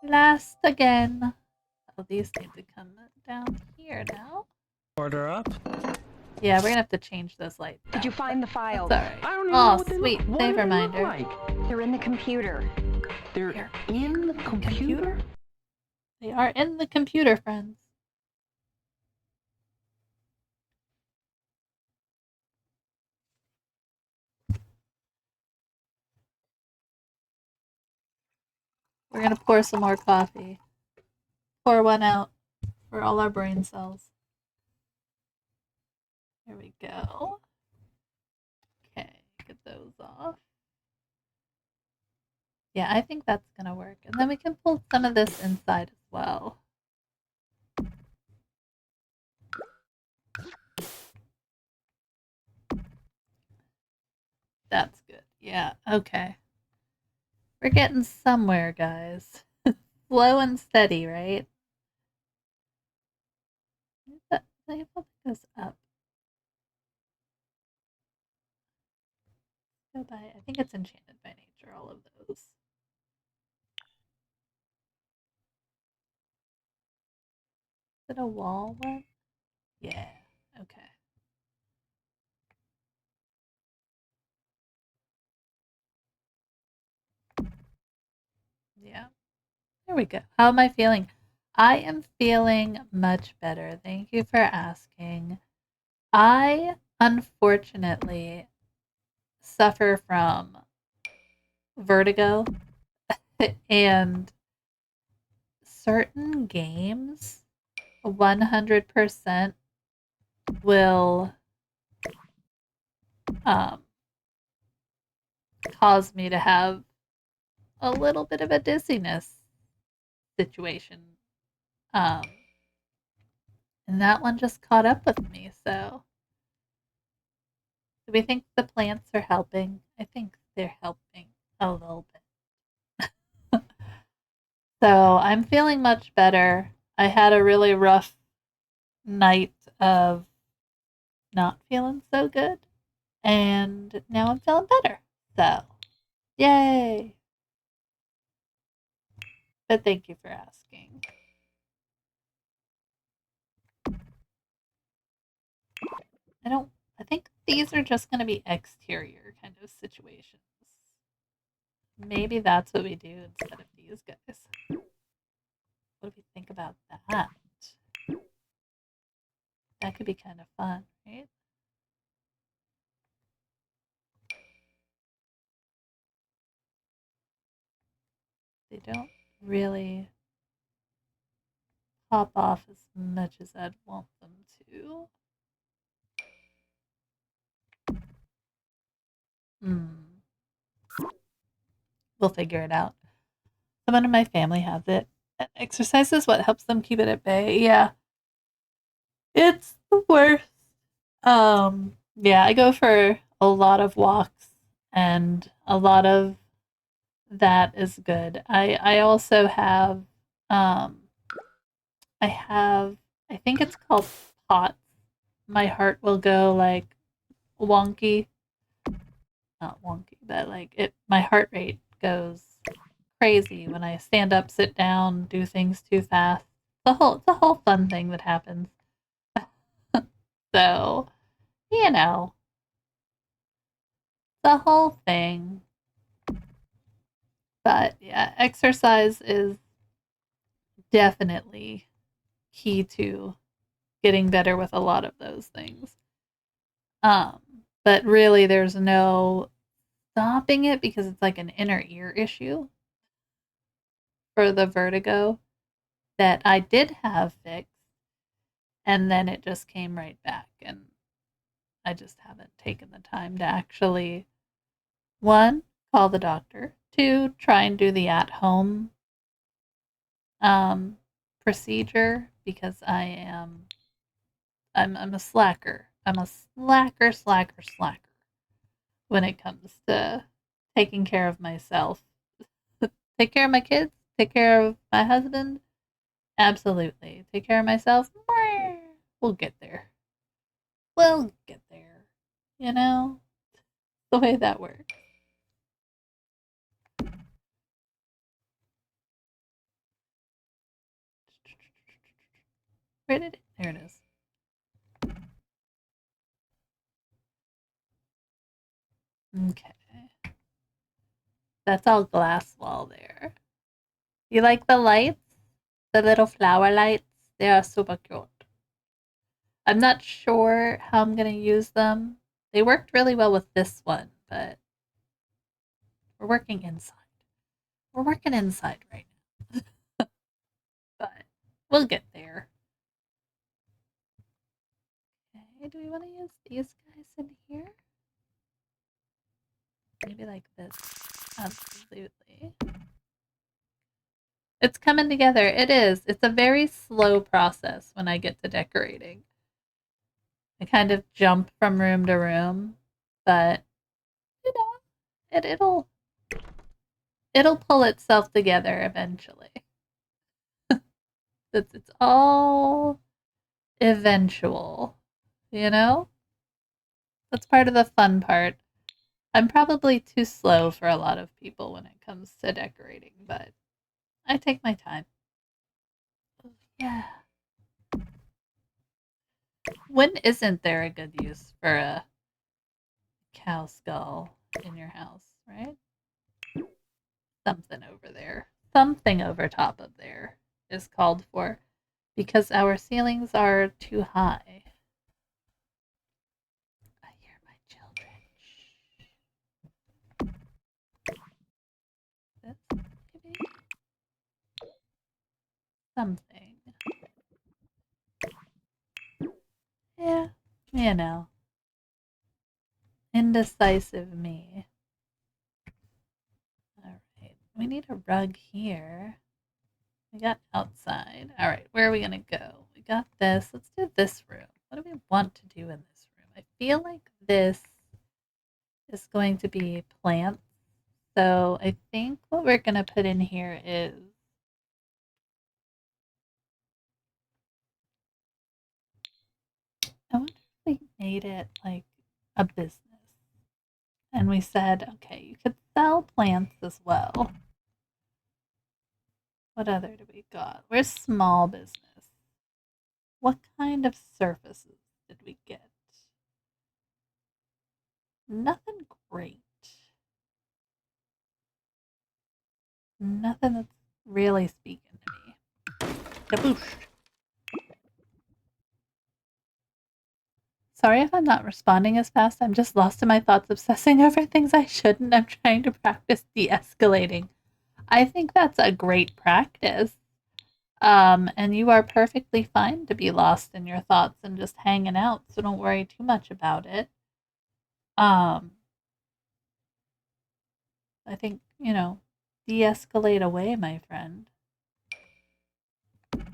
Last again. Oh, these need to come down here now. Order up. Yeah, we're gonna have to change those lights. Did you find the files? That's alright. I don't even Oh, know what they sweet. look. Save What do they reminder. look like? They're in the computer. They're in the computer? They are in the computer, friends. We're gonna pour some more coffee. Pour one out for all our brain cells. There we go. Okay, get those off. Yeah, I think that's gonna work. And then we can pull some of this inside as well. That's good. Yeah, okay. We're getting somewhere, guys. Slow and steady, right? I put this up. I think it's enchanted by nature, all of those. Is it a wall one? Yeah, okay. Yeah, there we go. How am I feeling? I am feeling much better. Thank you for asking. I unfortunately suffer from vertigo and certain games 100% will um, cause me to have a little bit of a dizziness situation. Um, and that one just caught up with me. So, do we think the plants are helping? I think they're helping a little bit. So, I'm feeling much better. I had a really rough night of not feeling so good, and now I'm feeling better. So, yay! But thank you for asking. I think these are just going to be exterior kind of situations. Maybe that's what we do instead of these guys. What do we think about that? That could be kind of fun, right? They don't really pop off as much as I'd want them to. We'll figure it out. Someone in my family has it. And exercise is what helps them keep it at bay. Yeah. It's the worst. Yeah, I go for a lot of walks and a lot of that is good. I also have I have I think it's called POTS. My heart will go like wonky. Not wonky, but like my heart rate goes crazy when I stand up, sit down, do things too fast. It's a whole fun thing that happens. So, you know, the whole thing. But yeah, exercise is definitely key to getting better with a lot of those things. Um, but really there's no stopping it because it's like an inner ear issue for the vertigo that I did have fixed and then it just came right back and I just haven't taken the time to actually one, call the doctor, two, try and do the at home procedure because I'm a slacker. I'm a slacker when it comes to taking care of myself. Take care of my kids, take care of my husband. Absolutely. Take care of myself. We'll get there. We'll get there. You know? The way that works. Where did it? There it is. Okay. That's all glass wall there. You like the lights? The little flower lights? They are super cute. I'm not sure how I'm going to use them. They worked really well with this one, but we're working inside. We're working inside right now. But we'll get there. Okay, do we want to use these guys in here? Maybe like this. Absolutely. It's coming together. It is. It's a very slow process when I get to decorating. I kind of jump from room to room, but you know, it'll pull itself together eventually. It's all eventual, you know? That's part of the fun part. I'm probably too slow for a lot of people when it comes to decorating, but I take my time. Yeah. When isn't there a good use for a cow skull in your house, right? Something over there. Something over top of there is called for because our ceilings are too high. I hear my children. This, maybe? Something. Yeah, you know. Indecisive me. Alright, we need a rug here. We got outside. Alright, where are we gonna go? We got this. Let's do this room. What do we want to do in this room? I feel like this is going to be plants. So I think what we're gonna put in here is I wonder if we made it like a business. And we said, okay, you could sell plants as well. What other do we got? Where's small business? What kind of surfaces did we get? Nothing great. Nothing that's really speaking to me. Kaboosh. Sorry if I'm not responding as fast. I'm just lost in my thoughts, obsessing over things I shouldn't. I'm trying to practice de escalating. I think that's a great practice. And you are perfectly fine to be lost in your thoughts and just hanging out, so don't worry too much about it. Um, I think, de-escalate away, my friend. What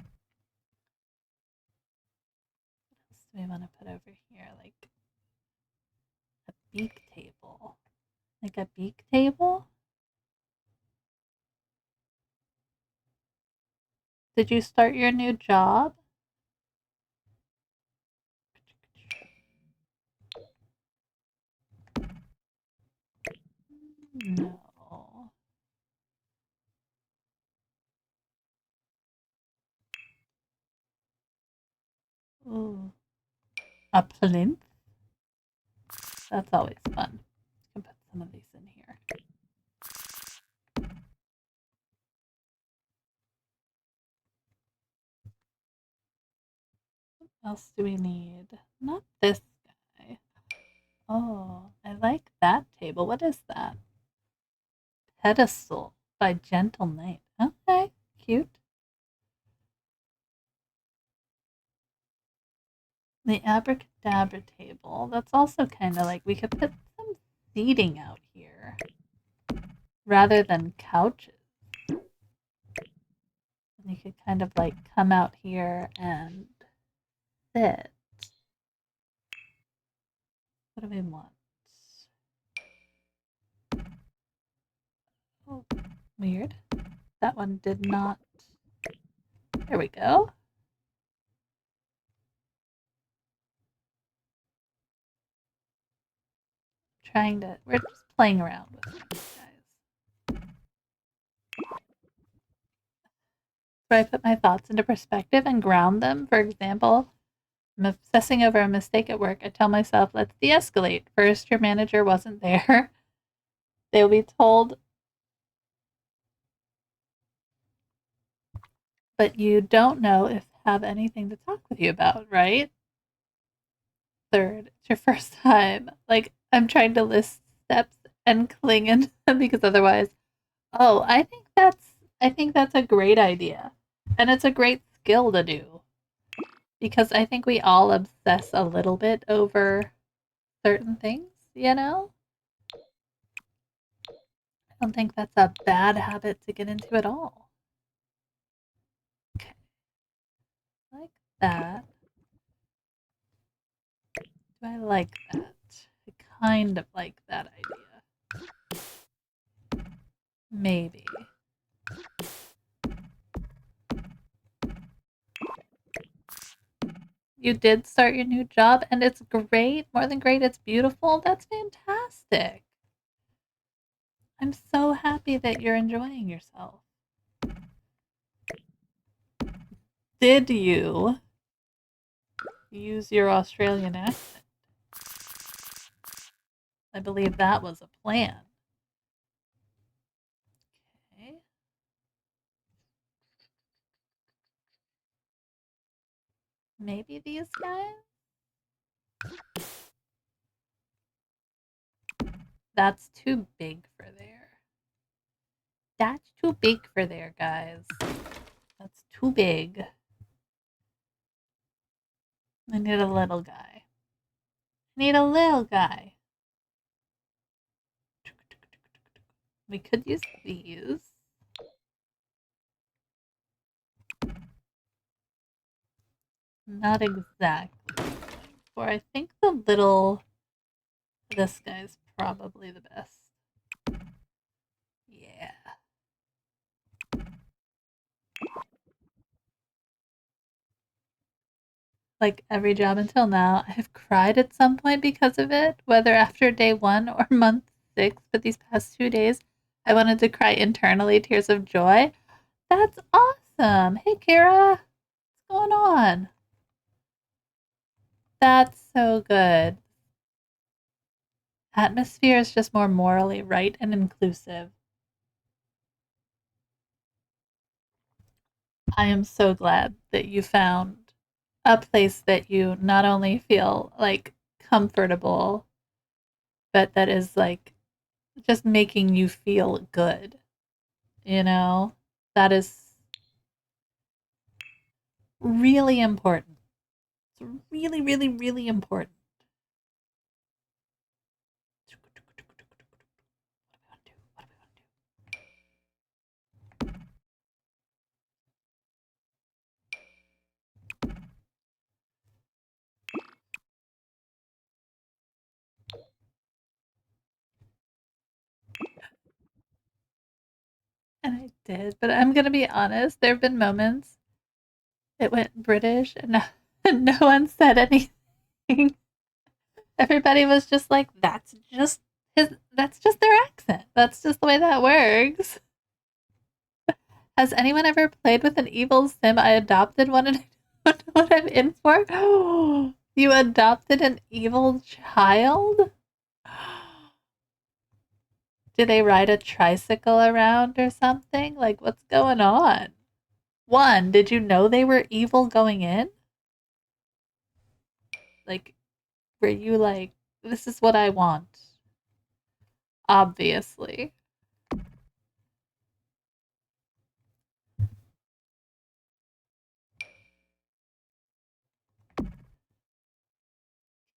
else do we want to put over here? Like a beak table. Like a beak table? Did you start your new job? No. Ooh. A plinth? That's always fun. I can put some of these in here. What else do we need? Not this guy. Oh, I like that table. What is that? Pedestal by Gentle Knight. Okay, cute. The abracadabra table. That's also kind of like we could put some seating out here rather than couches. And you could kind of like come out here and sit. What do we want? Oh, weird. That one did not. There we go. We're just playing around with these guys. Where I put my thoughts into perspective and ground them. For example, I'm obsessing over a mistake at work. I tell myself, let's de escalate. First, your manager wasn't there. They'll be told, but you don't know if they have anything to talk with you about, right? Third, it's your first time. Like, I'm trying to list steps and cling into them because otherwise, oh, I think that's a great idea. And it's a great skill to do. Because I think we all obsess a little bit over certain things, you know? I don't think that's a bad habit to get into at all. Okay. Like that. Do I like that? I kind of like that idea. Maybe. You did start your new job and it's great. More than great, it's beautiful. That's fantastic. I'm so happy that you're enjoying yourself. Did you use your Australian accent? I believe that was a plan. Okay. Maybe these guys? That's too big for there. That's too big for there, guys. That's too big. I need a little guy. I need a little guy. We could use these. Not exactly. For I think this guy's probably the best. Yeah. Like every job until now, I have cried at some point because of it, whether after day 1 or month 6, but these past 2 days, I wanted to cry internally, tears of joy. That's awesome. Hey, Kara. What's going on? That's so good. Atmosphere is just more morally right and inclusive. I am so glad that you found a place that you not only feel like comfortable, but that is like just making you feel good. You know, that is really important. It's really, really, really important. What are we gonna do? And I did, but I'm gonna be honest. There have been moments it went British, and no one said anything. Everybody was just like, "That's just That's just their accent. That's just the way that works." Has anyone ever played with an evil sim? I adopted one, and I don't know what I'm in for. You adopted an evil child? Do they ride a tricycle around or something? Like, what's going on? One, did you know they were evil going in? Like, were you like, this is what I want? Obviously.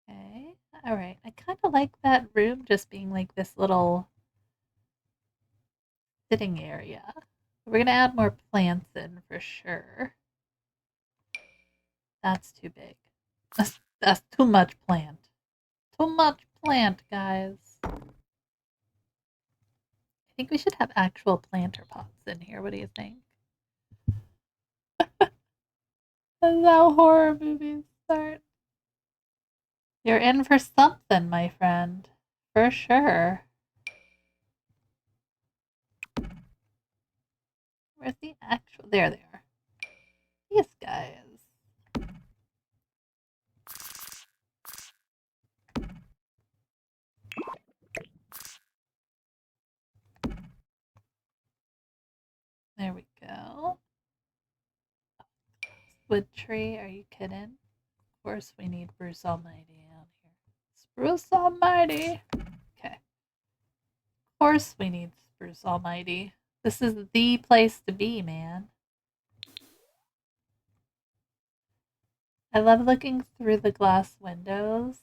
Okay. Alright. I kind of like that room just being like this little sitting area. We're going to add more plants in for sure. That's too big. That's too much plant. Too much plant, guys. I think we should have actual planter pots in here. What do you think? That's how horror movies start. You're in for something, my friend. For sure. Where's the actual... There they are. These guys. There we go. Wood tree, are you kidding? Of course we need Bruce Almighty out here. Bruce Almighty! Okay. Of course we need Bruce Almighty. This is the place to be, man. I love looking through the glass windows.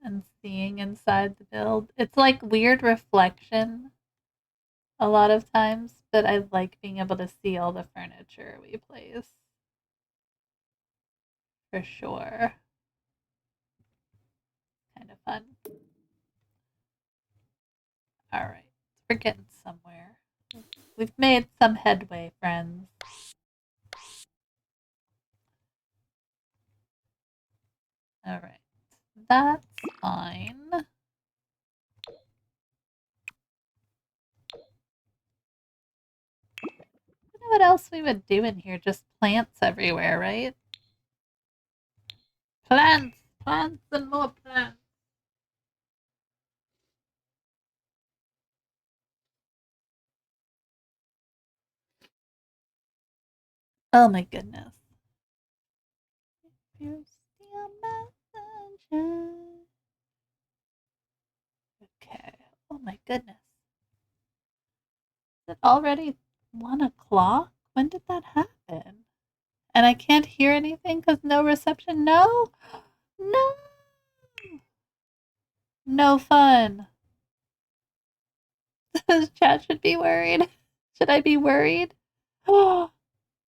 And seeing inside the build. It's like weird reflection a lot of times, but I like being able to see all the furniture we place. For sure. Kind of fun. Alright, we're getting somewhere. We've made some headway, friends. Alright, that's fine. I don't know what else we would do in here, just plants everywhere, right? Plants! Plants and more plants! Oh my goodness. You steal my sunshine. Okay. Oh my goodness. Is it already 1 o'clock? When did that happen? And I can't hear anything because no reception? No? No! No fun. This chat should be worried. Should I be worried? Oh,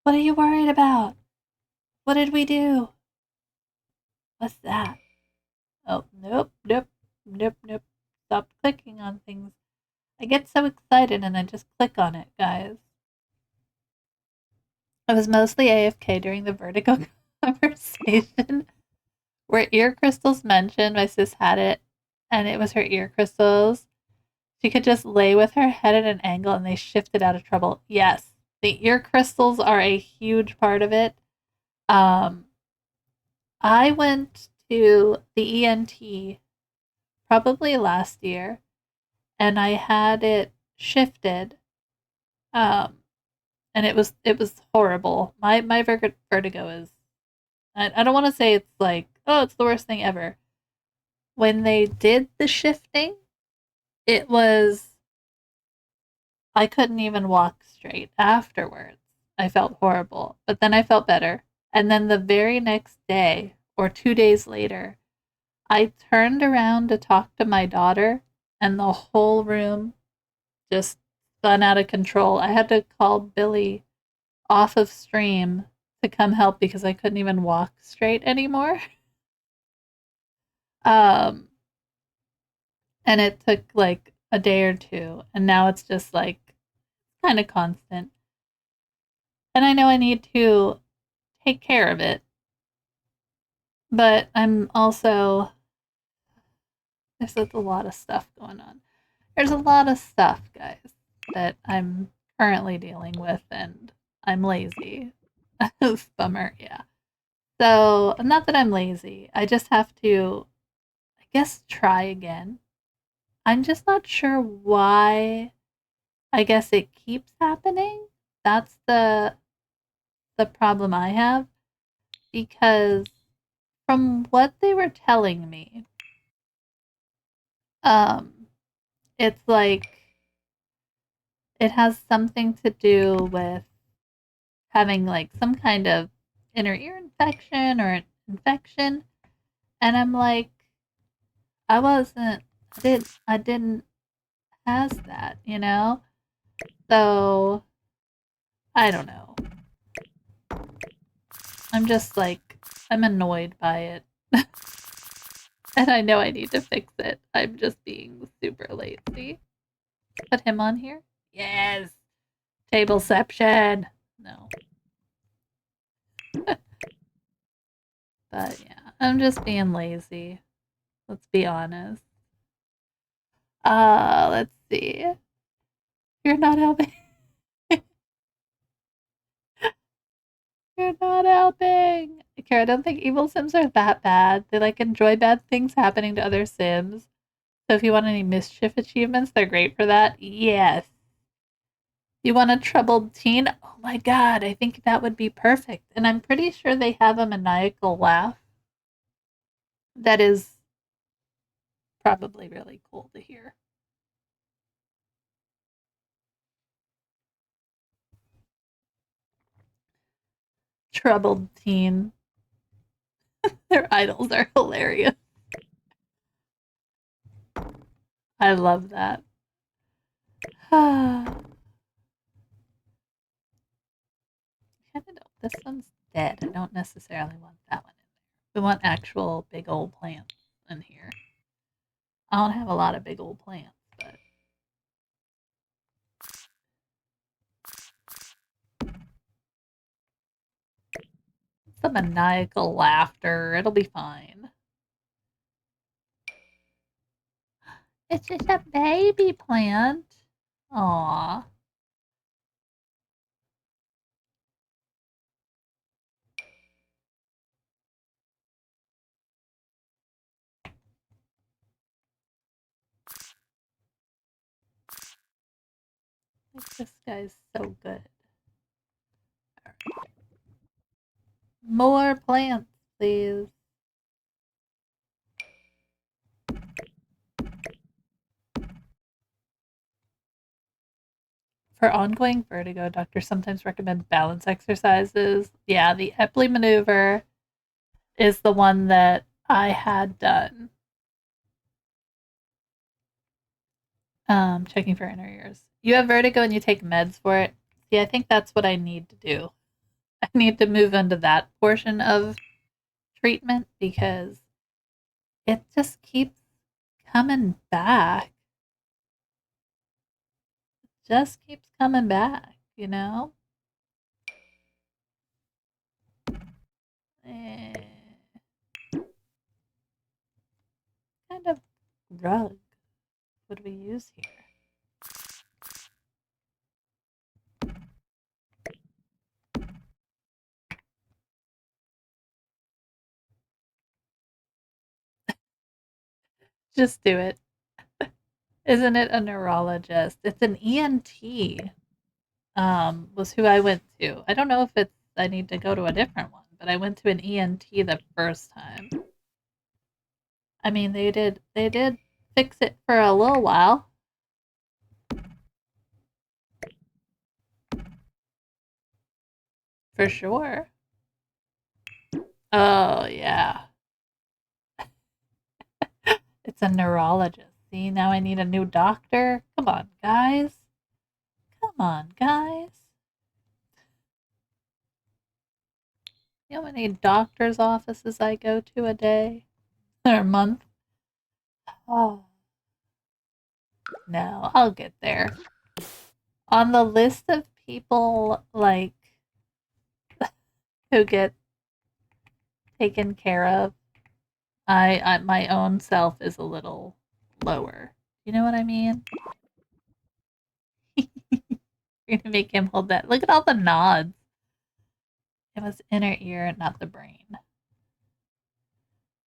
what are you worried about? What did we do? What's that? Oh, nope, nope, nope, nope. Stop clicking on things. I get so excited and I just click on it, guys. I was mostly AFK during the Vertigo conversation where ear crystals mentioned. My sis had it, and it was her ear crystals. She could just lay with her head at an angle and they shifted out of trouble. Yes, the ear crystals are a huge part of it. I went to the ENT probably last year, and I had it shifted. And it was horrible. My vertigo is. I don't want to say it's like, oh, it's the worst thing ever. When they did the shifting, it was I couldn't even walk straight afterwards. I felt horrible, but then I felt better. And then the very next day, or 2 days later, I turned around to talk to my daughter, and the whole room just spun out of control. I had to call Billy off of stream to come help because I couldn't even walk straight anymore. Um, and it took like a day or two, and now it's just like kind of constant. And I know I need to take care of it, but I'm also there's a lot of stuff going on. There's a lot of stuff, guys, that I'm currently dealing with, and I'm lazy. Bummer, yeah. So, not that I'm lazy. I just have to, I guess, try again. I'm just not sure why. I guess it keeps happening. That's the problem I have because from what they were telling me, um, it's like it has something to do with having like some kind of inner ear infection or an infection, and I'm like, I wasn't, I didn't has that, you know? So I don't know. I'm just like I'm annoyed by it. And I know I need to fix it. I'm just being super lazy. Put him on here? Yes. Tableception. No. But yeah, I'm just being lazy. Let's be honest. Let's see. You're not helping. You're not helping. Kara, I don't think evil Sims are that bad. They like enjoy bad things happening to other Sims. So if you want any mischief achievements, they're great for that. Yes. You want a troubled teen? Oh my god, I think that would be perfect. And I'm pretty sure they have a maniacal laugh that is probably really cool to hear. Troubled teen. Their idols are hilarious. I love that. I don't know. This one's dead. I don't necessarily want that one in there. We want actual big old plants in here. I don't have a lot of big old plants, but some maniacal laughter. It'll be fine. It's just a baby plant. Aw. Like, this guy's so good. Right. More plants, please. For ongoing vertigo, doctors sometimes recommend balance exercises. Yeah, the Epley maneuver is the one that I had done. Checking for inner ears. You have vertigo and you take meds for it. See, I think that's what I need to do. I need to move into that portion of treatment because it just keeps coming back. It just keeps coming back, you know? Eh, kind of rug would we use here? Just do it. Isn't it a neurologist? It's an ENT. Was who I went to. I don't know if it's I need to go to a different one, but I went to an ENT the first time. I mean, they did fix it for a little while. For sure. Oh, yeah. It's a neurologist. See, now I need a new doctor. Come on, guys. Come on, guys. You know how many doctor's offices I go to a day? Or a month? Oh, no, I'll get there. On the list of people, like, who get taken care of, I my own self is a little lower. You know what I mean? You're gonna make him hold that. Look at all the nods. It was inner ear, not the brain.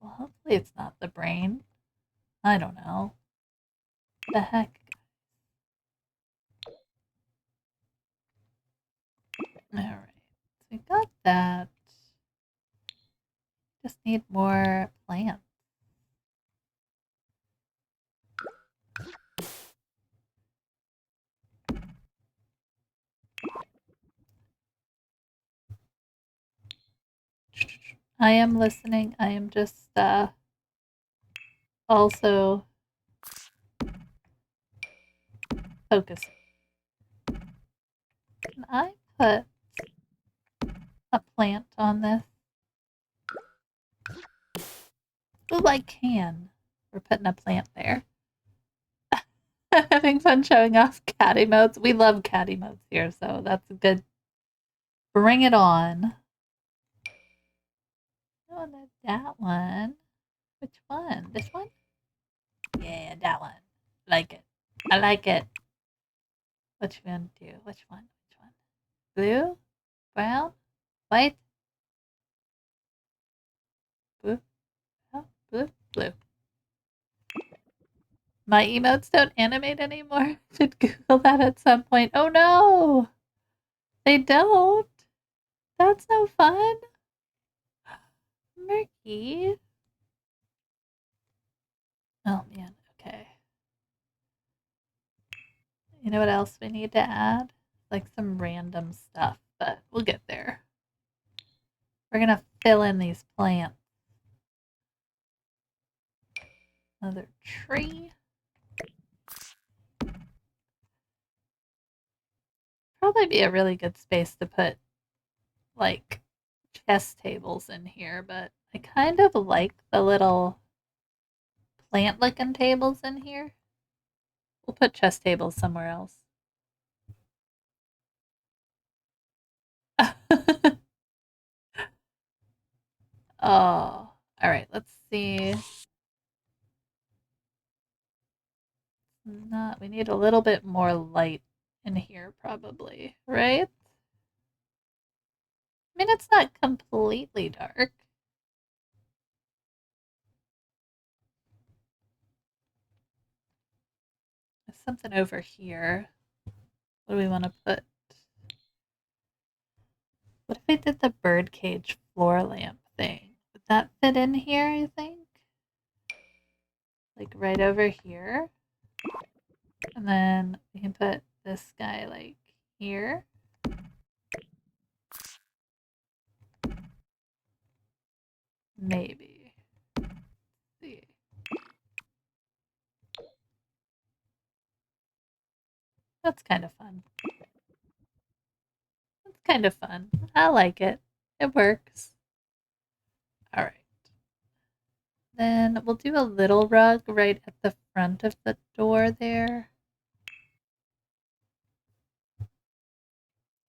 Well, hopefully it's not the brain. I don't know. The heck? Alright. So we got that. Just need more plants. I am listening. I am just also focusing. Can I put a plant on this? Oh, I can. We're putting a plant there. Having fun showing off cat emotes. We love cat emotes here, so that's good. Bring it on. Oh, that one. Which one? This one? Yeah, that one. Like it. I like it. What you gonna do? Which one? Which one? Blue? Brown? White? Blue? Oh, blue? Blue. My emotes don't animate anymore. Should Google that at some point. Oh no! They don't. That's no fun. Murky. Oh man, okay. You know what else we need to add? Like some random stuff, but we'll get there. We're gonna fill in these plants. Another tree. Probably be a really good space to put like chess tables in here, but I kind of like the little plant looking tables in here. We'll put chess tables somewhere else. Oh, all right. Let's see. Not. We need a little bit more light in here, probably. Right? I mean, it's not completely dark. There's something over here. What do we want to put? What if I did the birdcage floor lamp thing? Would that fit in here, I think? Like right over here? And then we can put this guy like here. Maybe. Let's see. That's kind of fun. It's kind of fun. I like it. It works. All right. Then we'll do a little rug right at the front of the door there.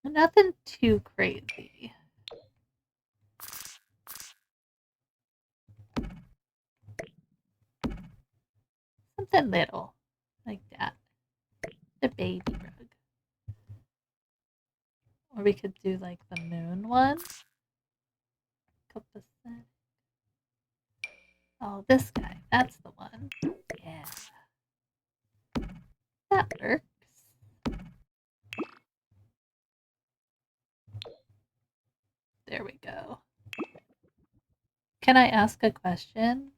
Nothing too crazy. Something little, like that. The baby rug. Or we could do like the moon one. Copacetic. Oh, this guy. That's the one. Yeah. That works. There we go. Can I ask a question?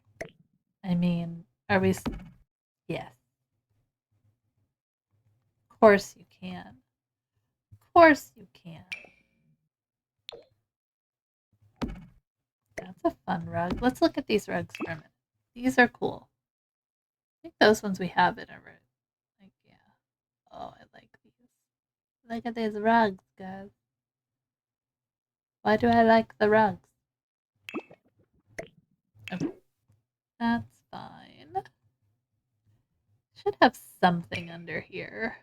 I mean, are we... Yes. Of course you can. Of course you can. a fun rug. Let's look at these rugs for a minute. These are cool. I think those ones we have in our room. Like, yeah. Oh, I like these. Look at these rugs, guys. Why do I like the rugs? Okay. That's fine. Should have something under here.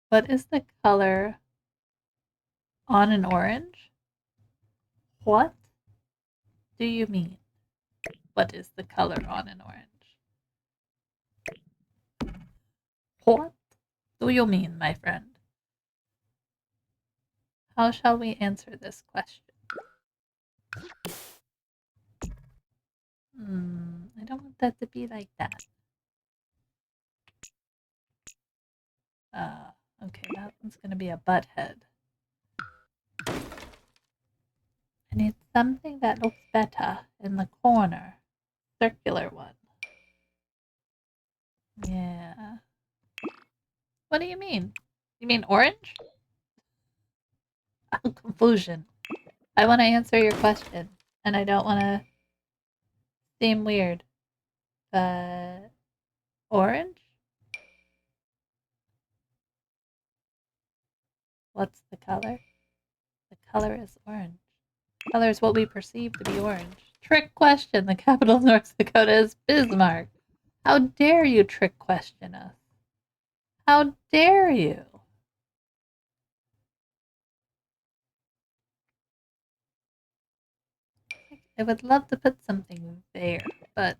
What is the color on an orange? What do you mean? What is the color on an orange? What do you mean, my friend? How shall we answer this question? I don't want that to be like that. Okay, that one's gonna be a butt head. I need something that looks better in the corner. Circular one. Yeah. What do you mean? You mean orange? Oh, confusion. I want to answer your question, and I don't want to seem weird. But orange? What's the color? The color is orange. Color is what we perceive to be orange. Trick question. The capital of North Dakota is Bismarck. How dare you trick question us? How dare you? I would love to put something there, but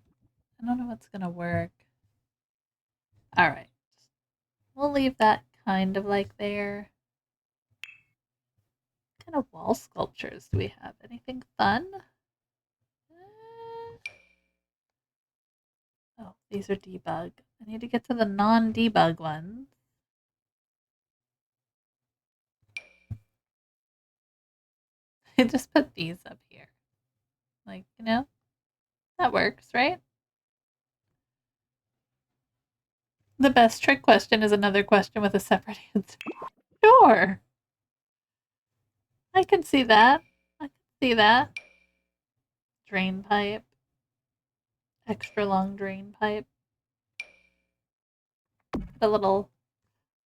I don't know what's going to work. Alright. We'll leave that kind of like there. What kind of wall sculptures do we have? Anything fun? Oh, these are debug. I need to get to the non-debug ones. I just put these up here. Like, you know, that works, right? The best trick question is another question with a separate answer. Sure. I can see that. I can see that. Drain pipe. Extra long drain pipe. We'll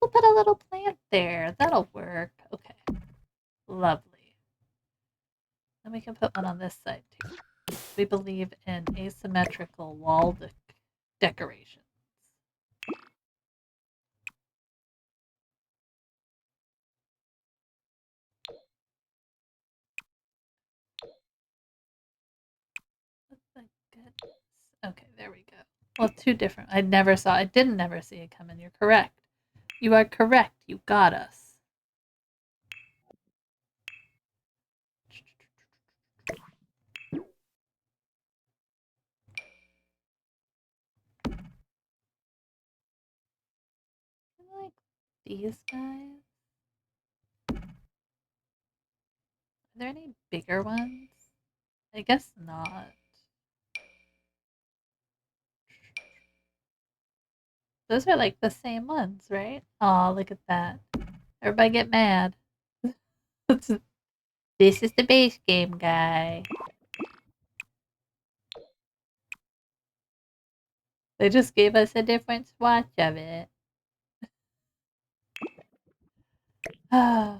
put a little plant there. That'll work. Okay. Lovely. Then we can put one on this side too. We believe in asymmetrical wall decorations. Goodness. Okay, there we go. Well, two different. I didn't never see it coming. You're correct. You are correct. You got us. I like these guys. Are there any bigger ones? I guess not. Those are like the same ones, right? Oh, look at that. Everybody get mad. This is the base game, guy. They just gave us a different swatch of it. Oh.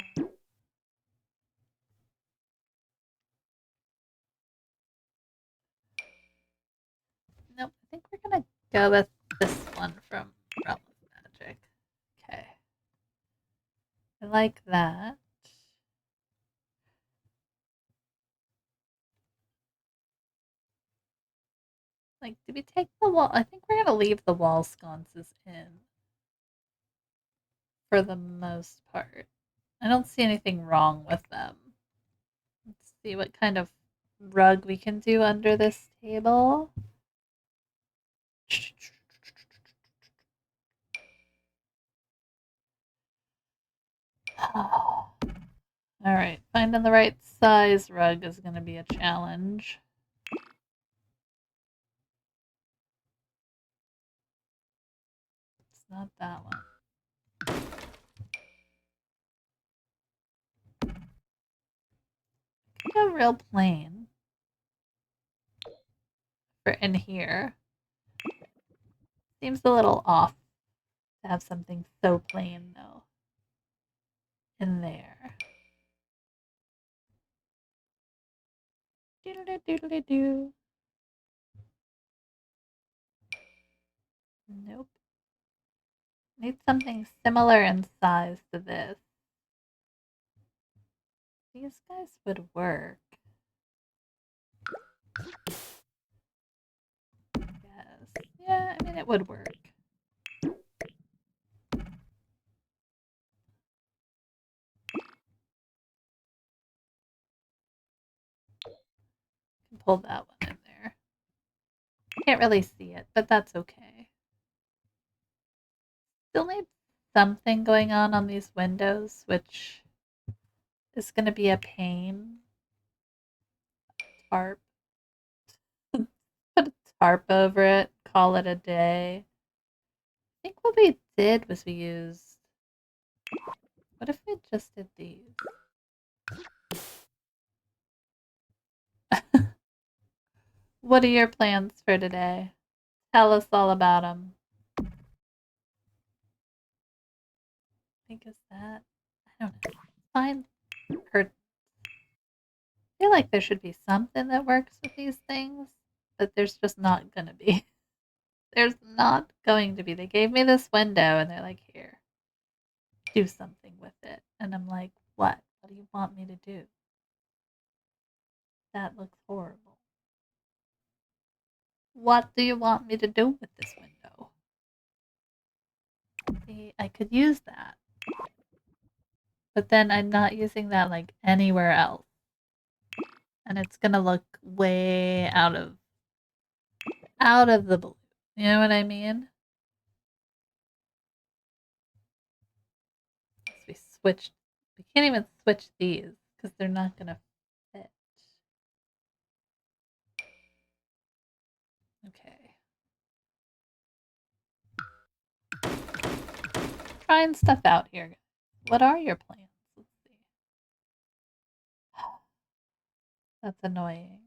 Nope, I think we're gonna go with this one from Realm of Magic. Okay. I like that. Like, did we take the wall? I think we're gonna leave the wall sconces in for the most part. I don't see anything wrong with them. Let's see what kind of rug we can do under this table. Alright, finding the right size rug is going to be a challenge. It's not that one. Go real plain for in here. Seems a little off to have something so plain though in there. Doodle doodle doo. Nope. Need something similar in size to this. These guys would work. Yes. Yeah, I mean it would work. Can pull that one in there. Can't really see it, but that's okay. Still need something going on these windows, which is going to be a pain. Tarp. Put a tarp over it, call it a day. I think what we did was we used... What if we just did these? What are your plans for today? Tell us all about them. I think is that... I don't know. Fine. I feel like there should be something that works with these things, but there's just not going to be. There's not going to be. They gave me this window and they're like, here, do something with it. And I'm like, what? What do you want me to do? That looks horrible. What do you want me to do with this window? See, I could use that. But then I'm not using that like anywhere else. And it's gonna look way out of the blue. You know what I mean? We switched. We can't even switch these because they're not gonna fit. Okay. Trying stuff out here. What are your plans? Let's see. That's annoying.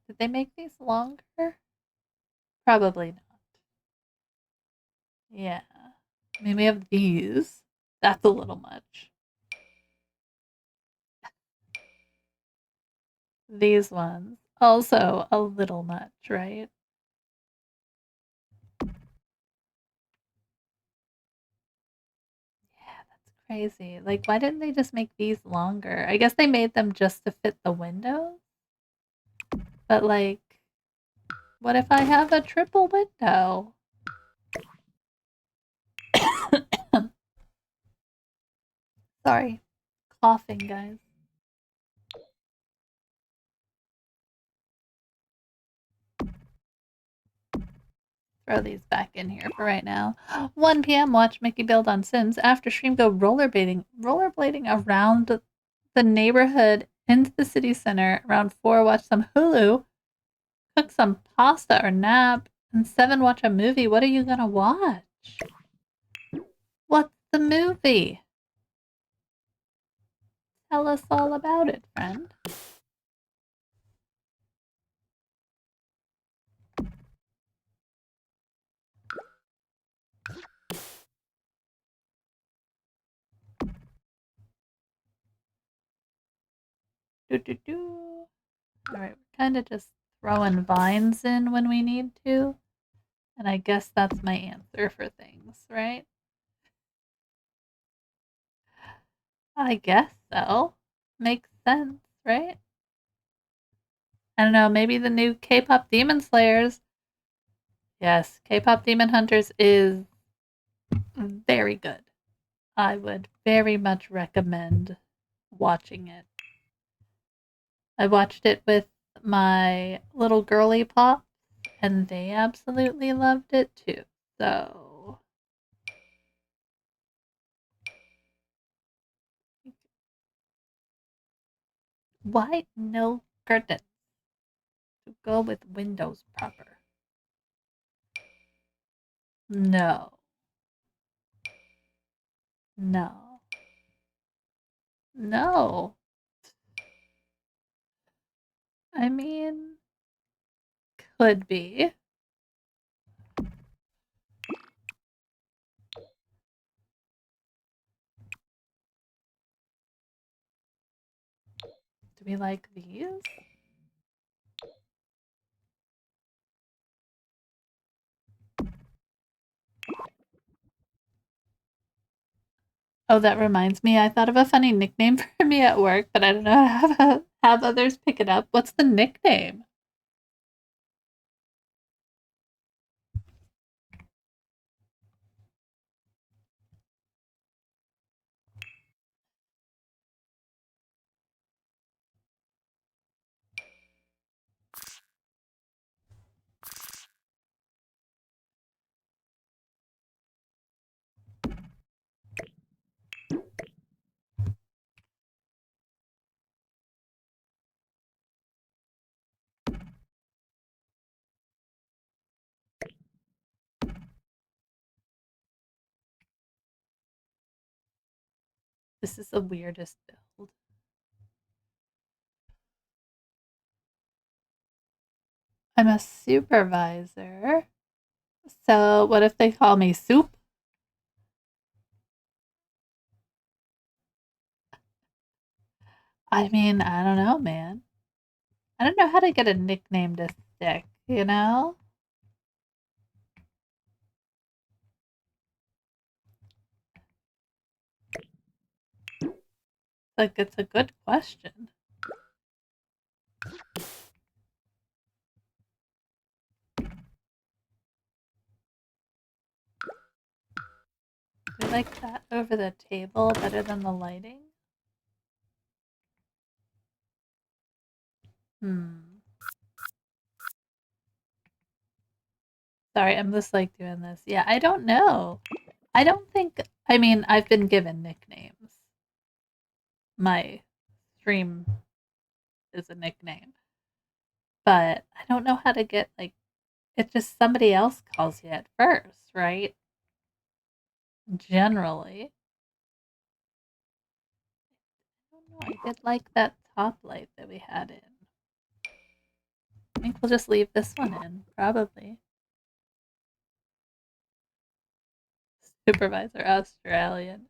Did they make these longer? Probably not. Yeah. I mean, we have these. That's a little much. These ones. Also a little much, right? Yeah, that's crazy. Like, why didn't they just make these longer? I guess they made them just to fit the window. But, like, what if I have a triple window? Sorry. Coughing, guys. Throw these back in here for right now. 1 p.m. Watch Mickey build on Sims. After stream, go rollerblading around the neighborhood into the city center. Around 4, watch some Hulu, cook some pasta or nap, and 7, watch a movie. What are you gonna watch? What's the movie? Tell us all about it, friend. Alright, we're kind of just throwing vines in when we need to. And I guess that's my answer for things, right? I guess so. Makes sense, right? I don't know, maybe the new K-pop Demon Slayers. Yes, K-pop Demon Hunters is very good. I would very much recommend watching it. I watched it with my little girly pops, and they absolutely loved it too. So Why no curtains? To go with windows proper. No. No. No. I mean, could be. Do we like these? Oh, that reminds me. I thought of a funny nickname for me at work, but I don't know how to have others pick it up. What's the nickname? This is the weirdest build. I'm a supervisor. So what if they call me Soup? I mean, I don't know, man. I don't know how to get a nickname to stick, you know? Like, it's a good question. Do you like that over the table better than the lighting? Sorry, I'm just like doing this. Yeah, I don't know. I don't think, I mean, I've been given nicknames. My stream is a nickname, but I don't know how to get like, it's just somebody else calls you at first, right? Generally. I don't know. I did like that top light that we had in. I think we'll just leave this one in, probably. Supervisor Australian.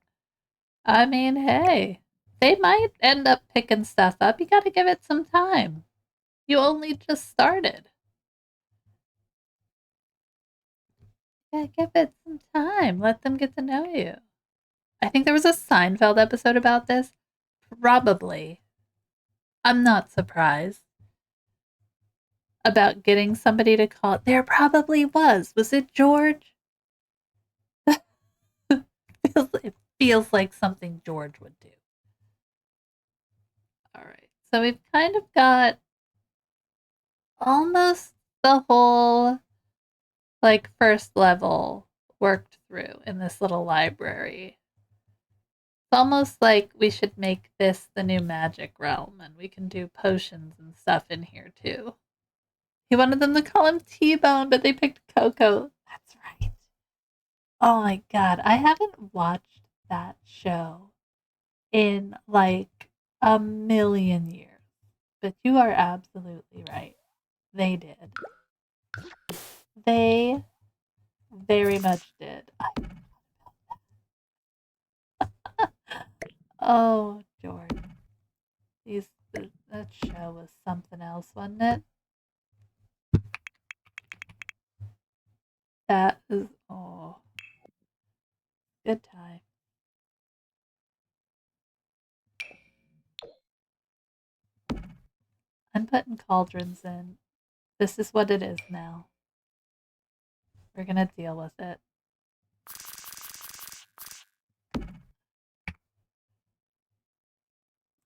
I mean, hey, they might end up picking stuff up. You gotta give it some time. You only just started. Yeah, give it some time. Let them get to know you. I think there was a Seinfeld episode about this. Probably. I'm not surprised. About getting somebody to call. There probably was. Was it George? It feels like something George would do. All right. So we've kind of got almost the whole like first level worked through in this little library. It's almost like we should make this the new magic realm and we can do potions and stuff in here too. He wanted them to call him T-Bone, but they picked Coco. That's right. Oh my god, I haven't watched that show in like a million years. But you are absolutely right. They did. They very much did. Oh, George. That show was something else, wasn't it? That is, oh, good time. I'm putting cauldrons in. This is what it is now. We're gonna deal with it.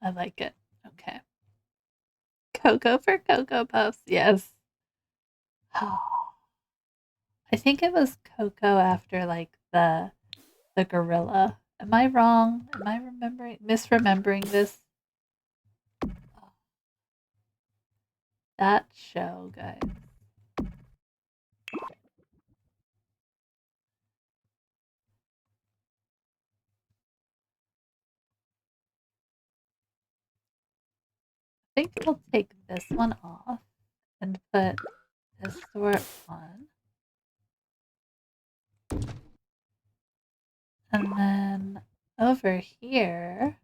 I like it. Okay. Cocoa for Cocoa Puffs. Yes. I think it was Coco after like the gorilla. Am I wrong? Am I misremembering this? that show, guys. I think I'll take this one off and put this door on. And then over here,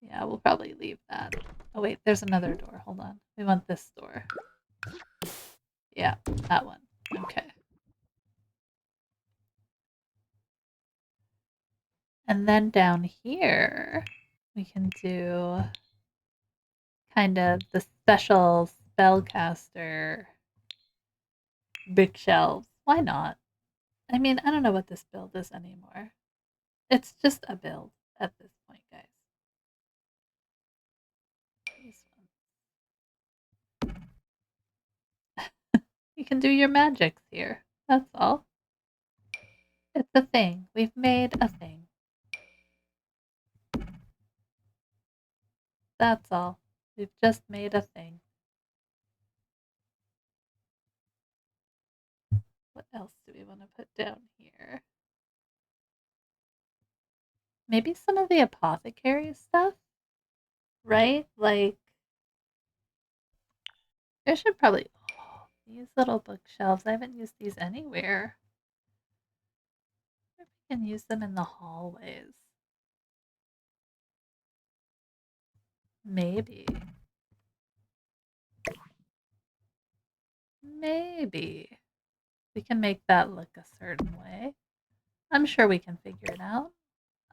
yeah, we'll probably leave that. Oh wait, there's another door. Hold on. We want this door. Yeah, that one. Okay. And then down here, we can do kind of the special spellcaster bookshelves. Why not? I mean, I don't know what this build is anymore. It's just a build at this point, guys. These ones. You can do your magics here. That's all. It's a thing. We've made a thing. That's all. We've just made a thing. What else do we want to put down here? Maybe some of the apothecary stuff, right? Like, there should probably... Oh, these little bookshelves. I haven't used these anywhere. I wonder if we can use them in the hallways. Maybe. Maybe. We can make that look a certain way. I'm sure we can figure it out.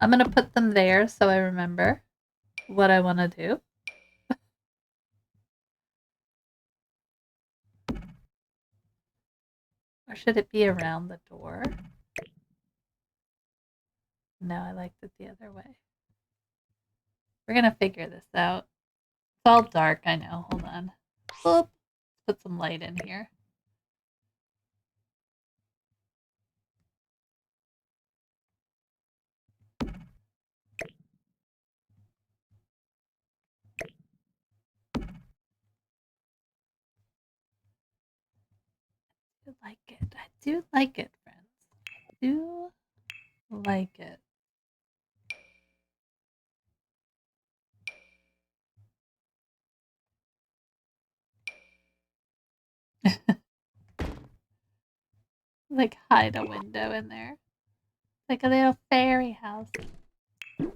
I'm going to put them there so I remember what I want to do. Or should it be around the door? No, I liked it the other way. We're going to figure this out. It's all dark, I know. Hold on. Boop. Put some light in here. I do like it, friends. I do like it. Like hide a window in there. Like a little fairy house.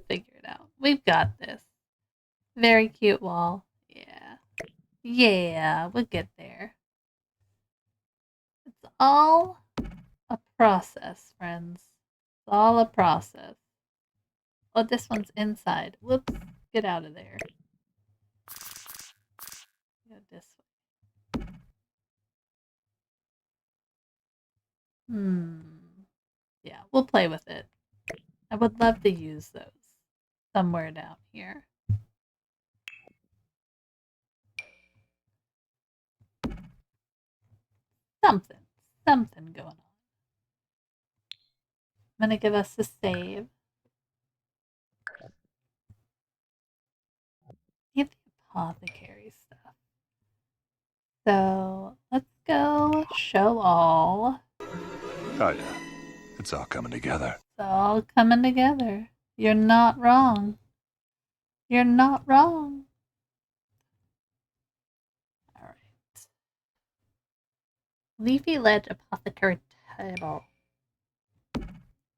Figure it out. We've got this. Very cute wall. Yeah. Yeah, we'll get there. It's all a process, friends. It's all a process. Oh, this one's inside. Whoops. Get out of there. Go this way. Yeah, we'll play with it. I would love to use those somewhere down here. Something going on. I'm going to give us a save. Get the apothecary stuff. So let's go show all. Oh, yeah. It's all coming together. It's all coming together. You're not wrong. You're not wrong. All right. Leafy Ledge Apothecary Table.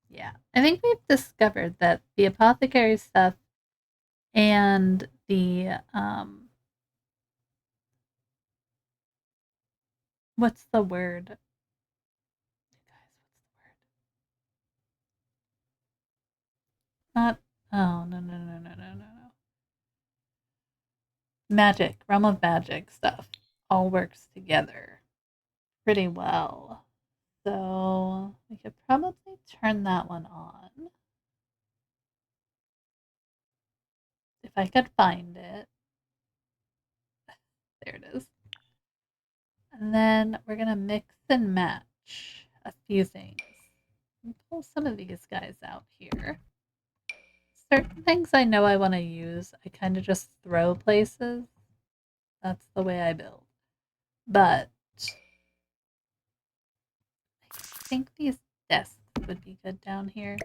Yeah. I think we've discovered that the apothecary stuff and the, what's the word? Guys, what's the word? Not, oh, no. Magic, Realm of Magic stuff all works together pretty well. So we could probably turn that one on. If I could find it. There it is. And then we're going to mix and match a few things. And pull some of these guys out here. Certain things I know I want to use, I kind of just throw places. That's the way I build. But I think these desks would be good down here.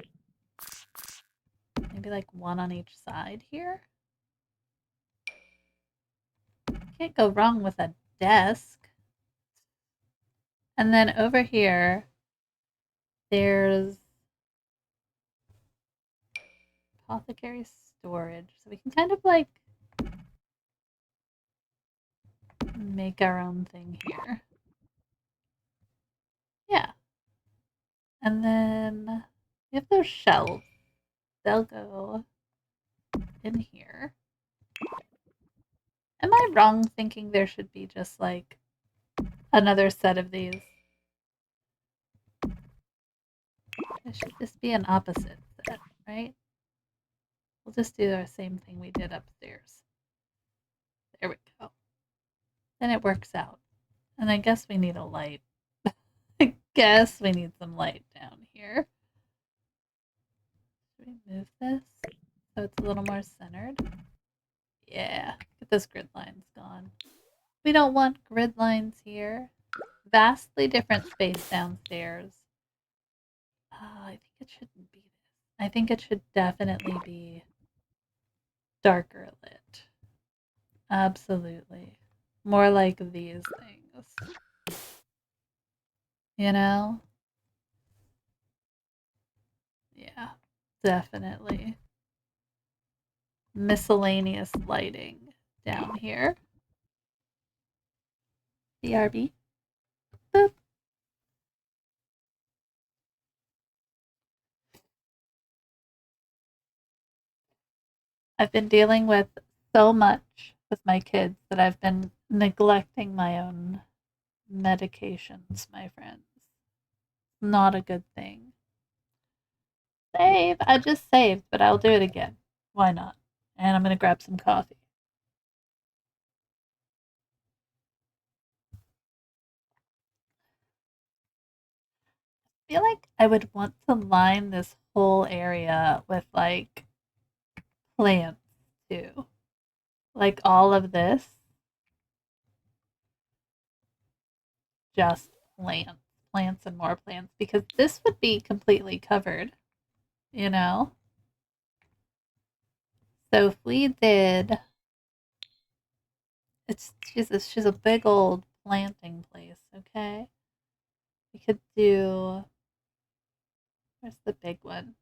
Maybe like one on each side here. Can't go wrong with a desk. And then over here, there's apothecary storage. So we can kind of like make our own thing here. Yeah. And then we have those shelves. They'll go in here. Am I wrong thinking there should be just like another set of these? It should just be an opposite set, right? We'll just do our same thing we did upstairs. There we go. Then it works out. And I guess we need a light. I guess we need some light down here. Should we move this so it's a little more centered? Yeah, get those grid lines gone. We don't want grid lines here. Vastly different space downstairs. I think it shouldn't be this. I think it should definitely be darker lit. Absolutely. More like these things. You know? Yeah, definitely. Miscellaneous lighting down here. BRB. Boop. I've been dealing with so much with my kids that I've been neglecting my own medications, my friends. Not a good thing. Save. I just saved, but I'll do it again. Why not? And I'm going to grab some coffee. I feel like I would want to line this whole area with like plants too. Like all of this. Just plants. Plants and more plants. Because this would be completely covered. You know? So if we did, she's a big old planting place, okay? We could do, where's the big one?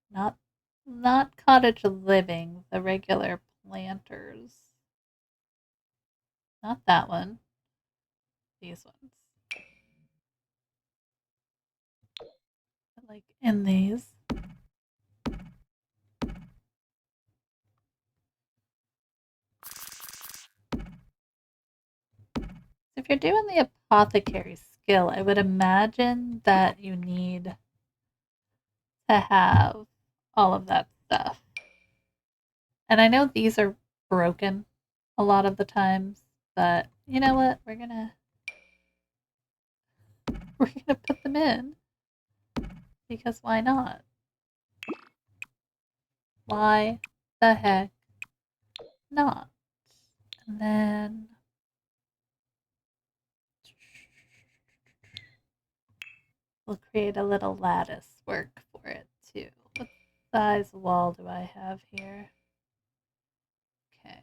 Not cottage living, the regular planters. Not that one. These ones. But like in these. If you're doing the apothecary skill, I would imagine that you need to have all of that stuff. And I know these are broken a lot of the times, but you know what? We're gonna put them in because why not? Why the heck not? And then we'll create a little lattice work for it too. What size wall do I have here? Okay,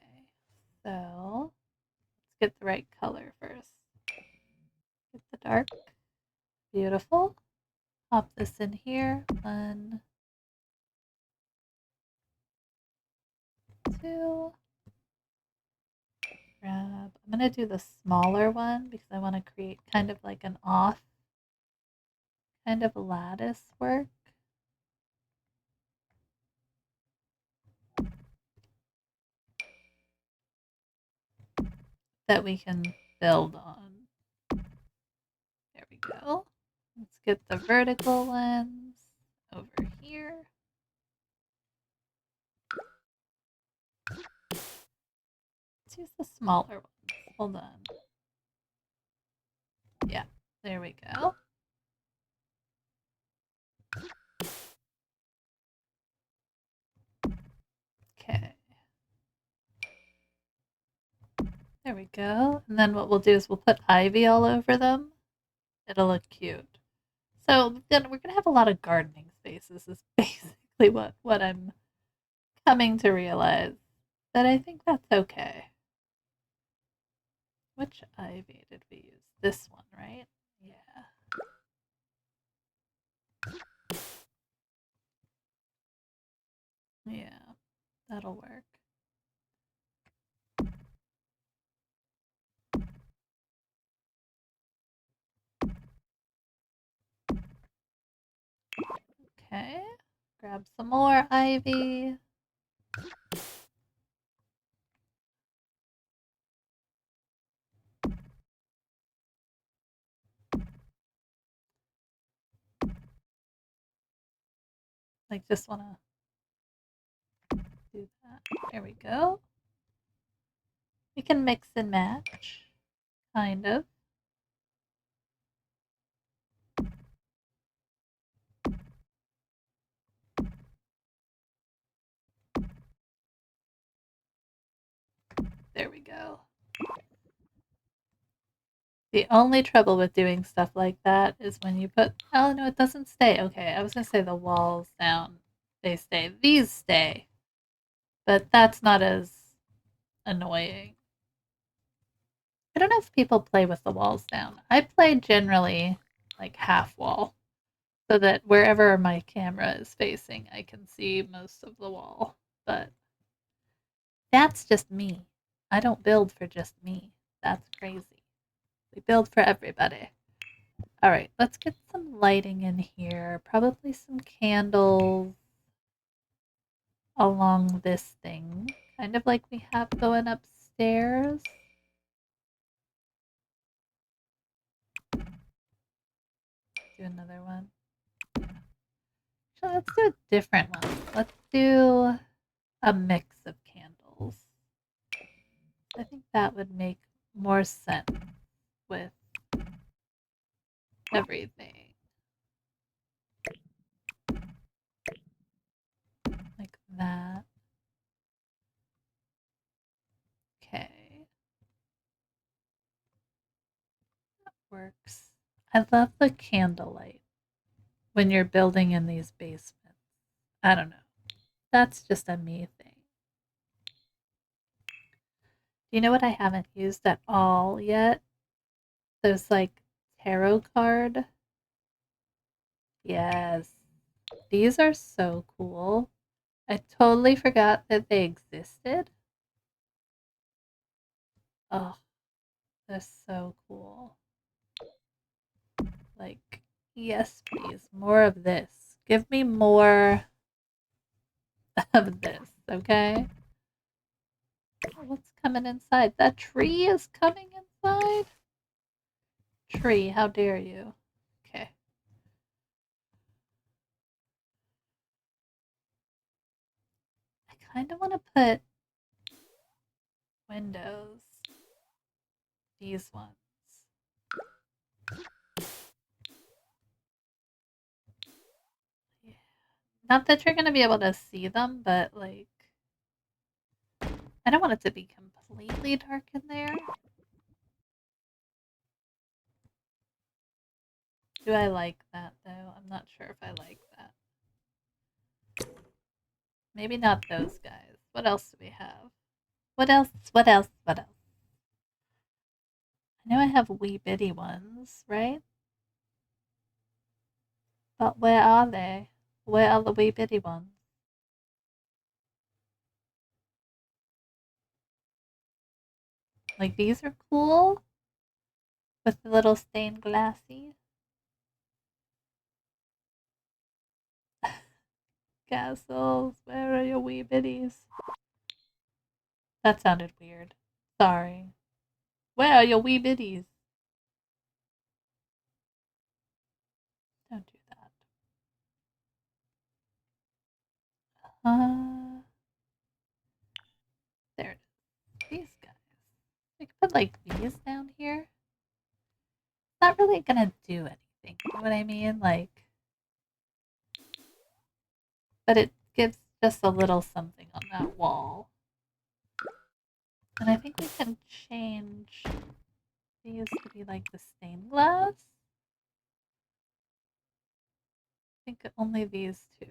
so let's get the right color first. Get the dark. Beautiful. Pop this in here. 1, 2. Grab. I'm going to do the smaller one because I want to create kind of like an off kind of lattice work. That we can build on. There we go. Let's get the vertical lens over here. Let's use the smaller ones. Hold on. Yeah, there we go. Okay. There we go. And then what we'll do is we'll put ivy all over them. It'll look cute. So then we're going to have a lot of gardening spaces is basically what I'm coming to realize. But I think that's okay. Which ivy did we use? This one, right? Yeah. Yeah, that'll work. Okay. Grab some more ivy. Like, just want to do that. There we go. We can mix and match. Kind of. There we go. The only trouble with doing stuff like that is when you put... Oh, no, it doesn't stay. Okay, I was going to say the walls down. They stay. These stay. But that's not as annoying. I don't know if people play with the walls down. I play generally like half wall so that wherever my camera is facing, I can see most of the wall. But that's just me. I don't build for just me. That's crazy. We build for everybody. All right, let's get some lighting in here. Probably some candles along this thing. Kind of like we have going upstairs. Do another one. So let's do a different one. Let's do a mix of candles. I think that would make more sense with everything. Like that. Okay. That works. I love the candlelight when you're building in these basements. I don't know. That's just a me thing. Do you know what I haven't used at all yet? Those like tarot card. Yes. These are so cool. I totally forgot that they existed. Oh, they're so cool. Like, yes, please. More of this. Give me more of this, okay? Oh, what's coming inside? That tree is coming inside? Tree, how dare you? Okay. I kind of want to put windows. These ones. Yeah. Not that you're going to be able to see them, but like, I don't want it to be completely dark in there. Do I like that though? I'm not sure if I like that. Maybe not those guys. What else do we have? What else? What else? What else? I know I have wee bitty ones, right? But where are they? Where are the wee bitty ones? Like these are cool with the little stained glassy. Castles, where are your wee bitties? That sounded weird. Sorry. Where are your wee bitties? Don't do that. There it is. These guys. I could put like these down here. It's not really gonna do anything. You know what I mean? Like, but it gives just a little something on that wall. And I think we can change like the stained glass? I think only these two.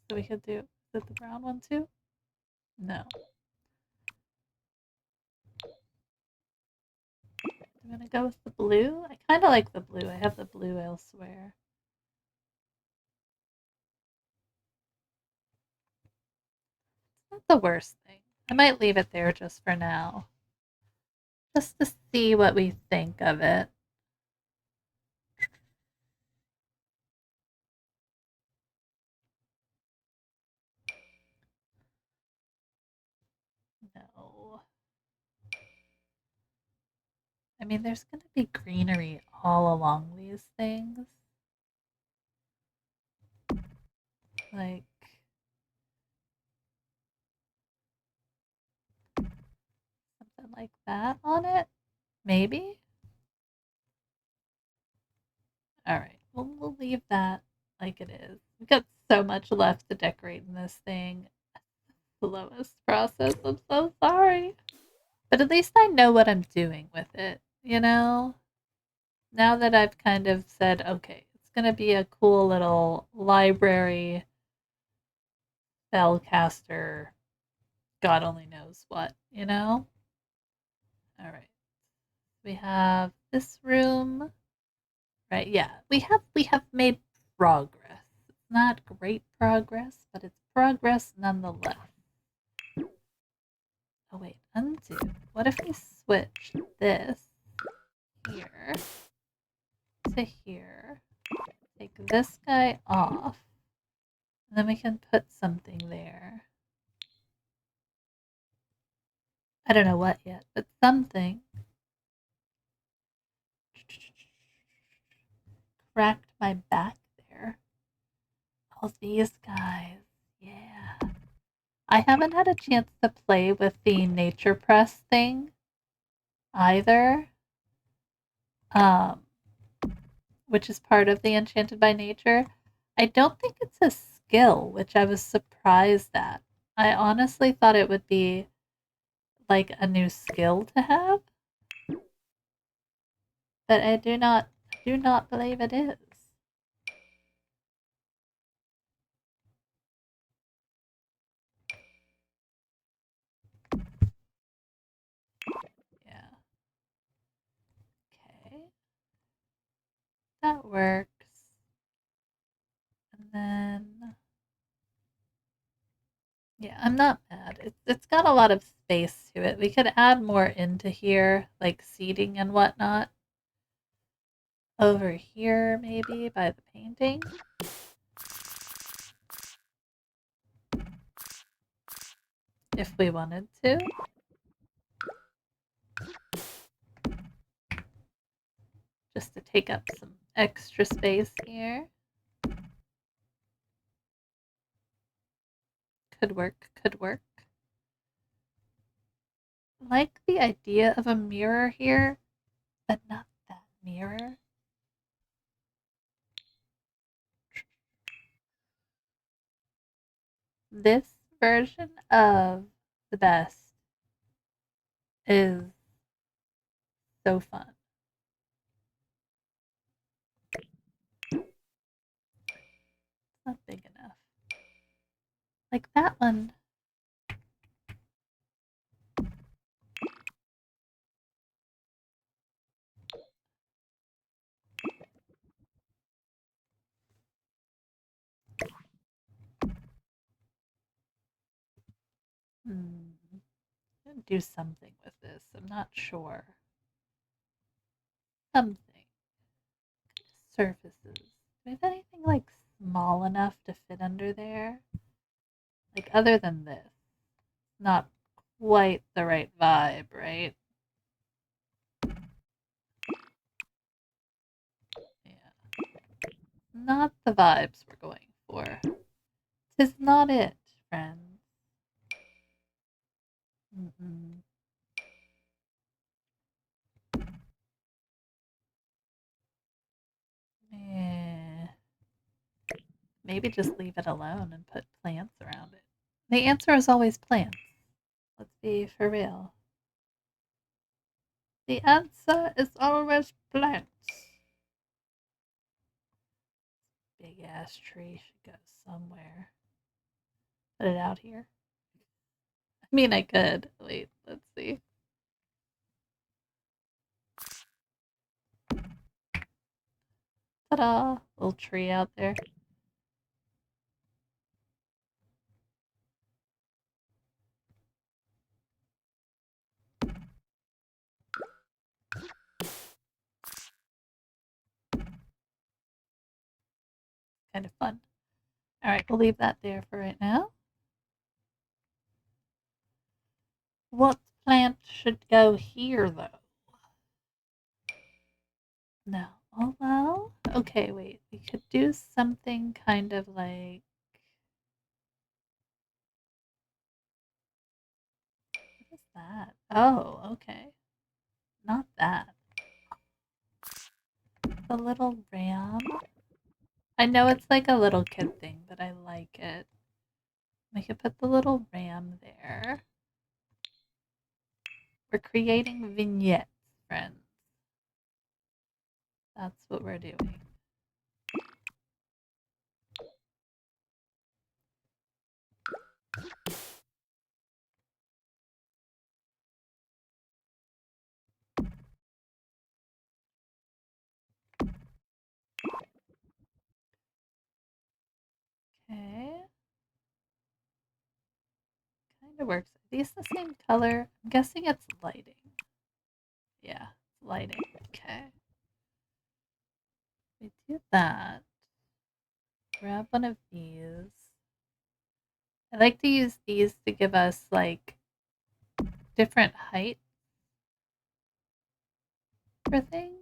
So we could do, is it the brown one too? No. I'm gonna go with the blue. I kind of like the blue. I have the blue elsewhere. It's not the worst thing. I might leave it there just for now. Just to see what we think of it. No. I mean, there's going to be greenery all along these things. Like, something like that on it? Maybe? Alright, we'll leave that like it is. We've got so much left to decorate in this thing. Slowest process, I'm so sorry. But at least I know what I'm doing with it, you know? Now that I've kind of said, okay, it's gonna be a cool little library, spellcaster, God only knows what, you know? Alright. We have this room. Right, yeah. We have made progress. It's not great progress, but it's progress nonetheless. Oh wait, undo. What if we switch this here to here? Take this guy off. And then we can put something there. I don't know what yet, but something. Cracked my back there. All these guys. Yeah. I haven't had a chance to play with the nature press thing either. Which is part of the Enchanted by Nature. I don't think it's a skill, which I was surprised at. I honestly thought it would be like a new skill to have, but I do not believe it is. Yeah. Okay. That works. And then yeah, I'm not mad. It's got a lot of space to it. We could add more into here, like seating and whatnot. Over here, maybe, by the painting. If we wanted to. Just to take up some extra space here. Could work, could work. Like the idea of a mirror here, but not that mirror. This version of the best is so fun. It's not big enough. Like that one. I'm gonna do something with this. I'm not sure. Something. Surfaces. Do we have anything like small enough to fit under there? Like other than this. Not quite the right vibe, right? Yeah. Not the vibes we're going for. 'Tis not it, friends. Mm-mm. Eh. Maybe just leave it alone and put plants around it. The answer is always plants. Let's be for real. The answer is always plants. Big ass tree should go somewhere. Put it out here. I mean, I could. Wait, let's see. Ta-da! Little tree out there. Kind of fun. Alright, we'll leave that there for right now. What plant should go here, though? No. Oh, well. Okay, wait. We could do something kind of like... What is that? Oh, okay. Not that. The little ram. I know it's like a little kid thing, but I like it. We could put the little ram there. We're creating vignettes, friends. That's what we're doing. Okay. Kind of works. Are these the same color? I'm guessing it's lighting. Yeah, it's lighting. Okay. We do that. Grab one of these. I like to use these to give us like different height for things.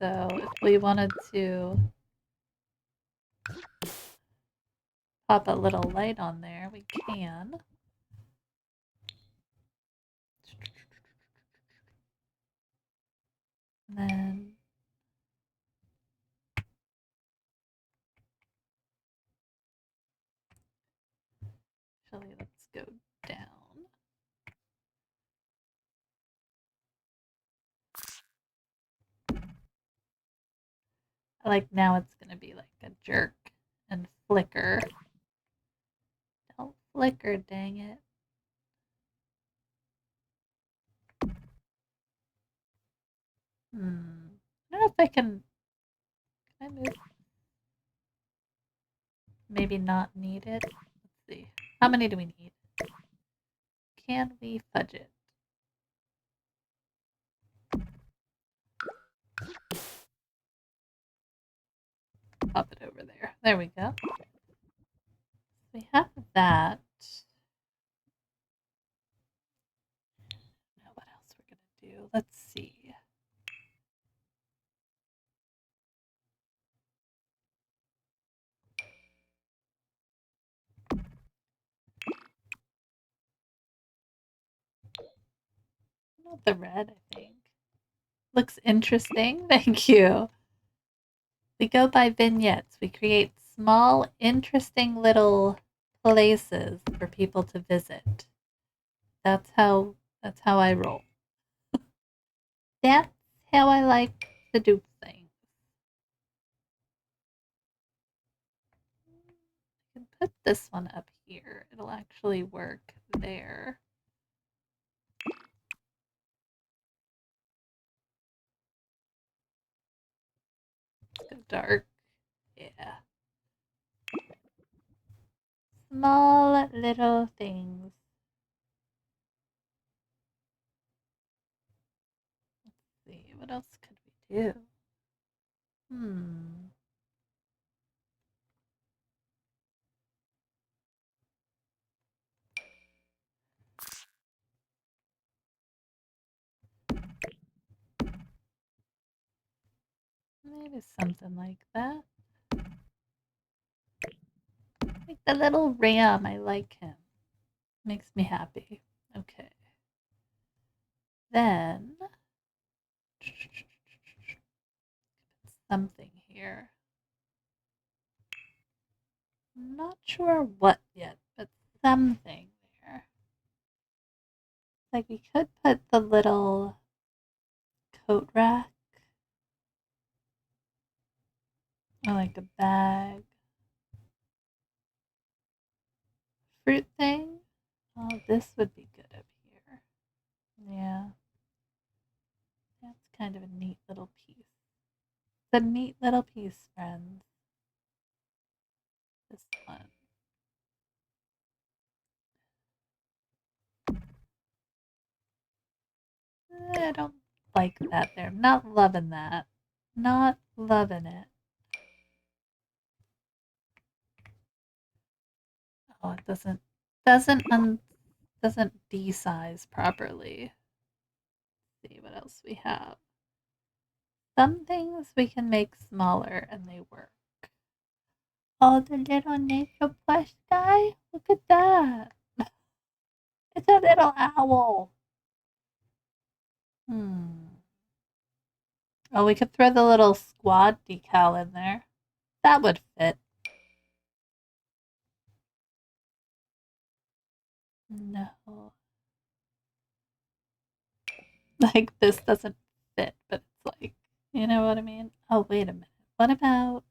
So if we wanted to pop a little light on there, we can. And then actually let's go down. I like now it's gonna be like a jerk and flicker. Don't flicker, dang it. I don't know if I can I move? Maybe not need it. Let's see. How many do we need? Can we fudge it? Pop it over there. There we go. We have that. Now what else we're gonna do? Let's see. Not the red, I think. Looks interesting. Thank you. We go by vignettes. We create small, interesting little places for people to visit. That's how I roll. That's how I like to do things. I can put this one up here. It'll actually work there. Let's go dark. Yeah. Small little things. Let's see, what else could we do? Maybe something like that. Like the little ram, I like him. Makes me happy. Okay. Then something here. I'm not sure what yet, but something there. Like we could put the little coat rack or like a bag. Fruit thing. Oh, this would be good up here. Yeah. That's kind of a neat little piece. It's a neat little piece, friends. This one. I don't like that there. Not loving that. Not loving it. Oh, it doesn't de-size properly. Let's see what else we have. Some things we can make smaller and they work. Oh, the little nature plush guy? Look at that. It's a little owl. Oh, we could throw the little squad decal in there. That would fit. No. Like, this doesn't fit, but it's like, you know what I mean? Oh, wait a minute. What about...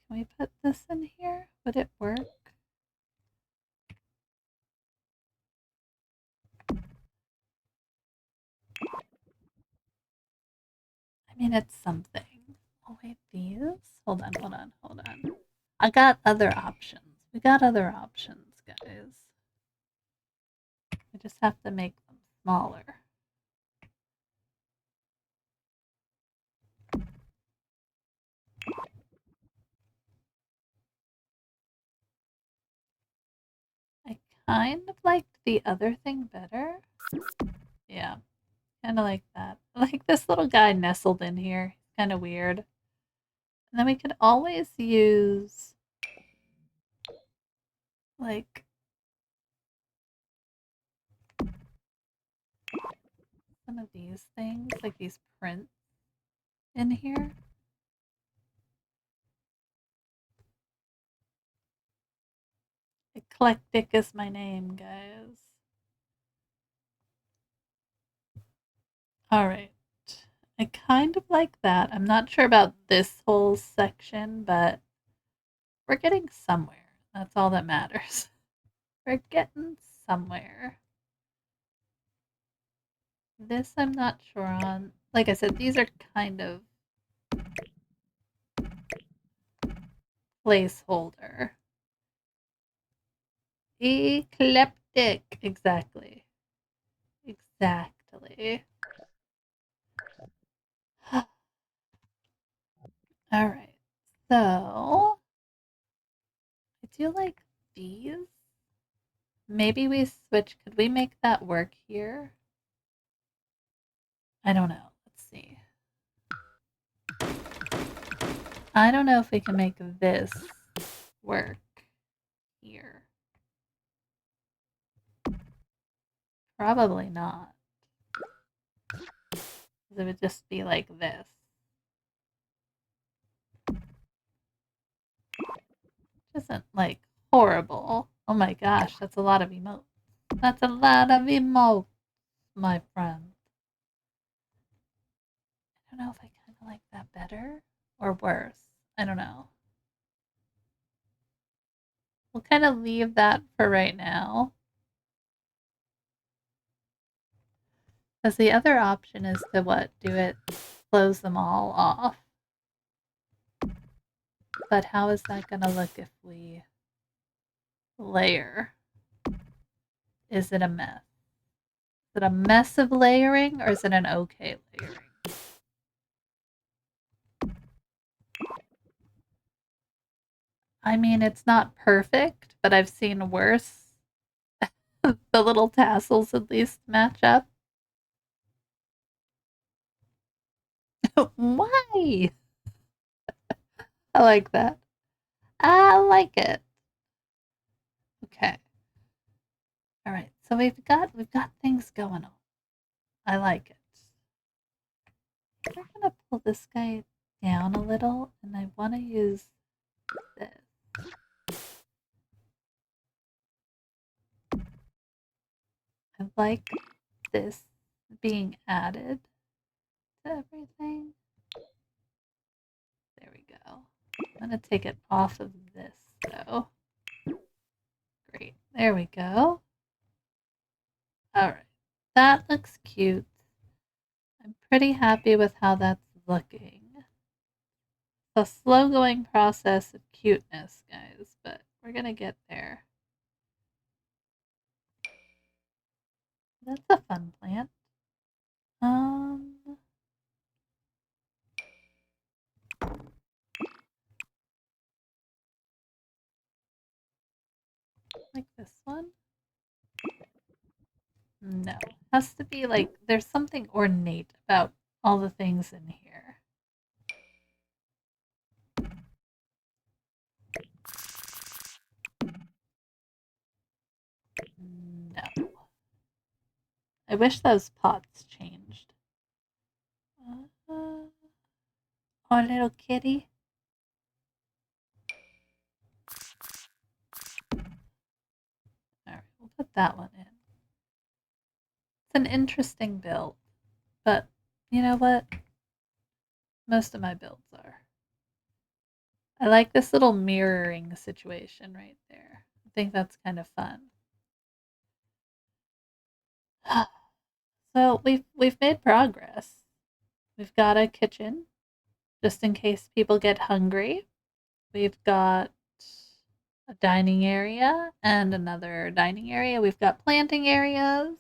Can we put this in here? Would it work? I mean, it's something. Oh, wait, these? Hold on, hold on, hold on. I got other options. We got other options, guys. We just have to make them smaller. I kind of liked the other thing better. Yeah, kind of like that. Like this little guy nestled in here. Kind of weird. And then we could always use like some of these things, like these prints in here. Eclectic is my name, guys. All right. I kind of like that. I'm not sure about this whole section, but we're getting somewhere. That's all that matters. We're getting somewhere. This I'm not sure on. Like I said, these are kind of placeholder. Eclectic. Exactly. Exactly. All right. So I do like these. Maybe we switch. Could we make that work here? I don't know. Let's see. I don't know if we can make this work here. Probably not. It would just be like this. Which isn't like horrible. Oh my gosh, that's a lot of emotes. That's a lot of emotes, my friend. I don't know if I kind of like that better or worse. I don't know. We'll kind of leave that for right now. Because the other option is to what? Do it, close them all off. But how is that going to look if we layer? Is it a mess? Is it a mess of layering or is it an okay layering? I mean, it's not perfect, but I've seen worse. The little tassels at least match up. Why? I like that. I like it. Okay. All right. So we've got things going on. I like it. We're gonna pull this guy down a little, and I want to use this. I like this being added to everything. There we go. I'm going to take it off of this, though. Great. There we go. Alright. That looks cute. I'm pretty happy with how that's looking. It's a slow-going process of cuteness, guys, but we're going to get there. That's a fun plant. Like this one? No. Has to be like, there's something ornate about all the things in here. No. I wish those pots changed. Oh, little kitty. Alright, we'll put that one in. It's an interesting build, but you know what? Most of my builds are. I like this little mirroring situation right there. I think that's kind of fun. So we've made progress. We've got a kitchen, just in case people get hungry. We've got a dining area and another dining area. We've got planting areas.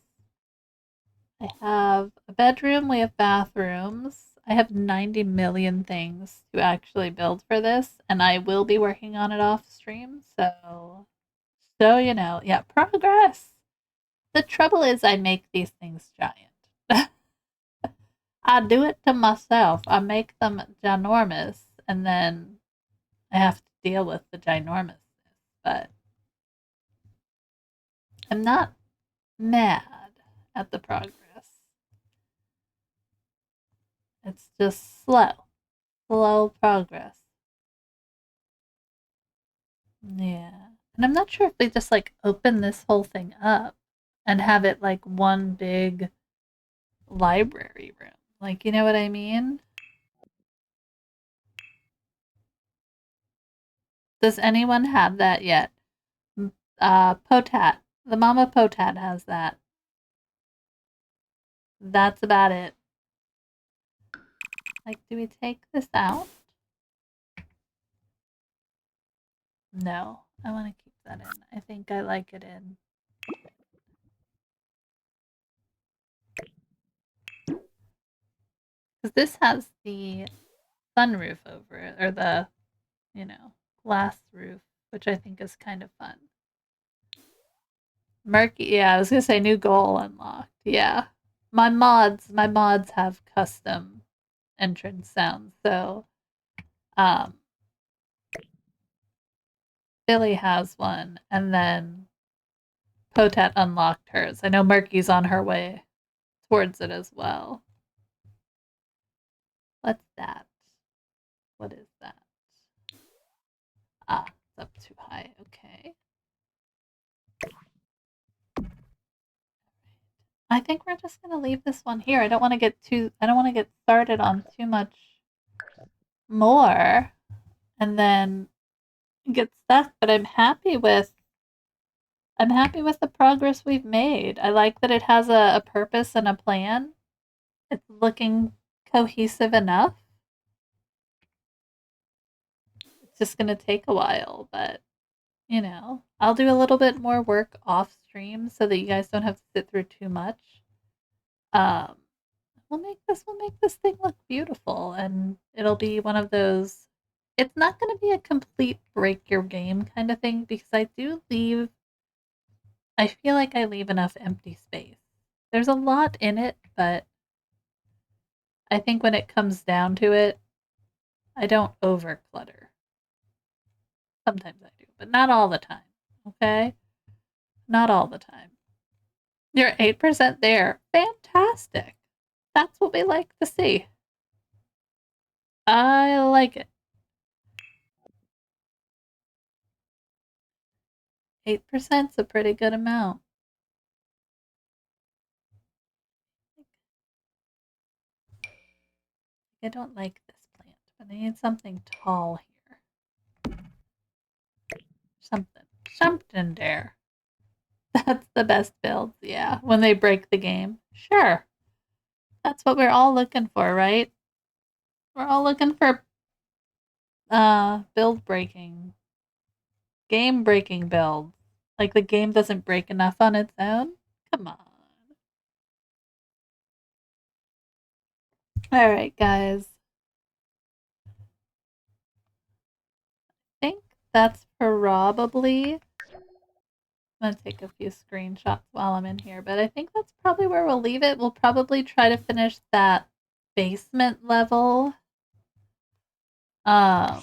I have a bedroom. We have bathrooms. I have 90 million things to actually build for this, and I will be working on it off stream. So you know, yeah, progress. The trouble is, I make these things giant. I do it to myself. I make them ginormous, and then I have to deal with the ginormousness. But I'm not mad at the progress. It's just slow progress. Yeah. And I'm not sure if they just like open this whole thing up and have it like one big library room. Like, you know what I mean? Does anyone have that yet? Potat. The Mama Potat has that. That's about it. Like, do we take this out? No. I want to keep that in. I think I like it in. Because this has the sunroof over it, or the, you know, glass roof, which I think is kind of fun. Murky, yeah, I was gonna say new goal unlocked. Yeah. My mods have custom entrance sounds, so um Billy has one, and then Potat unlocked hers. I know Murky's on her way towards it as well. What's that? What is that? Ah, it's up too high. Okay. I think we're just gonna leave this one here. I don't want to get started on too much more and then get stuck, but I'm happy with the progress we've made. I like that it has a purpose and a plan. It's looking cohesive enough. It's just gonna take a while, but you know, I'll do a little bit more work off stream so that you guys don't have to sit through too much. Um, we'll make this thing look beautiful, and it'll be one of those. It's not going to be a complete break your game kind of thing because I feel like I leave enough empty space. There's a lot in it, but I think when it comes down to it, I don't over clutter. Sometimes I do, but not all the time. Okay? Not all the time. You're 8% there. Fantastic. That's what we like to see. I like it. 8% is a pretty good amount. I don't like this plant, but I need something tall here. Something there. That's the best builds, yeah. When they break the game. Sure. That's what we're all looking for, right? We're all looking for build breaking. Game breaking builds. Like the game doesn't break enough on its own. Come on. Alright, guys. I think that's probably... I'm going to take a few screenshots while I'm in here, but I think that's probably where we'll leave it. We'll probably try to finish that basement level. Try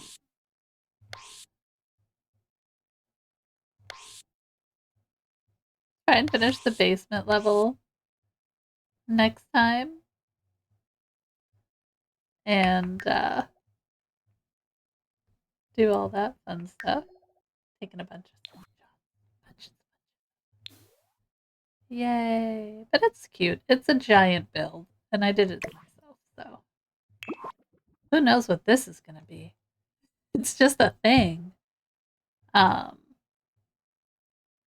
and finish the basement level next time. And do all that fun stuff. Taking a bunch of screenshots. Yay. But it's cute. It's a giant build. And I did it myself, so. Who knows what this is going to be? It's just a thing. Alright.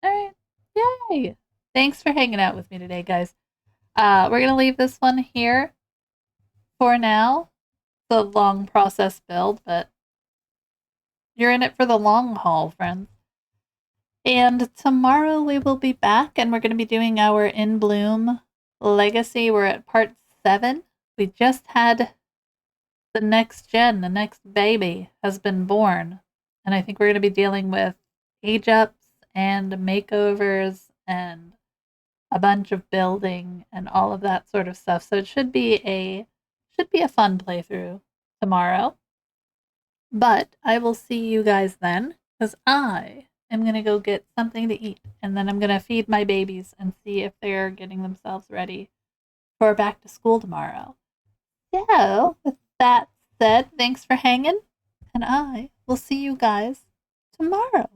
Yay. Thanks for hanging out with me today, guys. We're going to leave this one here for now. It's a long process build, but you're in it for the long haul, friends. And tomorrow we will be back and we're going to be doing our In Bloom Legacy. We're at part 7. We just had the next gen, the next baby has been born. And I think we're going to be dealing with age ups and makeovers and a bunch of building and all of that sort of stuff. So it should be a fun playthrough tomorrow. But I will see you guys then, because I am going to go get something to eat, and then I'm going to feed my babies and see if they're getting themselves ready for back to school tomorrow. So, with that said, thanks for hanging, and I will see you guys tomorrow.